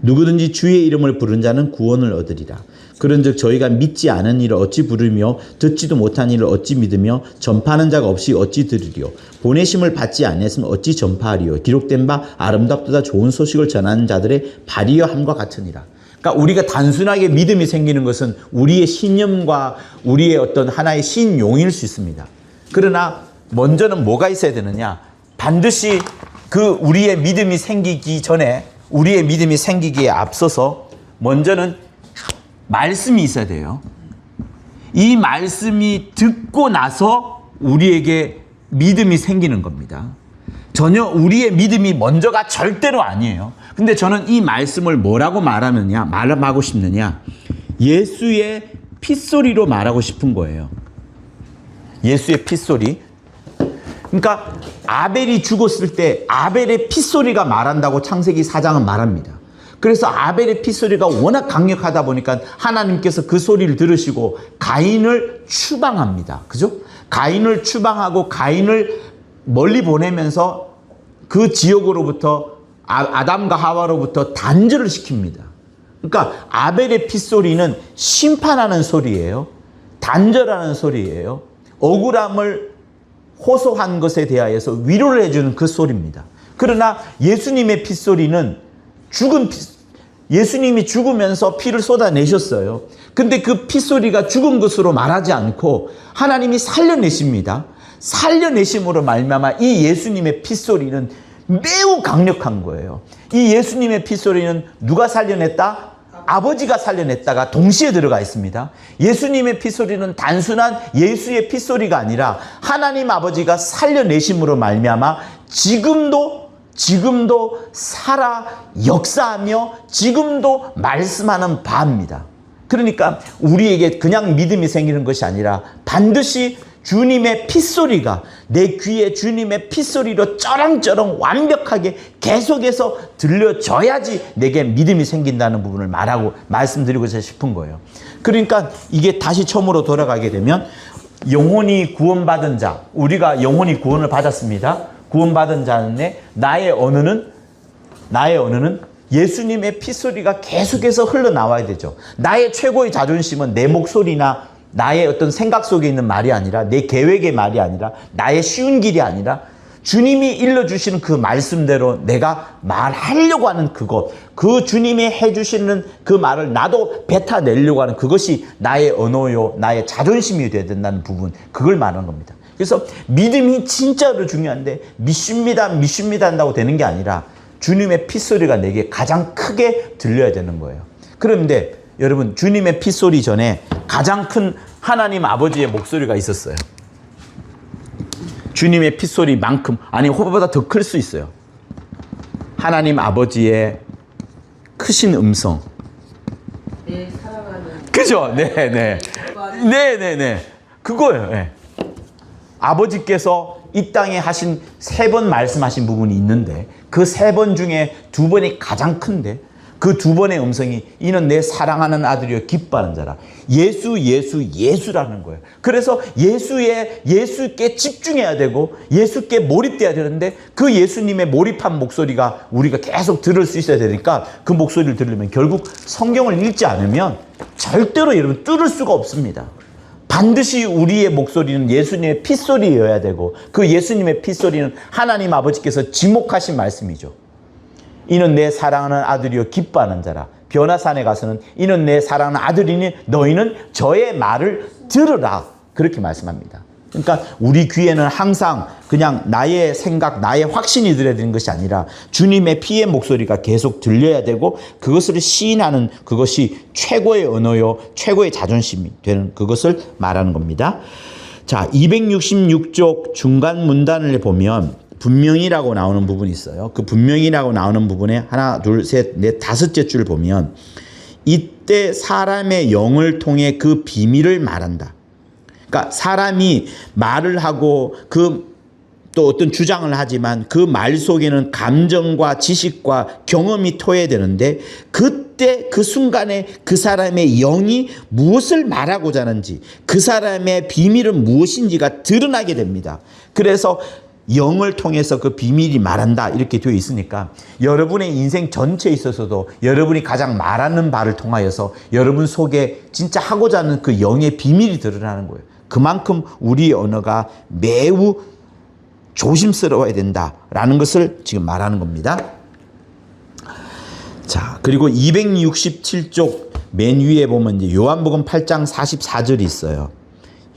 누구든지 주의 이름을 부른 자는 구원을 얻으리라. 그런즉 저희가 믿지 않은 일을 어찌 부르며 듣지도 못한 일을 어찌 믿으며 전파하는 자가 없이 어찌 들으리요. 보내심을 받지 아니했으면 어찌 전파하리요. 기록된 바 아름답도다 좋은 소식을 전하는 자들의 발이여 함과 같으니라. 그러니까 우리가 단순하게 믿음이 생기는 것은 우리의 신념과 우리의 어떤 하나의 신용일 수 있습니다. 그러나 먼저는 뭐가 있어야 되느냐? 반드시 그 우리의 믿음이 생기기 전에 우리의 믿음이 생기기에 앞서서 먼저는 말씀이 있어야 돼요. 이 말씀이 듣고 나서 우리에게 믿음이 생기는 겁니다. 전혀 우리의 믿음이 먼저가 절대로 아니에요. 근데 저는 이 말씀을 뭐라고 말하고 싶느냐? 예수의 핏소리로 말하고 싶은 거예요. 예수의 핏소리. 그러니까 아벨이 죽었을 때 아벨의 핏소리가 말한다고 창세기 4장은 말합니다. 그래서 아벨의 핏소리가 워낙 강력하다 보니까 하나님께서 그 소리를 들으시고 가인을 추방합니다. 그죠? 가인을 추방하고 가인을 멀리 보내면서 그 지역으로부터 아담과 하와로부터 단절을 시킵니다. 그러니까 아벨의 핏소리는 심판하는 소리예요. 단절하는 소리예요. 억울함을 호소한 것에 대하여서 위로를 해주는 그 소리입니다. 그러나 예수님의 핏소리는 예수님이 죽으면서 피를 쏟아내셨어요. 근데 그 핏소리가 죽은 것으로 말하지 않고 하나님이 살려내십니다. 살려내심으로 말미암아 이 예수님의 핏소리는 매우 강력한 거예요. 이 예수님의 핏소리는 누가 살려냈다? 아버지가 살려냈다가 동시에 들어가 있습니다. 예수님의 핏소리는 단순한 예수의 핏소리가 아니라 하나님 아버지가 살려내심으로 말미암아 지금도 살아 역사하며 지금도 말씀하는 바입니다. 그러니까 우리에게 그냥 믿음이 생기는 것이 아니라 반드시 주님의 핏소리가 내 귀에 주님의 핏소리로 쩌렁쩌렁 완벽하게 계속해서 들려져야지 내게 믿음이 생긴다는 부분을 말씀드리고 싶은 거예요. 그러니까 이게 다시 처음으로 돌아가게 되면 영혼이 구원받은 자, 우리가 영혼이 구원을 받았습니다. 구원받은 자인데 나의 언어는 예수님의 핏소리가 계속해서 흘러나와야 되죠. 나의 최고의 자존심은 내 목소리나 나의 어떤 생각 속에 있는 말이 아니라 내 계획의 말이 아니라 나의 쉬운 길이 아니라 주님이 일러주시는 그 말씀대로 내가 말하려고 하는 그것, 그 주님이 해주시는 그 말을 나도 뱉어내려고 하는 그것이 나의 언어요, 나의 자존심이 되어야 된다는 부분, 그걸 말하는 겁니다. 그래서 믿음이 진짜로 중요한데 믿습니다 한다고 되는 게 아니라 주님의 핏소리가 내게 가장 크게 들려야 되는 거예요. 그런데 여러분, 주님의 핏소리 전에 가장 큰 하나님 아버지의 목소리가 있었어요. 주님의 핏소리만큼, 아니 그보다 더 클 수 있어요. 하나님 아버지의 크신 음성. 내 사랑하는. 그죠? 네네. 그거예요. 네. 아버지께서 이 땅에 하신 3번 말씀하신 부분이 있는데 그 3번 중에 2번이 가장 큰데 그 2번의 음성이 이는 내 사랑하는 아들이여 기뻐하는 자라. 예수라는 거예요. 그래서 예수께 집중해야 되고 예수께 몰입돼야 되는데 그 예수님의 몰입한 목소리가 우리가 계속 들을 수 있어야 되니까 그 목소리를 들으면 결국 성경을 읽지 않으면 절대로 여러분 뚫을 수가 없습니다. 반드시 우리의 목소리는 예수님의 핏소리여야 되고 그 예수님의 핏소리는 하나님 아버지께서 지목하신 말씀이죠. 이는 내 사랑하는 아들이여 기뻐하는 자라. 변화산에 가서는 이는 내 사랑하는 아들이니 너희는 저의 말을 들으라. 그렇게 말씀합니다. 그러니까 우리 귀에는 항상 그냥 나의 생각, 나의 확신이 들어야 되는 것이 아니라 주님의 피의 목소리가 계속 들려야 되고 그것을 시인하는 그것이 최고의 언어요, 최고의 자존심이 되는 그것을 말하는 겁니다. 자, 266쪽 중간 문단을 보면 분명이라고 나오는 부분이 있어요. 그 분명이라고 나오는 부분에 하나, 둘, 셋, 넷, 5째 줄 보면 이때 사람의 영을 통해 그 비밀을 말한다. 그러니까 사람이 말을 하고 그 또 어떤 주장을 하지만 그 말 속에는 감정과 지식과 경험이 토해되는데 그때 그 순간에 그 사람의 영이 무엇을 말하고자 하는지 그 사람의 비밀은 무엇인지가 드러나게 됩니다. 그래서 영을 통해서 그 비밀이 말한다 이렇게 되어 있으니까 여러분의 인생 전체에 있어서도 여러분이 가장 말하는 바를 통하여서 여러분 속에 진짜 하고자 하는 그 영의 비밀이 드러나는 거예요. 그만큼 우리의 언어가 매우 조심스러워야 된다라는 것을 지금 말하는 겁니다. 자, 그리고 267쪽 맨 위에 보면 이제 요한복음 8장 44절이 있어요.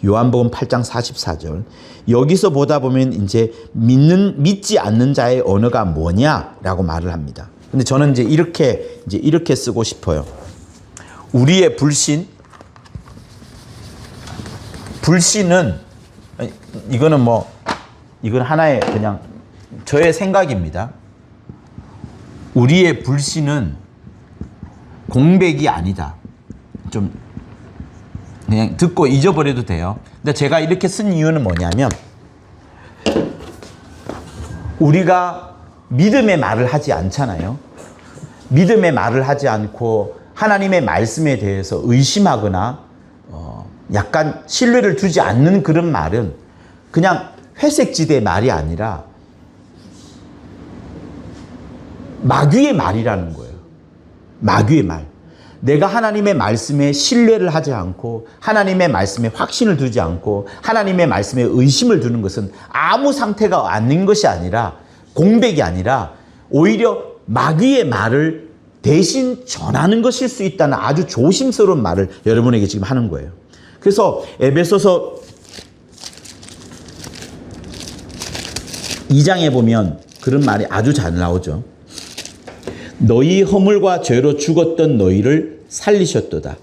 요한복음 8장 44절. 여기서 보다 보면 이제 믿지 않는 자의 언어가 뭐냐라고 말을 합니다. 근데 저는 이제 이렇게 쓰고 싶어요. 우리의 불신은 이건 하나의 그냥 저의 생각입니다. 우리의 불신은 공백이 아니다. 좀 그냥 듣고 잊어버려도 돼요. 근데 제가 이렇게 쓴 이유는 뭐냐면 우리가 믿음의 말을 하지 않잖아요. 믿음의 말을 하지 않고 하나님의 말씀에 대해서 의심하거나 약간 신뢰를 두지 않는 그런 말은 그냥 회색지대의 말이 아니라 마귀의 말이라는 거예요. 마귀의 말. 내가 하나님의 말씀에 신뢰를 하지 않고 하나님의 말씀에 확신을 두지 않고 하나님의 말씀에 의심을 두는 것은 아무 상태가 아닌 것이 아니라 공백이 아니라 오히려 마귀의 말을 대신 전하는 것일 수 있다는 아주 조심스러운 말을 여러분에게 지금 하는 거예요. 그래서 에베소서 2장에 보면 그런 말이 아주 잘 나오죠. 너희 허물과 죄로 죽었던 너희를 살리셨도다.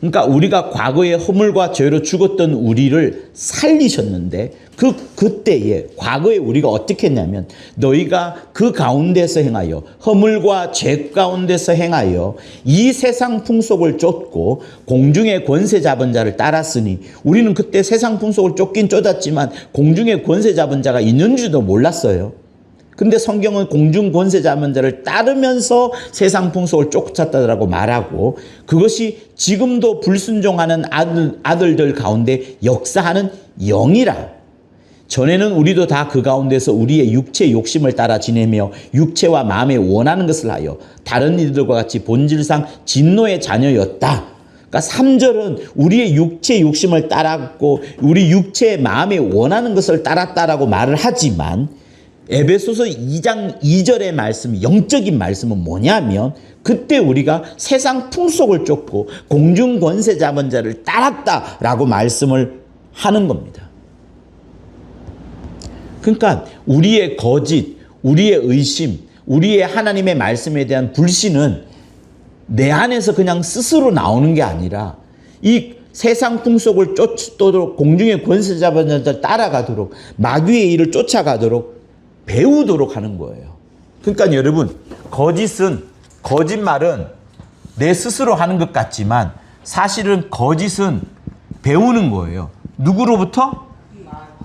그러니까 우리가 과거에 허물과 죄로 죽었던 우리를 살리셨는데 그때에 과거에 우리가 어떻게 했냐면 너희가 그 가운데서 행하여 허물과 죄 가운데서 행하여 이 세상 풍속을 쫓고 공중의 권세 잡은 자를 따랐으니 우리는 그때 세상 풍속을 쫓긴 쫓았지만 공중의 권세 잡은 자가 있는 줄도 몰랐어요. 근데 성경은 공중 권세 잡은 자를 따르면서 세상 풍속을 쫓았다라고 말하고 그것이 지금도 불순종하는 아들들 가운데 역사하는 영이라. 전에는 우리도 다 그 가운데서 우리의 육체 욕심을 따라 지내며 육체와 마음에 원하는 것을 하여 다른 이들과 같이 본질상 진노의 자녀였다. 그러니까 3절은 우리의 육체 욕심을 따랐고 우리 육체의 마음에 원하는 것을 따랐다라고 말을 하지만 에베소서 2장 2절의 말씀, 영적인 말씀은 뭐냐면 그때 우리가 세상 풍속을 쫓고 공중 권세 잡은 자를 따랐다라고 말씀을 하는 겁니다. 그러니까 우리의 거짓, 우리의 의심, 우리의 하나님의 말씀에 대한 불신은 내 안에서 그냥 스스로 나오는 게 아니라 이 세상 풍속을 쫓도록 공중의 권세 잡은 자를 따라가도록 마귀의 일을 쫓아가도록 배우도록 하는 거예요. 그러니까 여러분, 거짓말은 내 스스로 하는 것 같지만 사실은 거짓은 배우는 거예요. 누구로부터?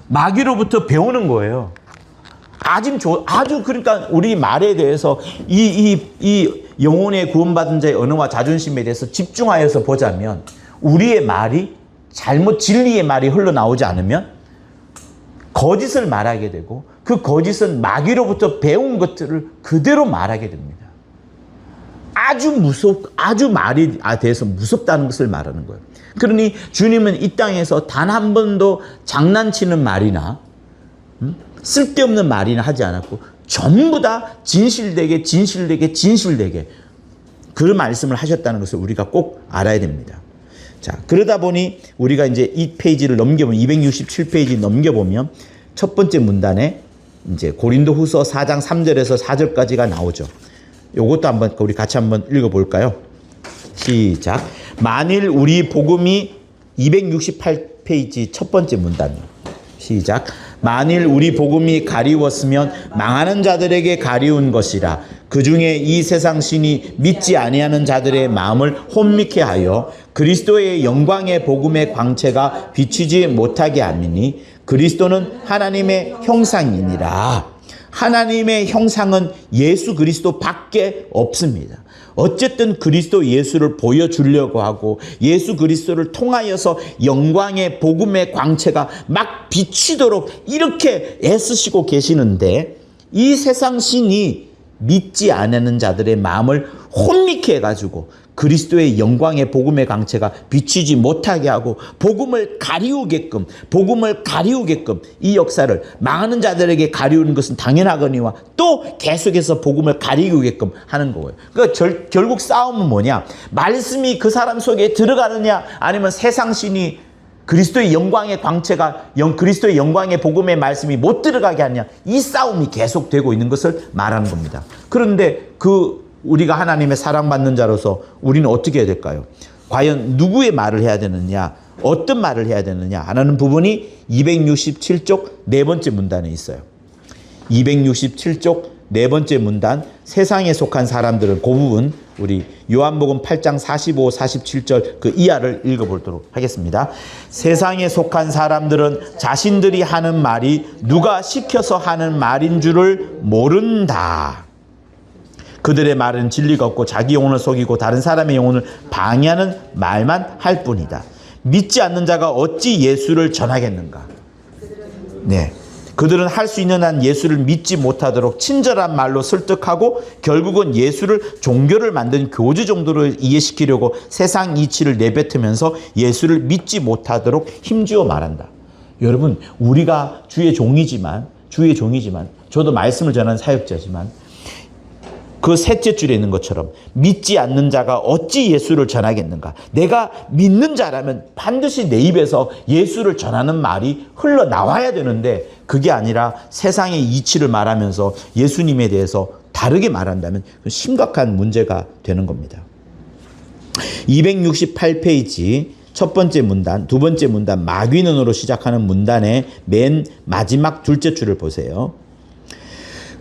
마귀로부터 배우는 거예요. 아주 그러니까 우리 말에 대해서 이 영혼의 구원받은 자의 언어와 자존심에 대해서 집중하여서 보자면 우리의 말이 진리의 말이 흘러나오지 않으면 거짓을 말하게 되고 그 거짓은 마귀로부터 배운 것들을 그대로 말하게 됩니다. 아주 말이 대해서 무섭다는 것을 말하는 거예요. 그러니 주님은 이 땅에서 단 한 번도 장난치는 말이나 쓸데없는 말이나 하지 않았고 전부 다 진실되게 그런 말씀을 하셨다는 것을 우리가 꼭 알아야 됩니다. 자, 그러다 보니 우리가 이제 이 페이지를 넘겨보면 267페이지 넘겨보면 첫 번째 문단에 이제 고린도후서 4장 3절에서 4절까지가 나오죠. 요것도 한번 우리 같이 한번 읽어볼까요? 시작. 만일 우리 복음이 268페이지 첫 번째 문단이요. 시작. 만일 우리 복음이 가리웠으면 망하는 자들에게 가리운 것이라. 그 중에 이 세상 신이 믿지 아니하는 자들의 마음을 혼미케 하여 그리스도의 영광의 복음의 광채가 비치지 못하게 하미니 그리스도는 하나님의 형상이니라. 하나님의 형상은 예수 그리스도 밖에 없습니다. 어쨌든 그리스도 예수를 보여주려고 하고 예수 그리스도를 통하여서 영광의 복음의 광채가 막 비치도록 이렇게 애쓰시고 계시는데 이 세상 신이 믿지 않는 자들의 마음을 혼미케 해가지고 그리스도의 영광의 복음의 광채가 비치지 못하게 하고 복음을 가리우게끔 이 역사를 망하는 자들에게 가리우는 것은 당연하거니와 또 계속해서 복음을 가리우게끔 하는 거예요. 그러니까 결국 싸움은 뭐냐? 말씀이 그 사람 속에 들어가느냐 아니면 세상 신이 그리스도의 영광의 광채가 그리스도의 영광의 복음의 말씀이 못 들어가게 하냐, 이 싸움이 계속되고 있는 것을 말하는 겁니다. 그런데 우리가 하나님의 사랑받는 자로서 우리는 어떻게 해야 될까요? 과연 누구의 말을 해야 되느냐, 어떤 말을 해야 되느냐 하는 부분이 267쪽 네 번째 문단에 있어요. 267쪽 네 번째 문단, 세상에 속한 사람들은 그 부분 우리 요한복음 8장 45, 47절 그 이하를 읽어보도록 하겠습니다. 세상에 속한 사람들은 자신들이 하는 말이 누가 시켜서 하는 말인 줄을 모른다. 그들의 말은 진리가 없고 자기 영혼을 속이고 다른 사람의 영혼을 방해하는 말만 할 뿐이다. 믿지 않는 자가 어찌 예수를 전하겠는가? 네. 그들은 할 수 있는 한 예수를 믿지 못하도록 친절한 말로 설득하고 결국은 예수를 종교를 만든 교주 정도로 이해시키려고 세상 이치를 내뱉으면서 예수를 믿지 못하도록 힘주어 말한다. 여러분, 우리가 주의 종이지만 저도 말씀을 전하는 사역자지만 그 셋째 줄에 있는 것처럼 믿지 않는 자가 어찌 예수를 전하겠는가? 내가 믿는 자라면 반드시 내 입에서 예수를 전하는 말이 흘러나와야 되는데 그게 아니라 세상의 이치를 말하면서 예수님에 대해서 다르게 말한다면 심각한 문제가 되는 겁니다. 268페이지 첫 번째 문단, 두 번째 문단 마귀는으로 시작하는 문단의 맨 마지막 둘째 줄을 보세요.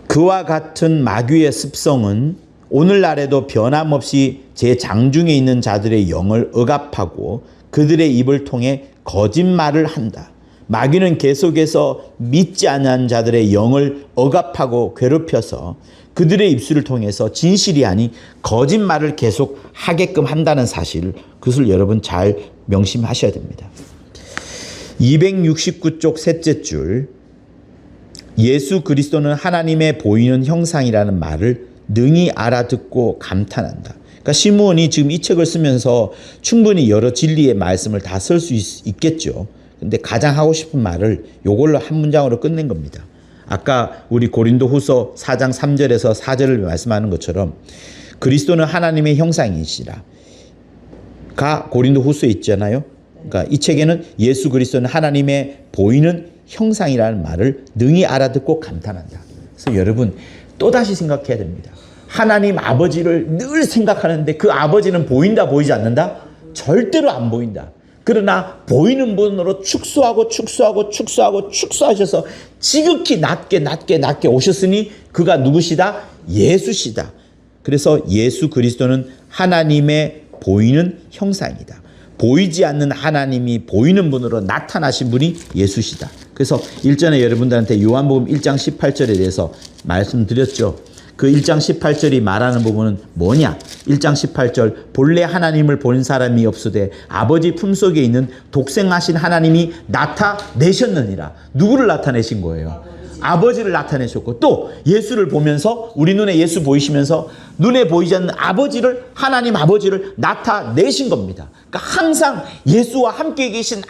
그와 같은 마귀의 습성은 오늘날에도 변함없이 제 장중에 있는 자들의 영을 억압하고 그들의 입을 통해 거짓말을 한다. 마귀는 계속해서 믿지 않는 자들의 영을 억압하고 괴롭혀서 그들의 입술을 통해서 진실이 아닌 거짓말을 계속 하게끔 한다는 사실, 그것을 여러분 잘 명심하셔야 됩니다. 269쪽 셋째 줄, 예수 그리스도는 하나님의 보이는 형상이라는 말을 능히 알아듣고 감탄한다. 그러니까 시므온이 지금 이 책을 쓰면서 충분히 여러 진리의 말씀을 다 쓸 수 있겠죠. 근데 가장 하고 싶은 말을 요걸로 한 문장으로 끝낸 겁니다. 아까 우리 고린도후서 4장 3절에서 4절을 말씀하는 것처럼 그리스도는 하나님의 형상이시라. 가 고린도후서에 있잖아요. 그러니까 이 책에는 예수 그리스도는 하나님의 보이는 형상이라는 말을 능히 알아듣고 감탄한다. 그래서 여러분 또다시 생각해야 됩니다. 하나님 아버지를 늘 생각하는데 그 아버지는 보인다 보이지 않는다? 절대로 안 보인다. 그러나 보이는 분으로 축소하셔서 지극히 낮게 오셨으니 그가 누구시다? 예수시다. 그래서 예수 그리스도는 하나님의 보이는 형상이다. 보이지 않는 하나님이 보이는 분으로 나타나신 분이 예수시다. 그래서 일전에 여러분들한테 요한복음 1장 18절에 대해서 말씀드렸죠. 그 1장 18절이 말하는 부분은 뭐냐? 1장 18절 본래 하나님을 본 사람이 없으되 아버지 품속에 있는 독생하신 하나님이 나타내셨느니라. 누구를 나타내신 거예요? 아버지를 나타내셨고 또 예수를 보면서 우리 눈에 예수 보이시면서 눈에 보이지 않는 아버지를 하나님 아버지를 나타내신 겁니다. 그러니까 항상 예수와 함께 계신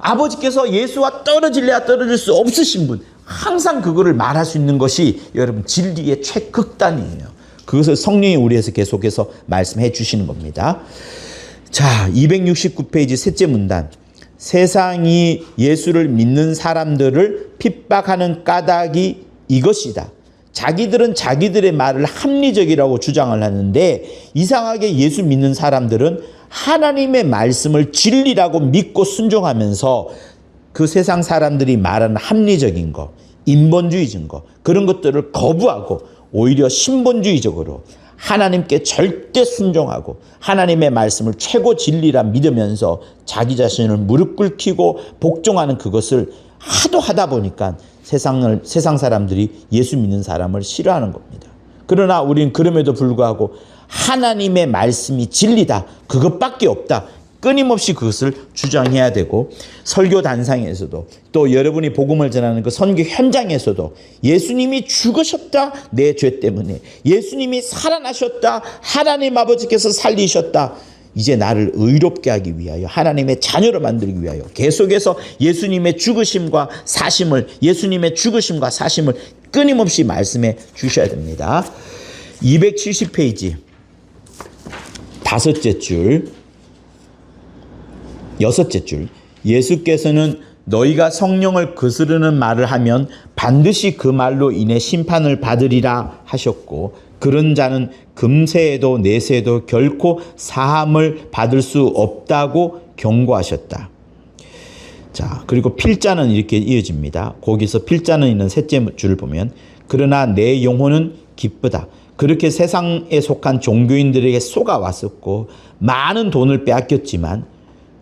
아버지께서 예수와 떨어질래야 떨어질 수 없으신 분, 항상 그거를 말할 수 있는 것이 여러분 진리의 최극단이에요. 그것을 성령이 우리에서 계속해서 말씀해 주시는 겁니다. 자, 269페이지 셋째 문단. 세상이 예수를 믿는 사람들을 핍박하는 까닭이 이것이다. 자기들은 자기들의 말을 합리적이라고 주장을 하는데 이상하게 예수 믿는 사람들은 하나님의 말씀을 진리라고 믿고 순종하면서 그 세상 사람들이 말하는 합리적인 거, 인본주의적인 거, 그런 것들을 거부하고 오히려 신본주의적으로 하나님께 절대 순종하고 하나님의 말씀을 최고 진리라 믿으면서 자기 자신을 무릎 꿇히고 복종하는 그것을 하도 하다 보니까 세상 사람들이 예수 믿는 사람을 싫어하는 겁니다. 그러나 우리는 그럼에도 불구하고 하나님의 말씀이 진리다. 그것밖에 없다. 끊임없이 그것을 주장해야 되고 설교 단상에서도 또 여러분이 복음을 전하는 그 선교 현장에서도 예수님이 죽으셨다. 내 죄 때문에. 예수님이 살아나셨다. 하나님 아버지께서 살리셨다. 이제 나를 의롭게 하기 위하여 하나님의 자녀로 만들기 위하여 계속해서 예수님의 죽으심과 사심을 끊임없이 말씀해 주셔야 됩니다. 270페이지 다섯째 줄 여섯째 줄. 예수께서는 너희가 성령을 거스르는 말을 하면 반드시 그 말로 인해 심판을 받으리라 하셨고 그런 자는 금세에도 내세에도 결코 사함을 받을 수 없다고 경고하셨다. 자, 그리고 필자는 이렇게 이어집니다. 거기서 필자는 있는 셋째 줄을 보면 그러나 내 영혼은 기쁘다. 그렇게 세상에 속한 종교인들에게 속아왔었고 많은 돈을 빼앗겼지만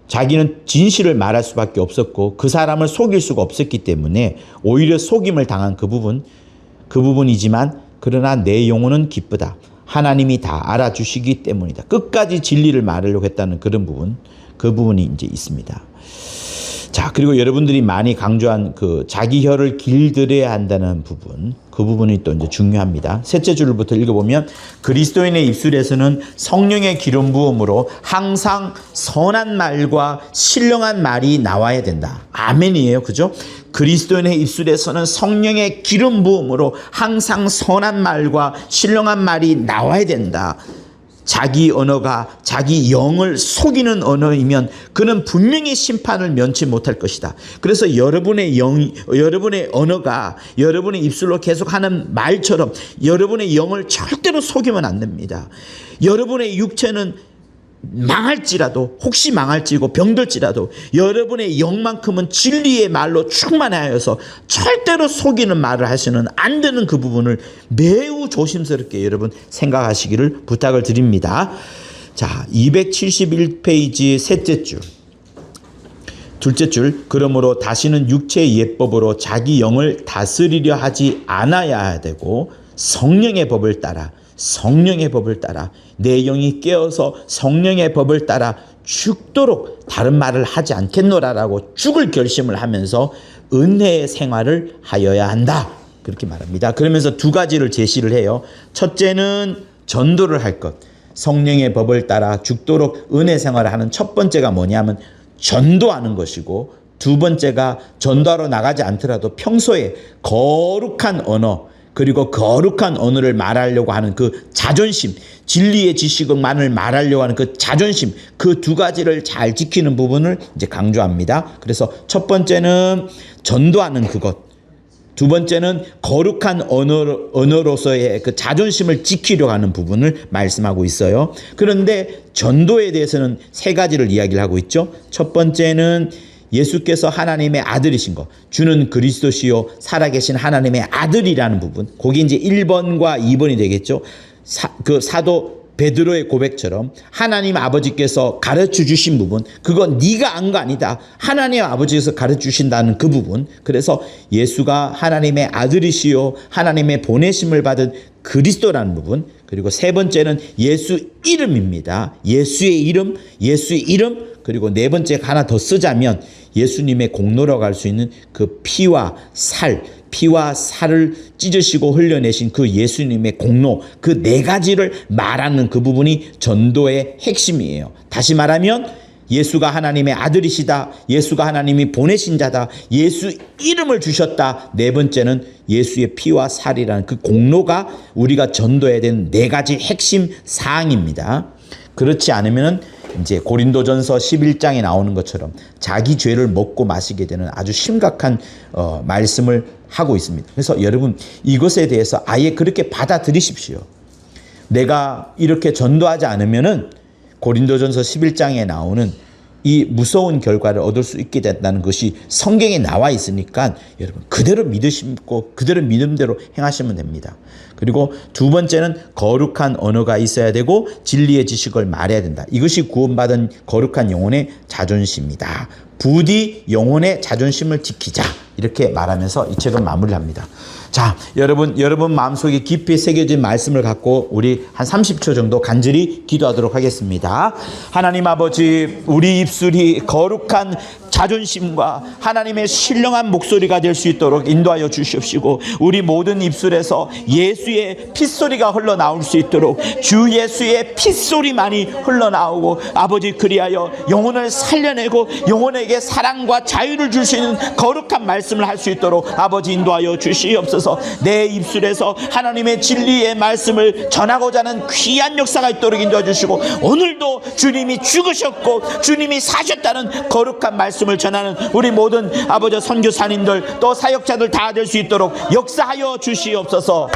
자기는 진실을 말할 수밖에 없었고 그 사람을 속일 수가 없었기 때문에 오히려 속임을 당한 그 부분이지만 그러나 내 영혼은 기쁘다. 하나님이 다 알아주시기 때문이다. 끝까지 진리를 말하려고 했다는 그런 부분, 그 부분이 이제 있습니다. 자, 그리고 여러분들이 많이 강조한 그 자기 혀를 길들여야 한다는 부분, 그 부분이 또 이제 중요합니다. 셋째 줄부터 읽어보면 그리스도인의 입술에서는 성령의 기름 부음으로 항상 선한 말과 신령한 말이 나와야 된다. 아멘이에요. 그죠? 그리스도인의 입술에서는 성령의 기름 부음으로 항상 선한 말과 신령한 말이 나와야 된다. 자기 언어가 자기 영을 속이는 언어이면 그는 분명히 심판을 면치 못할 것이다. 그래서 여러분의 언어가 여러분의 입술로 계속하는 말처럼 여러분의 영을 절대로 속이면 안 됩니다. 여러분의 육체는 망할지라도, 혹시 망할지고 병들지라도 여러분의 영만큼은 진리의 말로 충만하여서 절대로 속이는 말을 하시는 안 되는 그 부분을 매우 조심스럽게 여러분 생각하시기를 부탁을 드립니다. 자, 271페이지 셋째 줄, 둘째 줄, 그러므로 다시는 육체의 예법으로 자기 영을 다스리려 하지 않아야 되고 성령의 법을 따라 내 영이 깨어서 성령의 법을 따라 죽도록 다른 말을 하지 않겠노라라고 죽을 결심을 하면서 은혜의 생활을 하여야 한다. 그렇게 말합니다. 그러면서 두 가지를 제시를 해요. 첫째는 전도를 할 것. 성령의 법을 따라 죽도록 은혜 생활을 하는 첫 번째가 뭐냐면 전도하는 것이고, 두 번째가 전도하러 나가지 않더라도 평소에 거룩한 언어, 그리고 거룩한 언어를 말하려고 하는 그 자존심, 진리의 지식만을 말하려고 하는 그 자존심, 그 두 가지를 잘 지키는 부분을 이제 강조합니다. 그래서 첫 번째는 전도하는 그것, 두 번째는 거룩한 언어로서의 그 자존심을 지키려고 하는 부분을 말씀하고 있어요. 그런데 전도에 대해서는 세 가지를 이야기를 하고 있죠. 첫 번째는 예수께서 하나님의 아들이신 것, 주는 그리스도시요 살아계신 하나님의 아들이라는 부분, 거기 이제 1번과 2번이 되겠죠. 그 사도 베드로의 고백처럼 하나님 아버지께서 가르쳐 주신 부분, 그건 네가 안 거 아니다. 하나님 아버지께서 가르쳐 주신다는 그 부분. 그래서 예수가 하나님의 아들이시요 하나님의 보내심을 받은 그리스도라는 부분. 그리고 세 번째는 예수 이름입니다. 예수의 이름. 그리고 네 번째 하나 더 쓰자면 예수님의 공로라고 할 수 있는 그 피와 살을 찢으시고 흘려내신 그 예수님의 공로, 그 네 가지를 말하는 그 부분이 전도의 핵심이에요. 다시 말하면 예수가 하나님의 아들이시다. 예수가 하나님이 보내신 자다. 예수 이름을 주셨다. 네 번째는 예수의 피와 살이라는 그 공로가 우리가 전도해야 되는 네 가지 핵심 사항입니다. 그렇지 않으면 이제 고린도전서 11장에 나오는 것처럼 자기 죄를 먹고 마시게 되는 아주 심각한 말씀을 하고 있습니다. 그래서 여러분 이것에 대해서 아예 그렇게 받아들이십시오. 내가 이렇게 전도하지 않으면은 고린도전서 11장에 나오는 이 무서운 결과를 얻을 수 있게 된다는 것이 성경에 나와 있으니까 여러분 그대로 믿으시고 그대로 믿음대로 행하시면 됩니다. 그리고 두 번째는 거룩한 언어가 있어야 되고 진리의 지식을 말해야 된다. 이것이 구원받은 거룩한 영혼의 자존심이다. 부디 영혼의 자존심을 지키자. 이렇게 말하면서 이 책은 마무리합니다. 자, 여러분 마음속에 깊이 새겨진 말씀을 갖고 우리 한 30초 정도 간절히 기도하도록 하겠습니다. 하나님 아버지, 우리 입술이 거룩한 자존심과 하나님의 신령한 목소리가 될 수 있도록 인도하여 주시옵시고, 우리 모든 입술에서 예수의 핏소리가 흘러나올 수 있도록 주 예수의 핏소리만이 흘러나오고, 아버지 그리하여 영혼을 살려내고 영혼에게 사랑과 자유를 줄 수 있는 거룩한 말씀을 할 수 있도록 아버지 인도하여 주시옵소서. 내 입술에서 하나님의 진리의 말씀을 전하고자 하는 귀한 역사가 있도록 인도해 주시고, 오늘도 주님이 죽으셨고 주님이 사셨다는 거룩한 말씀을 전하는 우리 모든 아버지 선교사님들 또 사역자들 다 될 수 있도록 역사하여 주시옵소서.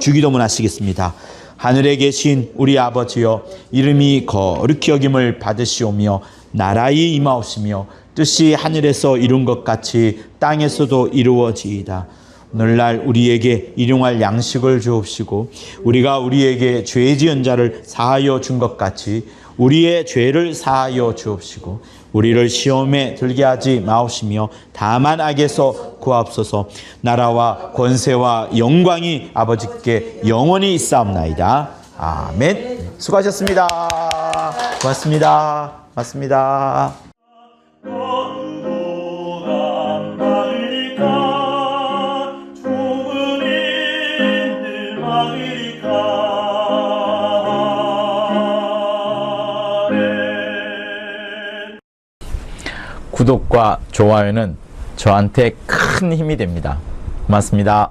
주기도문 하시겠습니다. 하늘에 계신 우리 아버지여, 이름이 거룩히 여김을 받으시오며 나라의 임하옵시며 뜻이 하늘에서 이룬 것 같이 땅에서도 이루어지이다. 오늘날 우리에게 일용할 양식을 주옵시고, 우리가 우리에게 죄 지은 자를 사하여 준 것 같이 우리의 죄를 사하여 주옵시고, 우리를 시험에 들게 하지 마옵시며 다만 악에서 구하옵소서. 나라와 권세와 영광이 아버지께 영원히 있사옵나이다. 아멘. 수고하셨습니다. 고맙습니다. 구독과 좋아요는 저한테 큰 힘이 됩니다. 고맙습니다.